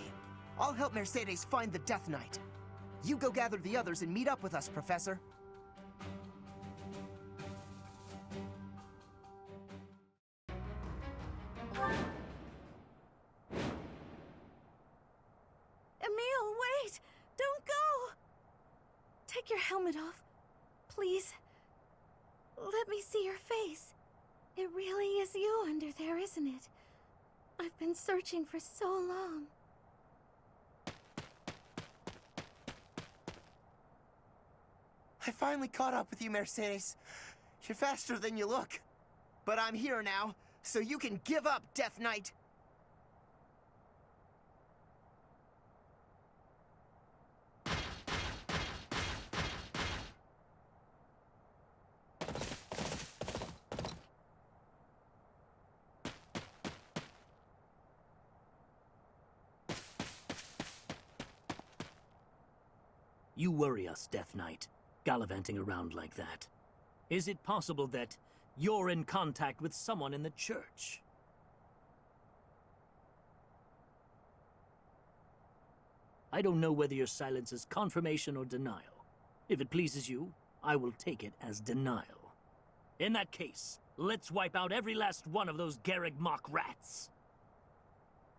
I'll help Mercedes find the Death Knight. You go gather the others and meet up with us, Professor. Emil, wait! Don't go! Take your helmet off, please. Let me see your face. It really is you under there, isn't it? I've been searching for so long. I finally caught up with you, Mercedes. You're faster than you look. But I'm here now, so you can give up, Death Knight. You worry us, Death Knight, gallivanting around like that. Is it possible that you're in contact with someone in the church? I don't know whether your silence is confirmation or denial. If it pleases you, I will take it as denial. In that case, let's wipe out every last one of those Garreg Mach rats.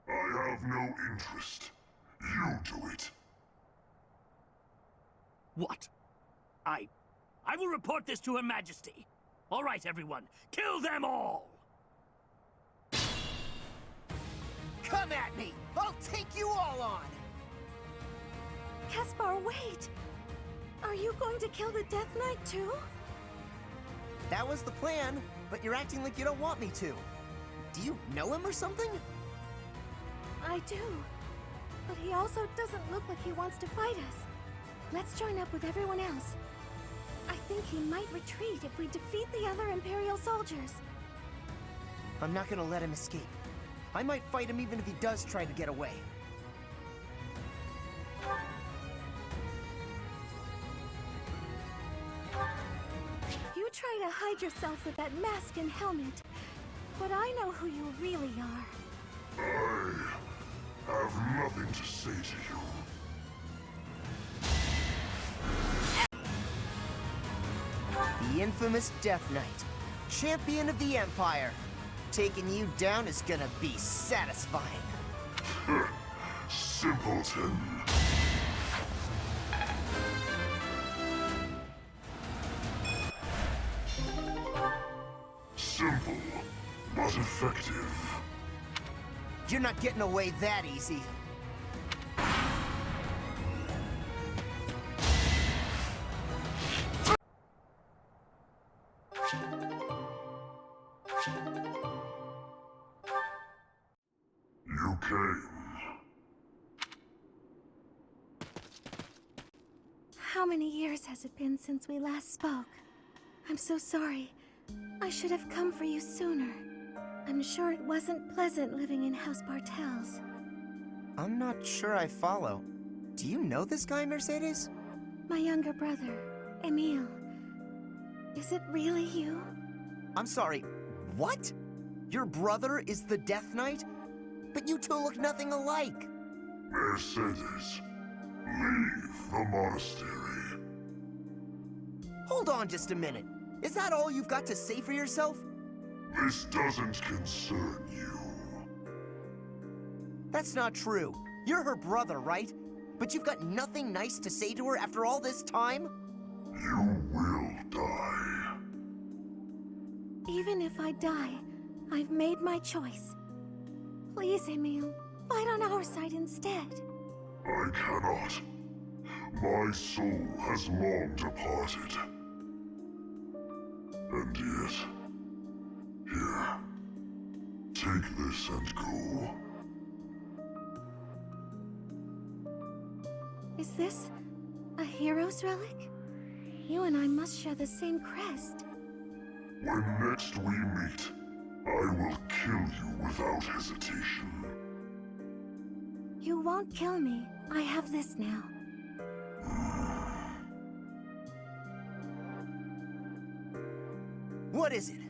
I have no interest. You do it. What? I will report this to Her Majesty. All right, everyone, kill them all! Come at me! I'll take you all on! Caspar, wait! Are you going to kill the Death Knight too? That was the plan, but you're acting like you don't want me to. Do you know him or something? I do. But he also doesn't look like he wants to fight us. Let's join up with everyone else. I think he might retreat if we defeat the other Imperial soldiers. I'm not gonna let him escape. I might fight him even if he does try to get away. You try to hide yourself with that mask and helmet, but I know who you really are. I have nothing to say to you. The infamous Death Knight, champion of the Empire. Taking you down is gonna be satisfying. Simpleton. Simple, but effective. You're not getting away that easy. You came. How many years has it been since we last spoke? I'm so sorry. I should have come for you sooner. I'm sure it wasn't pleasant living in House Bartels. I'm not sure I follow. Do you know this guy, Mercedes? My younger brother, Emile. Is it really you? I'm sorry, what? Your brother is the Death Knight? But you two look nothing alike. Mercedes, leave the monastery. Hold on just a minute. Is that all you've got to say for yourself? This doesn't concern you. That's not true. You're her brother, right? But you've got nothing nice to say to her after all this time? You will die. Even if I die, I've made my choice. Please, Emile, fight on our side instead. I cannot. My soul has long departed. And yet, here, take this and go. Is this a hero's relic? You and I must share the same crest. When next we meet, I will kill you without hesitation. You won't kill me. I have this now. What is it?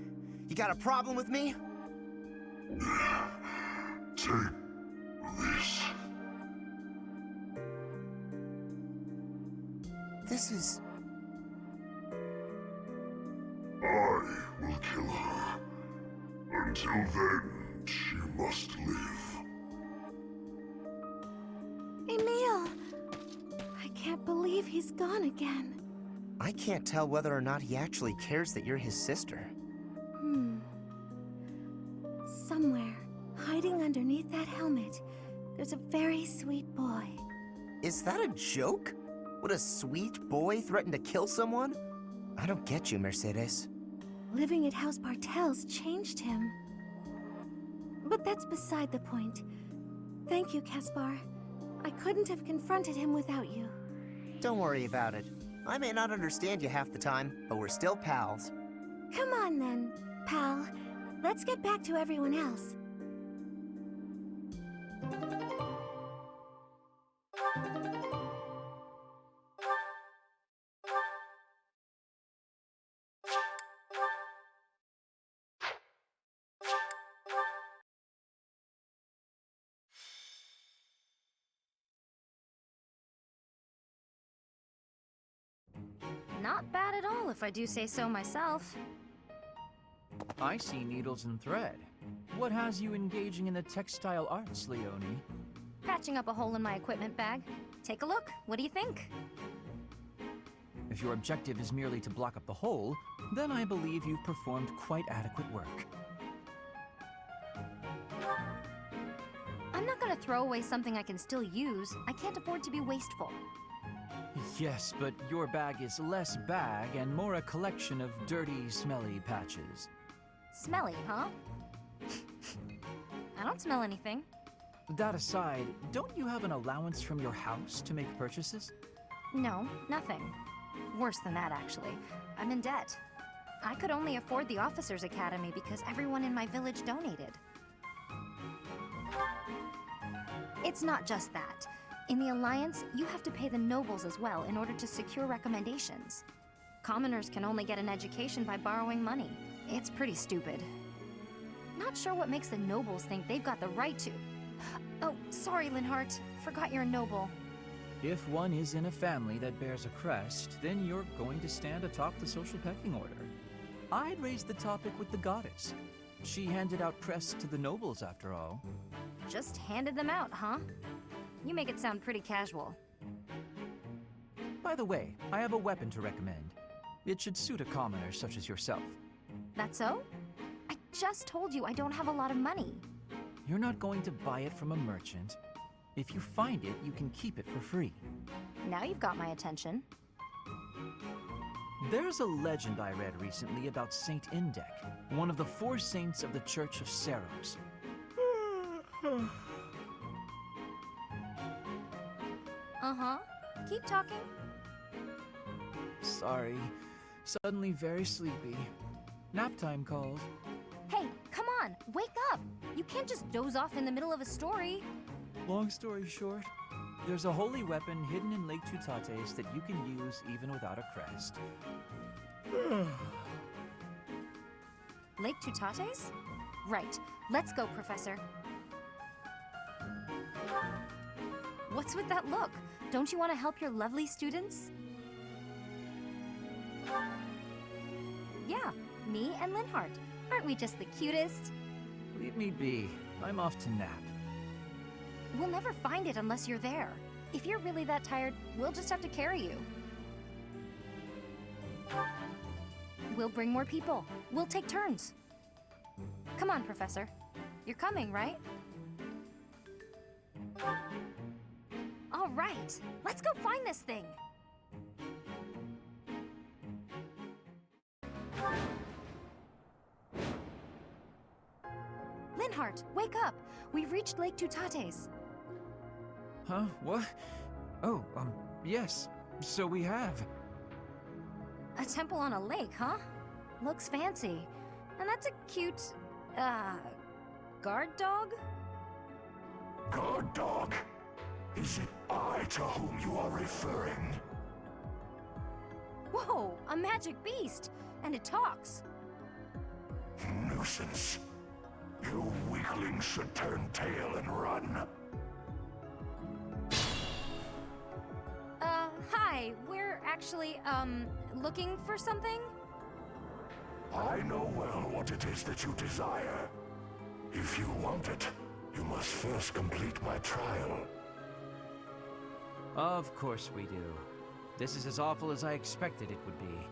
You got a problem with me? Take this. This is... I will kill her. Until then, she must live. Emile! I can't believe he's gone again. I can't tell whether or not he actually cares that you're his sister. Somewhere, hiding underneath that helmet, there's a very sweet boy. Is that a joke? Would a sweet boy threaten to kill someone? I don't get you, Mercedes. Living at House Bartels changed him. But that's beside the point. Thank you, Caspar. I couldn't have confronted him without you. Don't worry about it. I may not understand you half the time, but we're still pals. Come on then, pal. Let's get back to everyone else. Not bad at all, if I do say so myself. I see needles and thread. What has you engaging in the textile arts, Leonie? Patching up a hole in my equipment bag. Take a look. What do you think? If your objective is merely to block up the hole, then I believe you've performed quite adequate work. I'm not gonna throw away something I can still use. I can't afford to be wasteful. Yes, but your bag is less bag and more a collection of dirty, smelly patches. Smelly, huh? I don't smell anything. That aside, don't you have an allowance from your house to make purchases? No, nothing. Worse than that, actually. I'm in debt. I could only afford the Officers' Academy because everyone in my village donated. It's not just that. In the Alliance, you have to pay the nobles as well in order to secure recommendations. Commoners can only get an education by borrowing money. It's pretty stupid. Not sure what makes the nobles think they've got the right to... Oh, sorry, Linhart. Forgot you're a noble. If one is in a family that bears a crest, then you're going to stand atop the social pecking order. I'd raise the topic with the goddess. She handed out crests to the nobles, after all. Just handed them out, huh? You make it sound pretty casual. By the way, I have a weapon to recommend. It should suit a commoner such as yourself. That so? I just told you I don't have a lot of money. You're not going to buy it from a merchant. If you find it, you can keep it for free. Now you've got my attention. There's a legend I read recently about Saint Indek, one of the 4 saints of the Church of Seiros. Uh-huh. Keep talking. Sorry. Suddenly very sleepy. Nap time calls. Hey, come on, wake up! You can't just doze off in the middle of a story. Long story short, there's a holy weapon hidden in Lake Tutates that you can use even without a crest. Lake Tutates? Right. Let's go, Professor. What's with that look? Don't you want to help your lovely students? Yeah, me and Linhardt. Aren't we just the cutest? Leave me be. I'm off to nap. We'll never find it unless you're there. If you're really that tired, we'll just have to carry you. We'll bring more people. We'll take turns. Come on, Professor. You're coming, right? All right, let's go find this thing. Linhardt, wake up! We've reached Lake Tutates. Huh? What? Oh, yes. So we have. A temple on a lake, huh? Looks fancy. And that's a cute, guard dog? Guard dog? Is it I to whom you are referring? Whoa, a magic beast! And it talks. Nuisance. You weaklings should turn tail and run. Hi. We're actually, looking for something? I know well what it is that you desire. If you want it, you must first complete my trial. Of course we do. This is as awful as I expected it would be.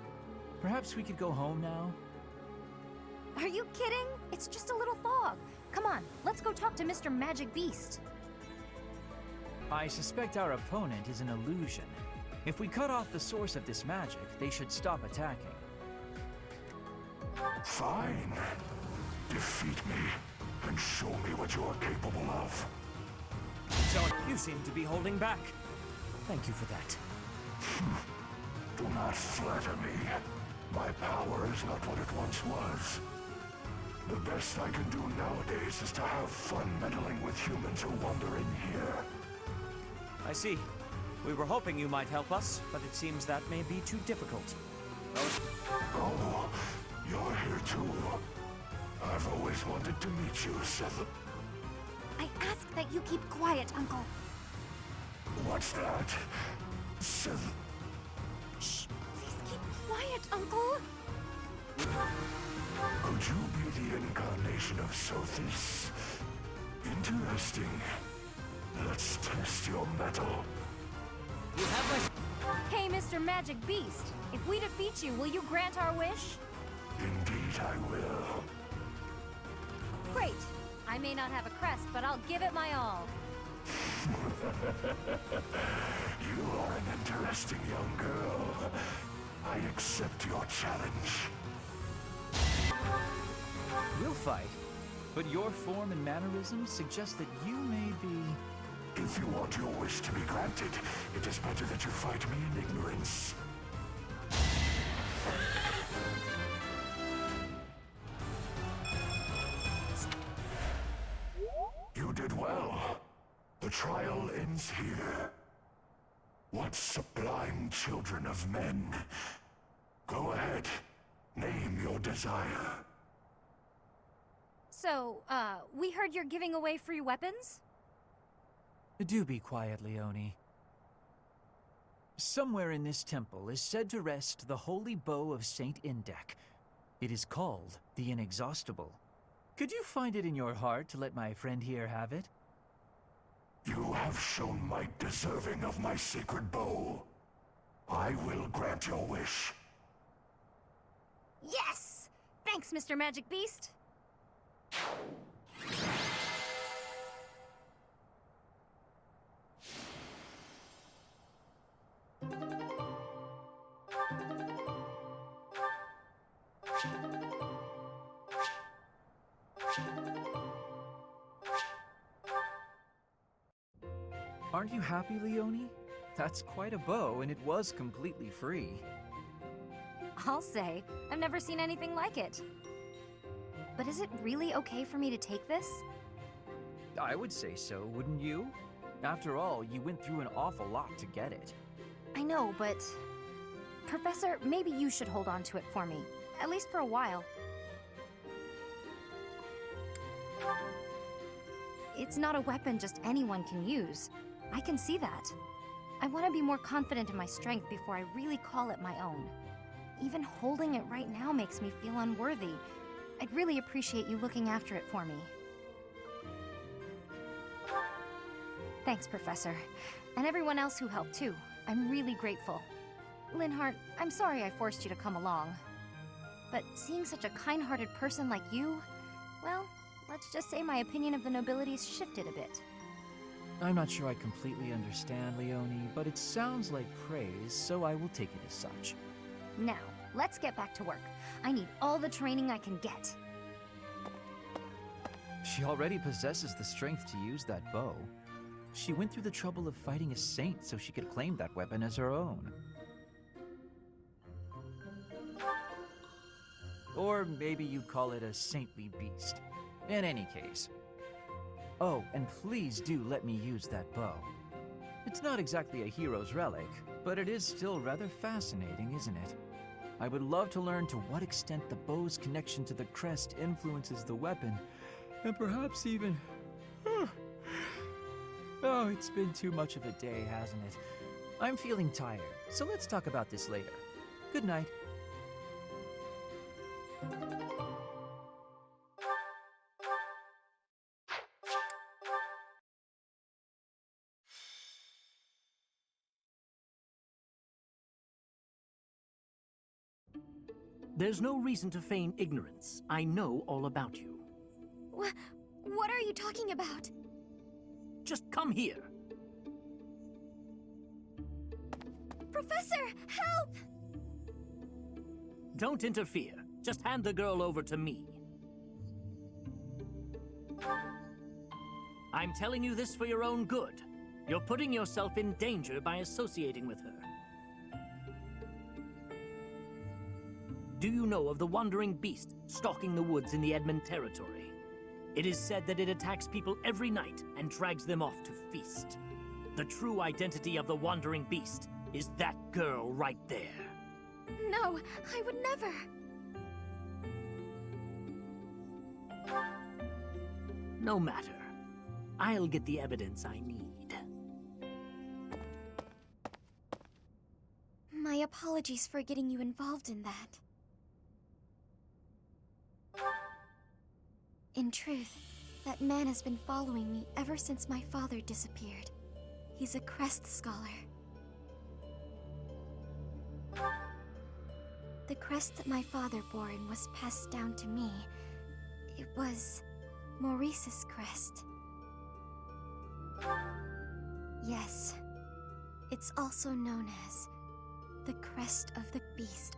Perhaps we could go home now? Are you kidding? It's just a little fog. Come on, let's go talk to Mr. Magic Beast. I suspect our opponent is an illusion. If we cut off the source of this magic, they should stop attacking. Fine. Defeat me, and show me what you are capable of. So, you seem to be holding back. Thank you for that. Do not flatter me. My power is not what it once was. The best I can do nowadays is to have fun meddling with humans who wander in here. I see. We were hoping you might help us, but it seems that may be too difficult. Oh, you're here too. I've always wanted to meet you, Seth. I ask that you keep quiet, Uncle. What's that? Seth. Shh! Please keep quiet, Uncle! Could you be the incarnation of Sothis? Interesting. Let's test your mettle. You have my... Hey, Mr. Magic Beast. If we defeat you, will you grant our wish? Indeed I will. Great. I may not have a crest, but I'll give it my all. You are an interesting young girl. I accept your challenge. We'll fight, but your form and mannerisms suggest that you may be... If you want your wish to be granted, it is better that you fight me in ignorance. You did well. The trial ends here. What sublime children of men. Go ahead. Name your desire. So, we heard you're giving away free weapons? Do be quiet, Leone. Somewhere in this temple is said to rest the holy bow of Saint Indek. It is called the Inexhaustible. Could you find it in your heart to let my friend here have it? You have shown might deserving of my sacred bow. I will grant your wish. Yes! Thanks, Mr. Magic Beast. Aren't you happy, Leonie? That's quite a bow, and it was completely free. I'll say, I've never seen anything like it. But is it really okay for me to take this? I would say so, wouldn't you? After all, you went through an awful lot to get it. I know, but... Professor, maybe you should hold on to it for me. At least for a while. It's not a weapon just anyone can use. I can see that. I want to be more confident in my strength before I really call it my own. Even holding it right now makes me feel unworthy. I'd really appreciate you looking after it for me. Thanks, Professor. And everyone else who helped too. I'm really grateful. Linhardt, I'm sorry I forced you to come along. But seeing such a kind-hearted person like you, well, let's just say my opinion of the nobility's shifted a bit. I'm not sure I completely understand, Leonie, but it sounds like praise, so I will take it as such. Now, let's get back to work. I need all the training I can get. She already possesses the strength to use that bow. She went through the trouble of fighting a saint so she could claim that weapon as her own. Or maybe you'd call it a saintly beast. In any case. Oh, and please do let me use that bow. It's not exactly a hero's relic, but it is still rather fascinating, isn't it? I would love to learn to what extent the bow's connection to the crest influences the weapon, and perhaps even... Oh, it's been too much of a day, hasn't it? I'm feeling tired, so let's talk about this later. Good night. There's no reason to feign ignorance. I know all about you. What are you talking about? Just come here. Professor, help! Don't interfere. Just hand the girl over to me. I'm telling you this for your own good. You're putting yourself in danger by associating with her. Do you know of the Wandering Beast stalking the woods in the Edmund territory? It is said that it attacks people every night and drags them off to feast. The true identity of the Wandering Beast is that girl right there. No, I would never. No matter. I'll get the evidence I need. My apologies for getting you involved in that. In truth, that man has been following me ever since my father disappeared. He's a crest scholar. The crest that my father bore and was passed down to me, it was Maurice's crest. Yes, it's also known as the Crest of the Beast.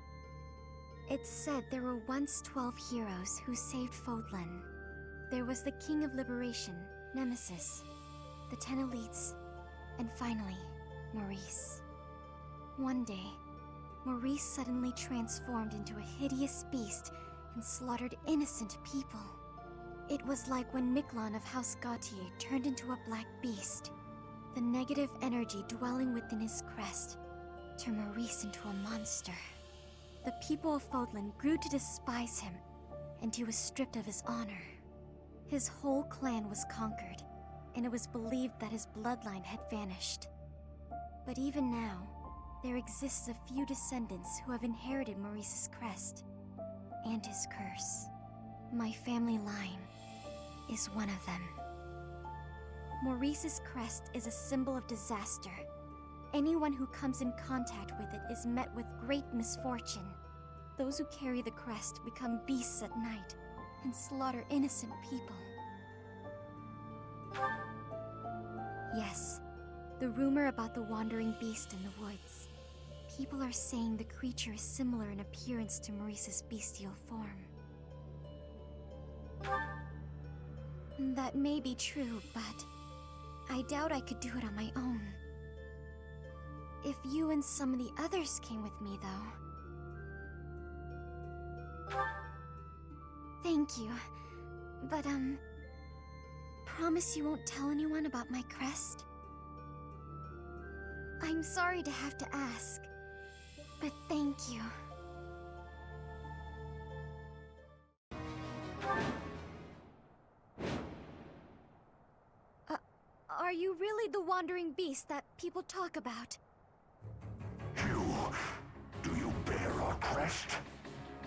It's said there were once 12 heroes who saved Fodlan. There was the King of Liberation, Nemesis, the 10 elites, and finally, Maurice. One day, Maurice suddenly transformed into a hideous beast and slaughtered innocent people. It was like when Miklon of House Gautier turned into a black beast. The negative energy dwelling within his crest turned Maurice into a monster. The people of Fodlan grew to despise him, and he was stripped of his honor. His whole clan was conquered, and it was believed that his bloodline had vanished. But even now, there exists a few descendants who have inherited Maurice's crest and his curse. My family line is one of them. Maurice's crest is a symbol of disaster. Anyone who comes in contact with it is met with great misfortune. Those who carry the crest become beasts at night and slaughter innocent people. Yes, the rumor about the wandering beast in the woods. People are saying the creature is similar in appearance to Maurice's bestial form. That may be true, but I doubt I could do it on my own. If you and some of the others came with me, though. Thank you. But, promise you won't tell anyone about my crest? I'm sorry to have to ask, but thank you. Are you really the wandering beast that people talk about? Do you bear our crest?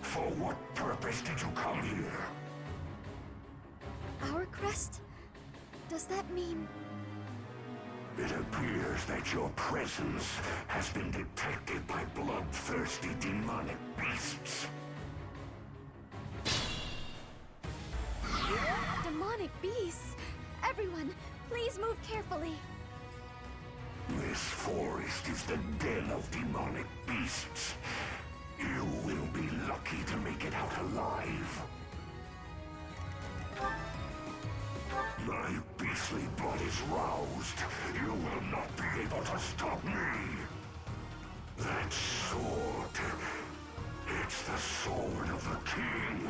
For what purpose did you come here? Our crest? Does that mean... It appears that your presence has been detected by bloodthirsty demonic beasts. Demonic beasts? Everyone, please move carefully. This forest is the den of demonic beasts. You will be lucky to make it out alive. My beastly blood is roused. You will not be able to stop me. That sword. It's the sword of the king.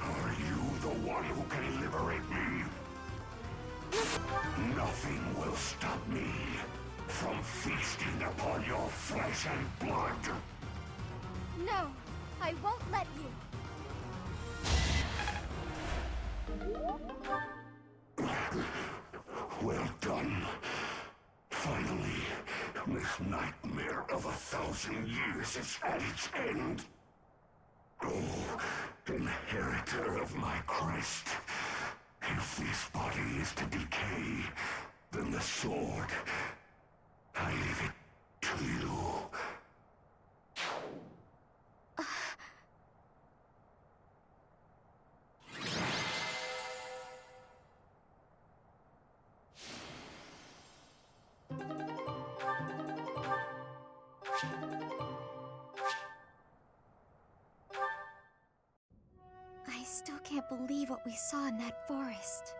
Are you the one who can liberate me? Nothing will stop me from feasting upon your flesh and blood. No, I won't let you. Well done. Finally, this nightmare of 1,000 years is at its end. Oh, inheritor of my crest. If this body is to decay, then the sword, I leave it to you. I still can't believe what we saw in that forest.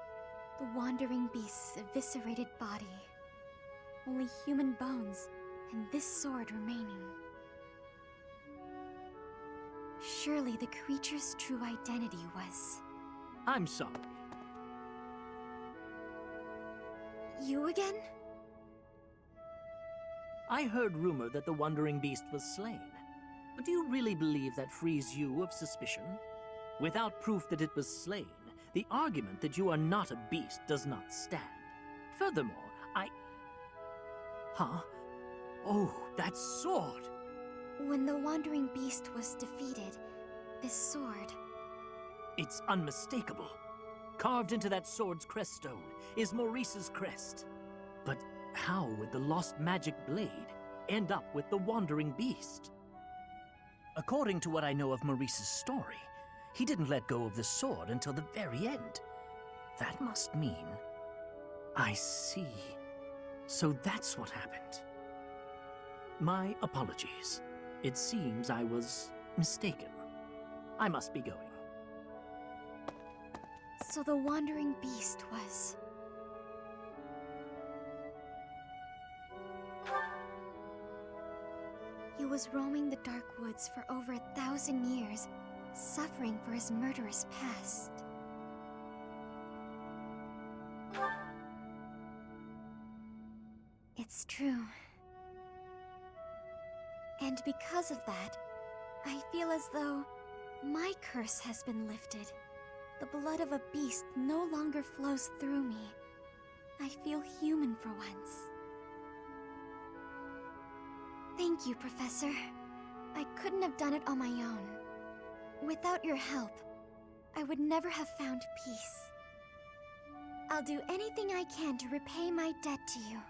The wandering beast's eviscerated body. Only human bones, and this sword remaining. Surely the creature's true identity was... I'm sorry. You again? I heard rumor that the Wandering Beast was slain. But do you really believe that frees you of suspicion? Without proof that it was slain, the argument that you are not a beast does not stand. Furthermore, Huh? Oh, that sword! When the wandering beast was defeated, this sword... It's unmistakable. Carved into that sword's crest stone is Maurice's crest. But how would the lost magic blade end up with the Wandering Beast? According to what I know of Maurice's story, he didn't let go of the sword until the very end. That must mean... I see. So that's what happened. My apologies. It seems I was mistaken. I must be going. So the wandering beast was... He was roaming the dark woods for over 1,000 years, suffering for his murderous past. It's true. And because of that, I feel as though my curse has been lifted. The blood of a beast no longer flows through me. I feel human for once. Thank you, Professor. I couldn't have done it on my own. Without your help, I would never have found peace. I'll do anything I can to repay my debt to you.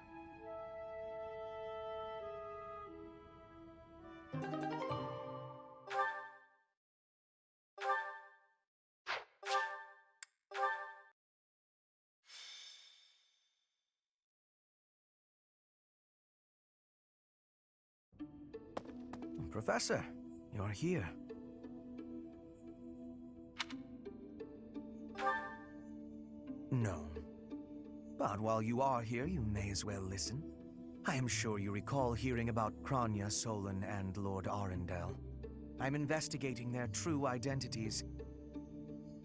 Professor, you're here. No. But while you are here, you may as well listen. I am sure you recall hearing about Kranya, Solon, and Lord Arundel. I'm investigating their true identities.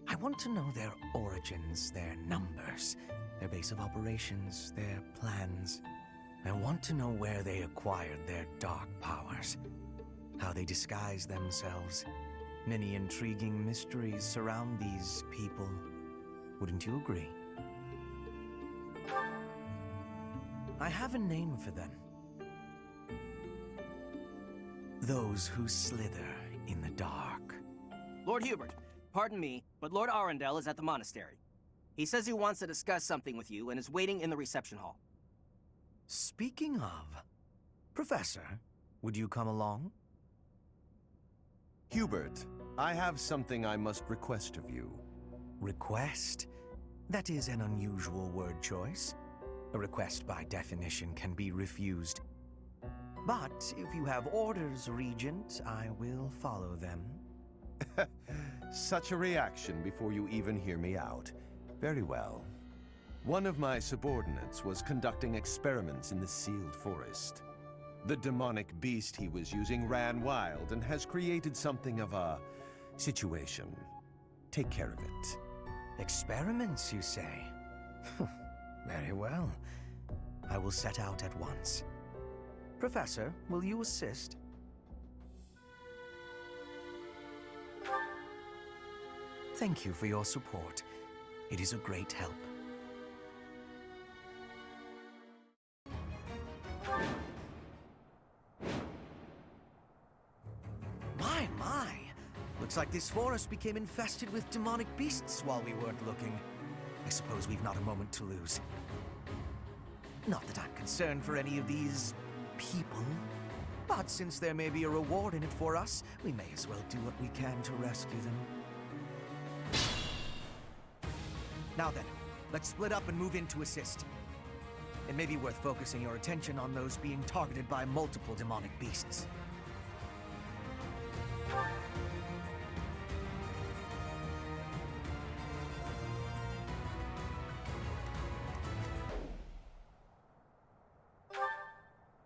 I want to know their origins, their numbers, their base of operations, their plans. I want to know where they acquired their dark powers, how they disguise themselves. Many intriguing mysteries surround these people. Wouldn't you agree? I have a name for them. Those who slither in the dark. Lord Hubert, pardon me, but Lord Arundel is at the monastery. He says he wants to discuss something with you and is waiting in the reception hall. Speaking of, Professor, would you come along? Hubert, I have something I must request of you. Request? That is an unusual word choice. A request by definition can be refused. But if you have orders, Regent, I will follow them. Such a reaction before you even hear me out. Very well. One of my subordinates was conducting experiments in the sealed forest. The demonic beast he was using ran wild and has created something of a situation. Take care of it. Experiments, you say? Very well. I will set out at once. Professor, will you assist? Thank you for your support. It is a great help. My. Looks like this forest became infested with demonic beasts while we weren't looking. I suppose we've not a moment to lose. Not that I'm concerned for any of these people, but since there may be a reward in it for us, we may as well do what we can to rescue them. Now then, let's split up and move in to assist. It may be worth focusing your attention on those being targeted by multiple demonic beasts.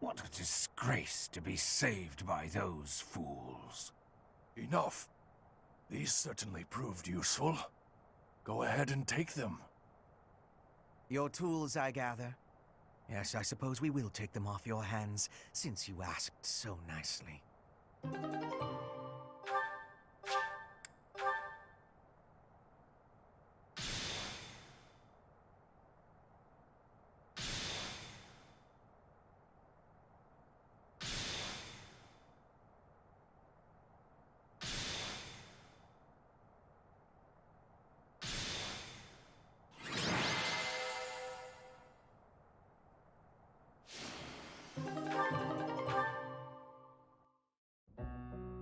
What a disgrace to be saved by those fools. Enough. These certainly proved useful. Go ahead and take them. Your tools, I gather. Yes, I suppose we will take them off your hands, since you asked so nicely.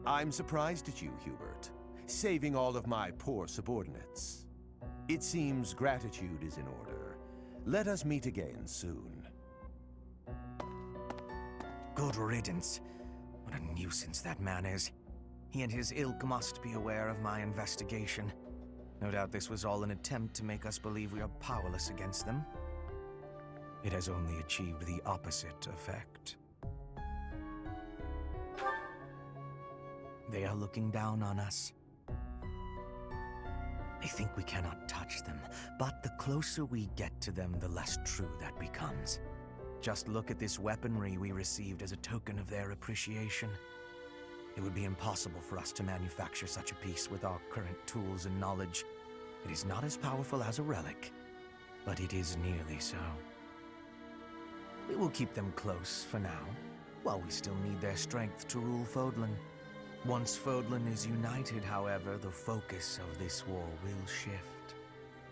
I'm surprised at you, Hubert, saving all of my poor subordinates. It seems gratitude is in order. Let us meet again soon. Good riddance. What a nuisance that man is. He and his ilk must be aware of my investigation. No doubt this was all an attempt to make us believe we are powerless against them. It has only achieved the opposite effect. They are looking down on us. They think we cannot touch them, but the closer we get to them, the less true that becomes. Just look at this weaponry we received as a token of their appreciation. It would be impossible for us to manufacture such a piece with our current tools and knowledge. It is not as powerful as a relic, but it is nearly so. We will keep them close for now, while we still need their strength to rule Fodlan. Once Fodlan is united, however, the focus of this war will shift.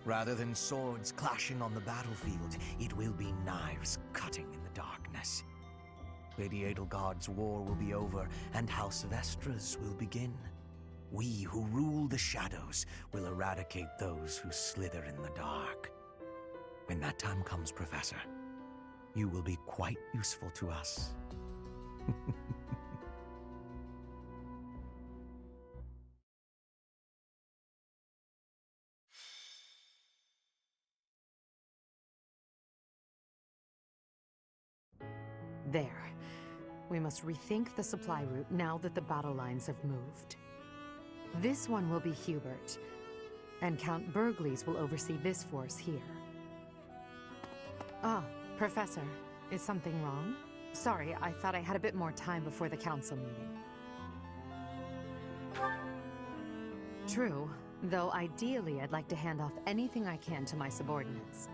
Rather than swords clashing on the battlefield, it will be knives cutting in the darkness. Lady Edelgard's war will be over, and House Vestra's will begin. We who rule the shadows will eradicate those who slither in the dark. When that time comes, Professor, you will be quite useful to us. There. We must rethink the supply route now that the battle lines have moved. This one will be Hubert, and Count Burgleys will oversee this force here. Ah, Professor, is something wrong? Sorry, I thought I had a bit more time before the council meeting. True, though ideally I'd like to hand off anything I can to my subordinates.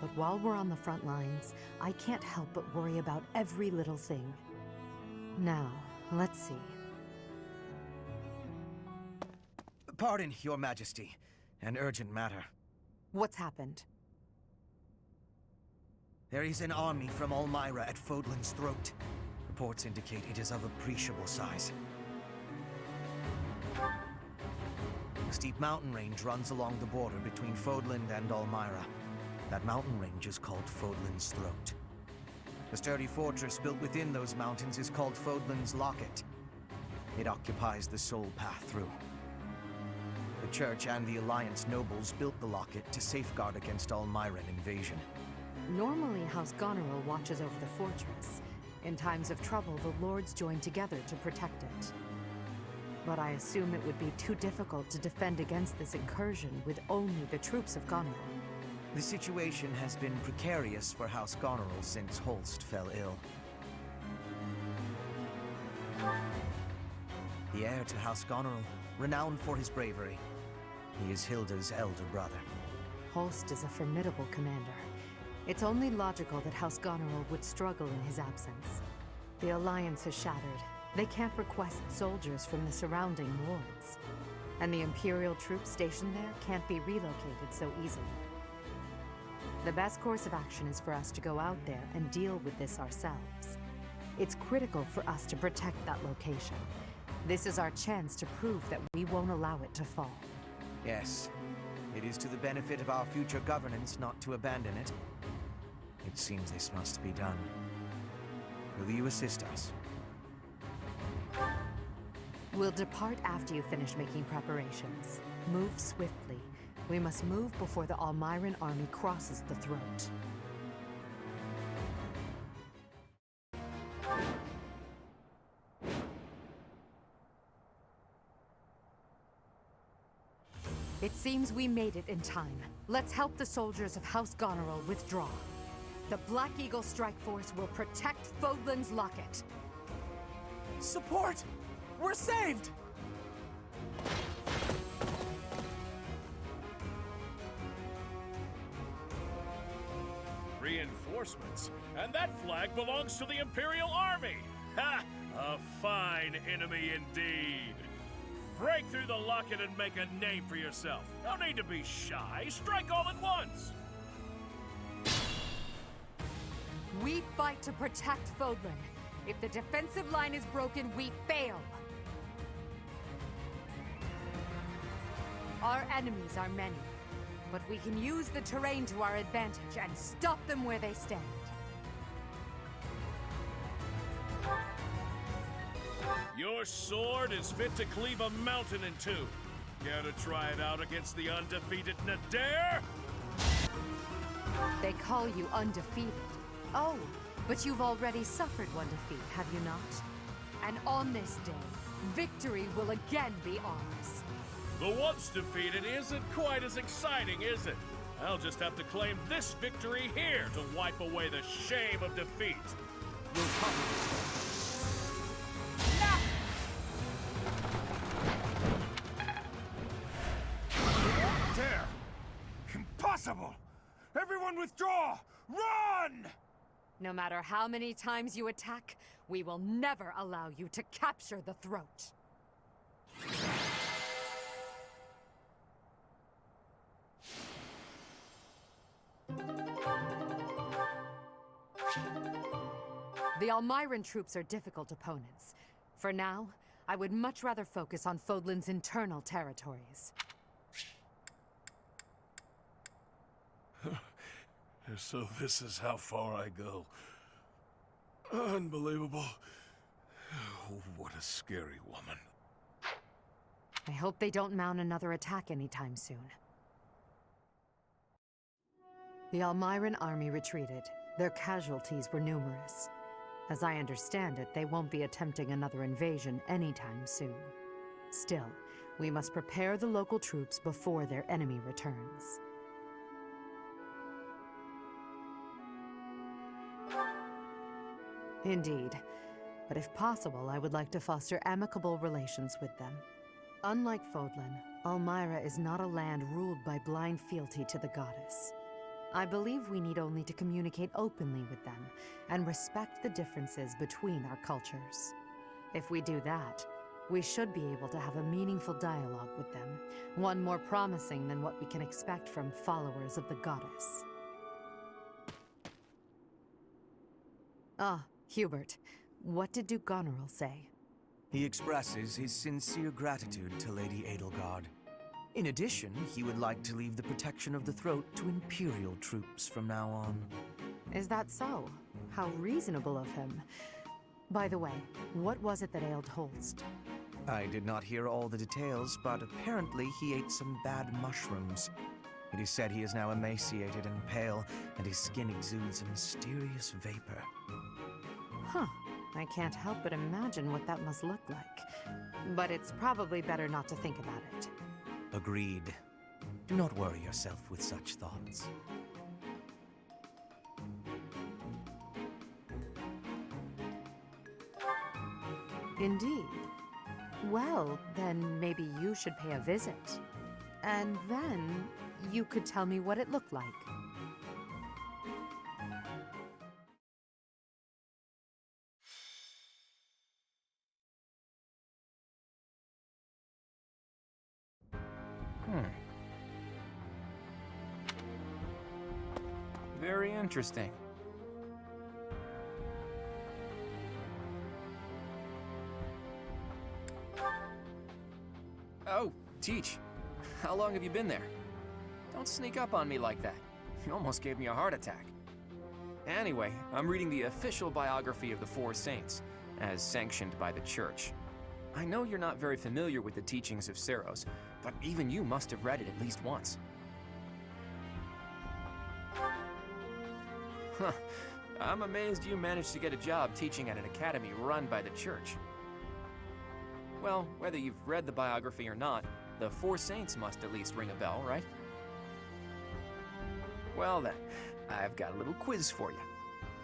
But while we're on the front lines, I can't help but worry about every little thing. Now, let's see. Pardon, Your Majesty. An urgent matter. What's happened? There is an army from Elmyra at Fodlan's throat. Reports indicate it is of appreciable size. A steep mountain range runs along the border between Fodlan and Elmyra. That mountain range is called Fodlan's Throat. The sturdy fortress built within those mountains is called Fodlan's Locket. It occupies the sole path through. The Church and the Alliance nobles built the locket to safeguard against Elmyran invasion. Normally, House Goneril watches over the fortress. In times of trouble, the lords join together to protect it. But I assume it would be too difficult to defend against this incursion with only the troops of Goneril. The situation has been precarious for House Goneril since Holst fell ill. The heir to House Goneril, renowned for his bravery. He is Hilda's elder brother. Holst is a formidable commander. It's only logical that House Goneril would struggle in his absence. The Alliance has shattered. They can't request soldiers from the surrounding lords. And the Imperial troops stationed there can't be relocated so easily. The best course of action is for us to go out there and deal with this ourselves. It's critical for us to protect that location. This is our chance to prove that we won't allow it to fall. Yes. It is to the benefit of our future governance not to abandon it. It seems this must be done. Will you assist us? We'll depart after you finish making preparations. Move swiftly. We must move before the Elmyran army crosses the throat. It seems we made it in time. Let's help the soldiers of House Goneril withdraw. The Black Eagle Strike Force will protect Fodlan's Locket. Support! We're saved! Reinforcements? And that flag belongs to the Imperial Army! Ha! A fine enemy indeed! Break through the locket and make a name for yourself. No need to be shy. Strike all at once! We fight to protect Fodlan. If the defensive line is broken, we fail. Our enemies are many, but we can use the terrain to our advantage and stop them where they stand. Your sword is fit to cleave a mountain in two. Care to try it out against the undefeated Nadir? They call you undefeated. Oh, but you've already suffered one defeat, have you not? And on this day, victory will again be ours. The once defeated isn't quite as exciting, is it? I'll just have to claim this victory here to wipe away the shame of defeat. You'll come. Dare! Impossible! Everyone withdraw! Run! No matter how many times you attack, we will never allow you to capture the throat. The Elmyran troops are difficult opponents. For now, I would much rather focus on Fodlan's internal territories. So this is how far I go. Unbelievable. What a scary woman. I hope they don't mount another attack anytime soon. The Elmyran army retreated. Their casualties were numerous. As I understand it, they won't be attempting another invasion anytime soon. Still, we must prepare the local troops before their enemy returns. Indeed. But if possible, I would like to foster amicable relations with them. Unlike Fodlan, Elmira is not a land ruled by blind fealty to the goddess. I believe we need only to communicate openly with them and respect the differences between our cultures. If we do that, we should be able to have a meaningful dialogue with them, one more promising than what we can expect from followers of the goddess. Ah, Hubert. What did Duke Goneril say? He expresses his sincere gratitude to Lady Edelgard. In addition, he would like to leave the protection of the throat to Imperial troops from now on. Is that so? How reasonable of him. By the way, what was it that ailed Holst? I did not hear all the details, but apparently he ate some bad mushrooms. It is said he is now emaciated and pale, and his skin exudes a mysterious vapor. Huh. I can't help but imagine what that must look like. But it's probably better not to think about it. Agreed. Do not worry yourself with such thoughts. Indeed. Well, then maybe you should pay a visit. And then you could tell me what it looked like. Very interesting. Oh, Teach. How long have you been there? Don't sneak up on me like that. You almost gave me a heart attack. Anyway, I'm reading the official biography of the Four Saints, as sanctioned by the Church. I know you're not very familiar with the teachings of Seiros, but even you must have read it at least once. Huh. I'm amazed you managed to get a job teaching at an academy run by the Church. Well, whether you've read the biography or not, the Four Saints must at least ring a bell, right? Well then, I've got a little quiz for you.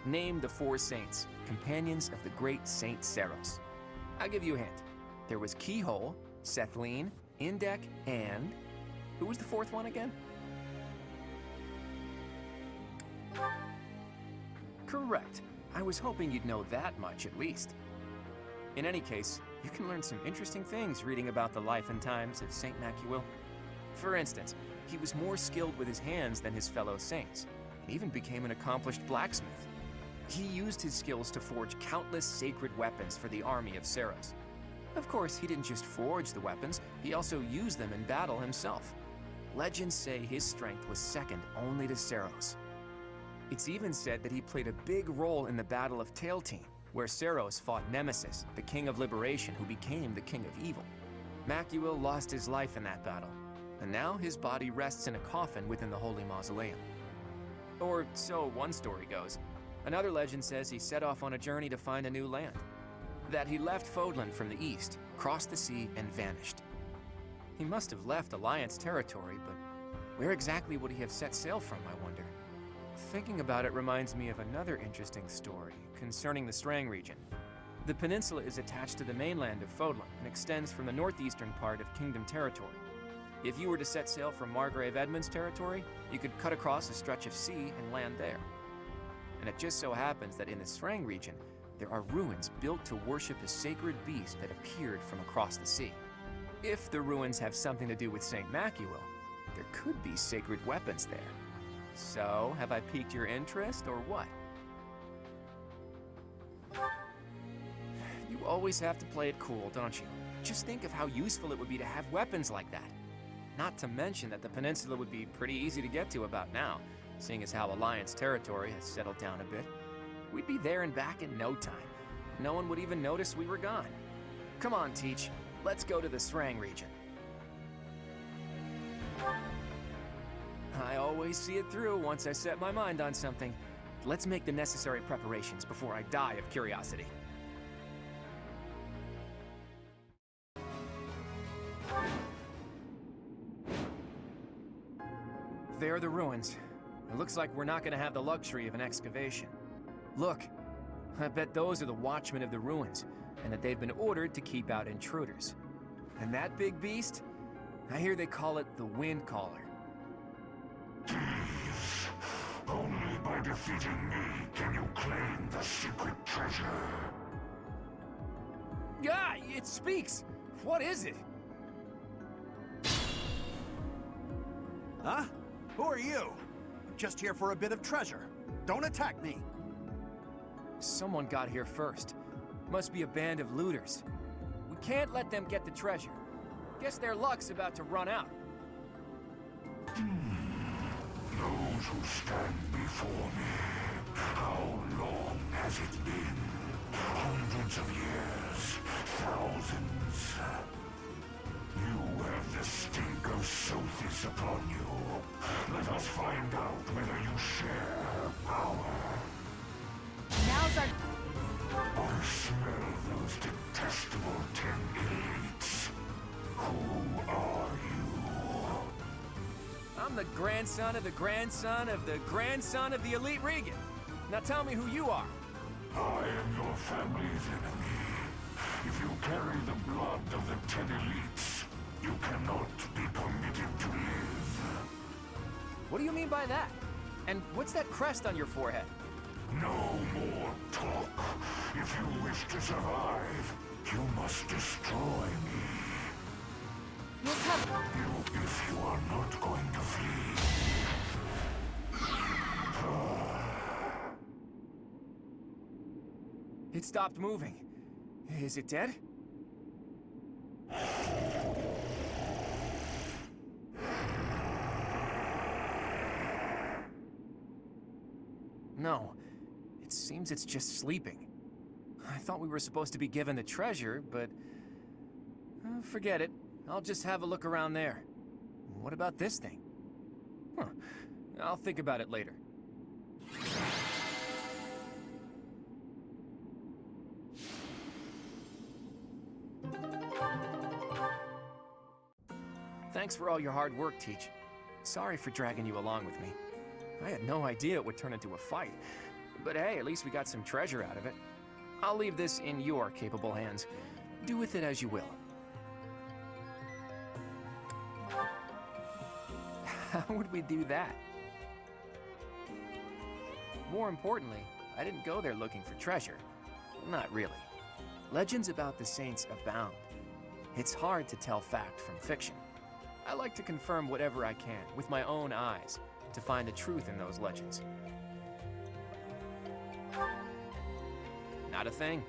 Name the Four Saints, companions of the great Saint Seiros. I'll give you a hint. There was Keyhole, Sethleen, Indek, and... who was the fourth one again? Correct. I was hoping you'd know that much at least. In any case, you can learn some interesting things reading about the life and times of Saint Macuil. For instance, he was more skilled with his hands than his fellow saints, and even became an accomplished blacksmith. He used his skills to forge countless sacred weapons for the army of Seiros. Of course, he didn't just forge the weapons, he also used them in battle himself. Legends say his strength was second only to Seiros. It's even said that he played a big role in the Battle of Tailtean, where Seiros fought Nemesis, the King of Liberation who became the King of Evil. Macuil lost his life in that battle, and now his body rests in a coffin within the Holy Mausoleum. Or so one story goes. Another legend says he set off on a journey to find a new land. That he left Fodlan from the east, crossed the sea, and vanished. He must have left Alliance territory, but where exactly would he have set sail from, I wonder? Thinking about it reminds me of another interesting story concerning the Strang region. The peninsula is attached to the mainland of Fodlan and extends from the northeastern part of Kingdom territory. If you were to set sail from Margrave Edmund's territory, you could cut across a stretch of sea and land there. And it just so happens that in the Strang region, there are ruins built to worship a sacred beast that appeared from across the sea. If the ruins have something to do with Saint Macuil, there could be sacred weapons there. So, have I piqued your interest, or what? You always have to play it cool, don't you? Just think of how useful it would be to have weapons like that. Not to mention that the peninsula would be pretty easy to get to about now, seeing as how Alliance territory has settled down a bit. We'd be there and back in no time. No one would even notice we were gone. Come on, Teach. Let's go to the Strang region. I always see it through once I set my mind on something. let's make the necessary preparations before I die of curiosity. There are the ruins. It looks like we're not gonna have the luxury of an excavation. Look, I bet those are the watchmen of the ruins, and that they've been ordered to keep out intruders. And that big beast? I hear they call it the Wind Caller. Thieves! Only by defeating me can you claim the secret treasure. Yeah, it speaks! What is it? Huh? Who are you? I'm just here for a bit of treasure. Don't attack me! Someone got here first. Must be a band of looters. We can't let them get the treasure. Guess their luck's about to run out. Those who stand before me, how long has it been? Hundreds of years, thousands. You have the stink of Sothis upon you. Let us find out whether you share her power. Now's our... I smell those detestable 10 elites. Who are you? I'm the grandson of the grandson of the grandson of the elite Regan. Now tell me who you are. I am your family's enemy. If you carry the blood of the 10 elites, you cannot be permitted to live. What do you mean by that? And what's that crest on your forehead? No more talk. If you wish to survive, you must destroy me. If you are not going to flee. It stopped moving. Is it dead? No. It seems it's just sleeping. I thought we were supposed to be given the treasure, but... forget it. I'll just have a look around there. What about this thing? Huh. I'll think about it later. Thanks for all your hard work, Teach. Sorry for dragging you along with me. I had no idea it would turn into a fight. But hey, at least we got some treasure out of it. I'll leave this in your capable hands. Do with it as you will. How would we do that? More importantly, I didn't go there looking for treasure. Not really. Legends about the saints abound. It's hard to tell fact from fiction. I like to confirm whatever I can with my own eyes to find the truth in those legends. Not a thing.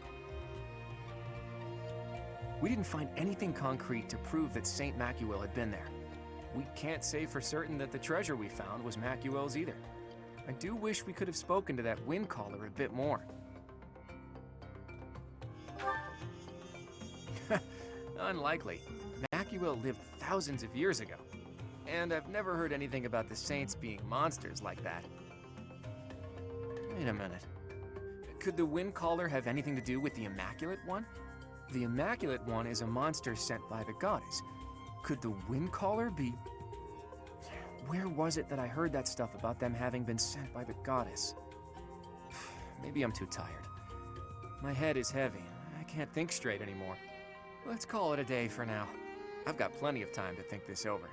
We didn't find anything concrete to prove that Saint Macuil had been there. We can't say for certain that the treasure we found was Macuil's either. I do wish we could have spoken to that wind caller a bit more. Unlikely. Macuil lived thousands of years ago. And I've never heard anything about the saints being monsters like that. Wait a minute. Could the wind caller have anything to do with the Immaculate One? The Immaculate One is a monster sent by the goddess. Could the wind caller be... Where was it that I heard that stuff about them having been sent by the goddess? Maybe I'm too tired. My head is heavy. I can't think straight anymore. Let's call it a day for now. I've got plenty of time to think this over.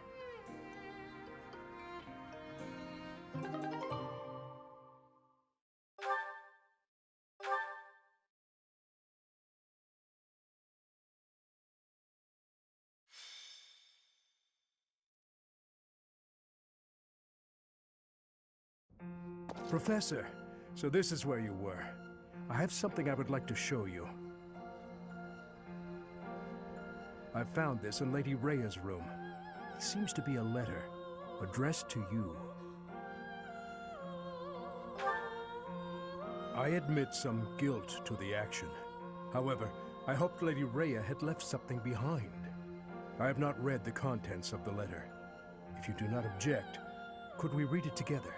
Professor, so this is where you were. I have something I would like to show you. I found this in Lady Rhea's room. It seems to be a letter, addressed to you. I admit some guilt to the action. However, I hoped Lady Rhea had left something behind. I have not read the contents of the letter. If you do not object, could we read it together?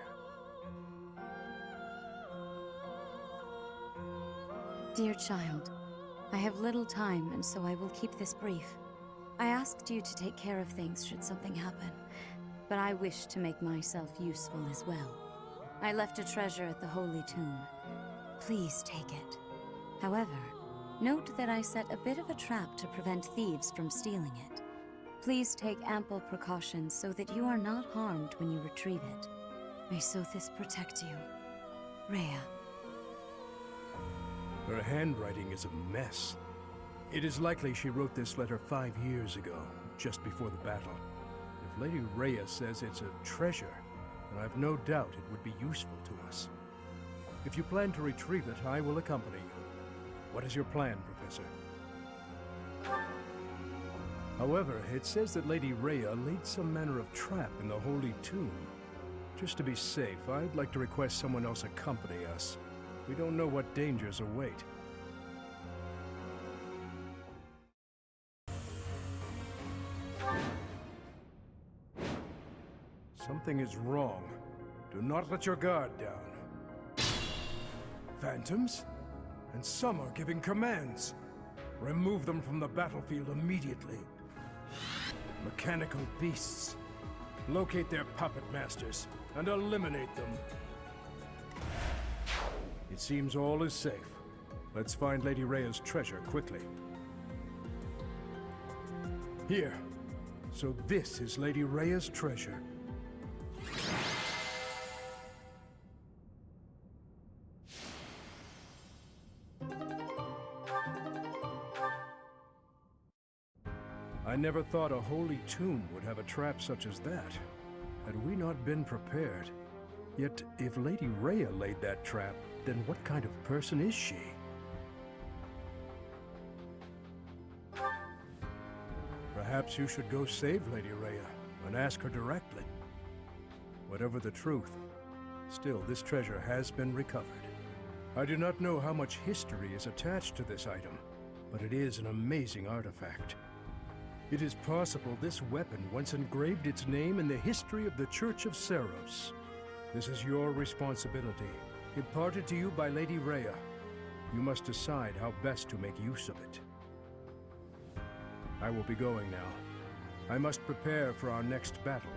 Dear child, I have little time, and so I will keep this brief. I asked you to take care of things should something happen, but I wish to make myself useful as well. I left a treasure at the Holy Tomb. Please take it. However, note that I set a bit of a trap to prevent thieves from stealing it. Please take ample precautions so that you are not harmed when you retrieve it. May Sothis protect you. Rhea. Her handwriting is a mess. It is likely she wrote this letter 5 years ago, just before the battle. If Lady Rhea says it's a treasure, then I've no doubt it would be useful to us. If you plan to retrieve it, I will accompany you. What is your plan, Professor? However, it says that Lady Rhea laid some manner of trap in the Holy Tomb. Just to be safe, I'd like to request someone else accompany us. We don't know what dangers await. Something is wrong. Do not let your guard down. Phantoms? And some are giving commands. Remove them from the battlefield immediately. Mechanical beasts. Locate their puppet masters and eliminate them. It seems all is safe. Let's find Lady Rhea's treasure quickly. Here. So this is Lady Rhea's treasure. I never thought a holy tomb would have a trap such as that. Had we not been prepared. Yet, if Lady Rhea laid that trap, then what kind of person is she? Perhaps you should go save Lady Rhea and ask her directly. Whatever the truth, still this treasure has been recovered. I do not know how much history is attached to this item, but it is an amazing artifact. It is possible this weapon once engraved its name in the history of the Church of Seiros. This is your responsibility, imparted to you by Lady Rhea. You must decide how best to make use of it. I will be going now. I must prepare for our next battle.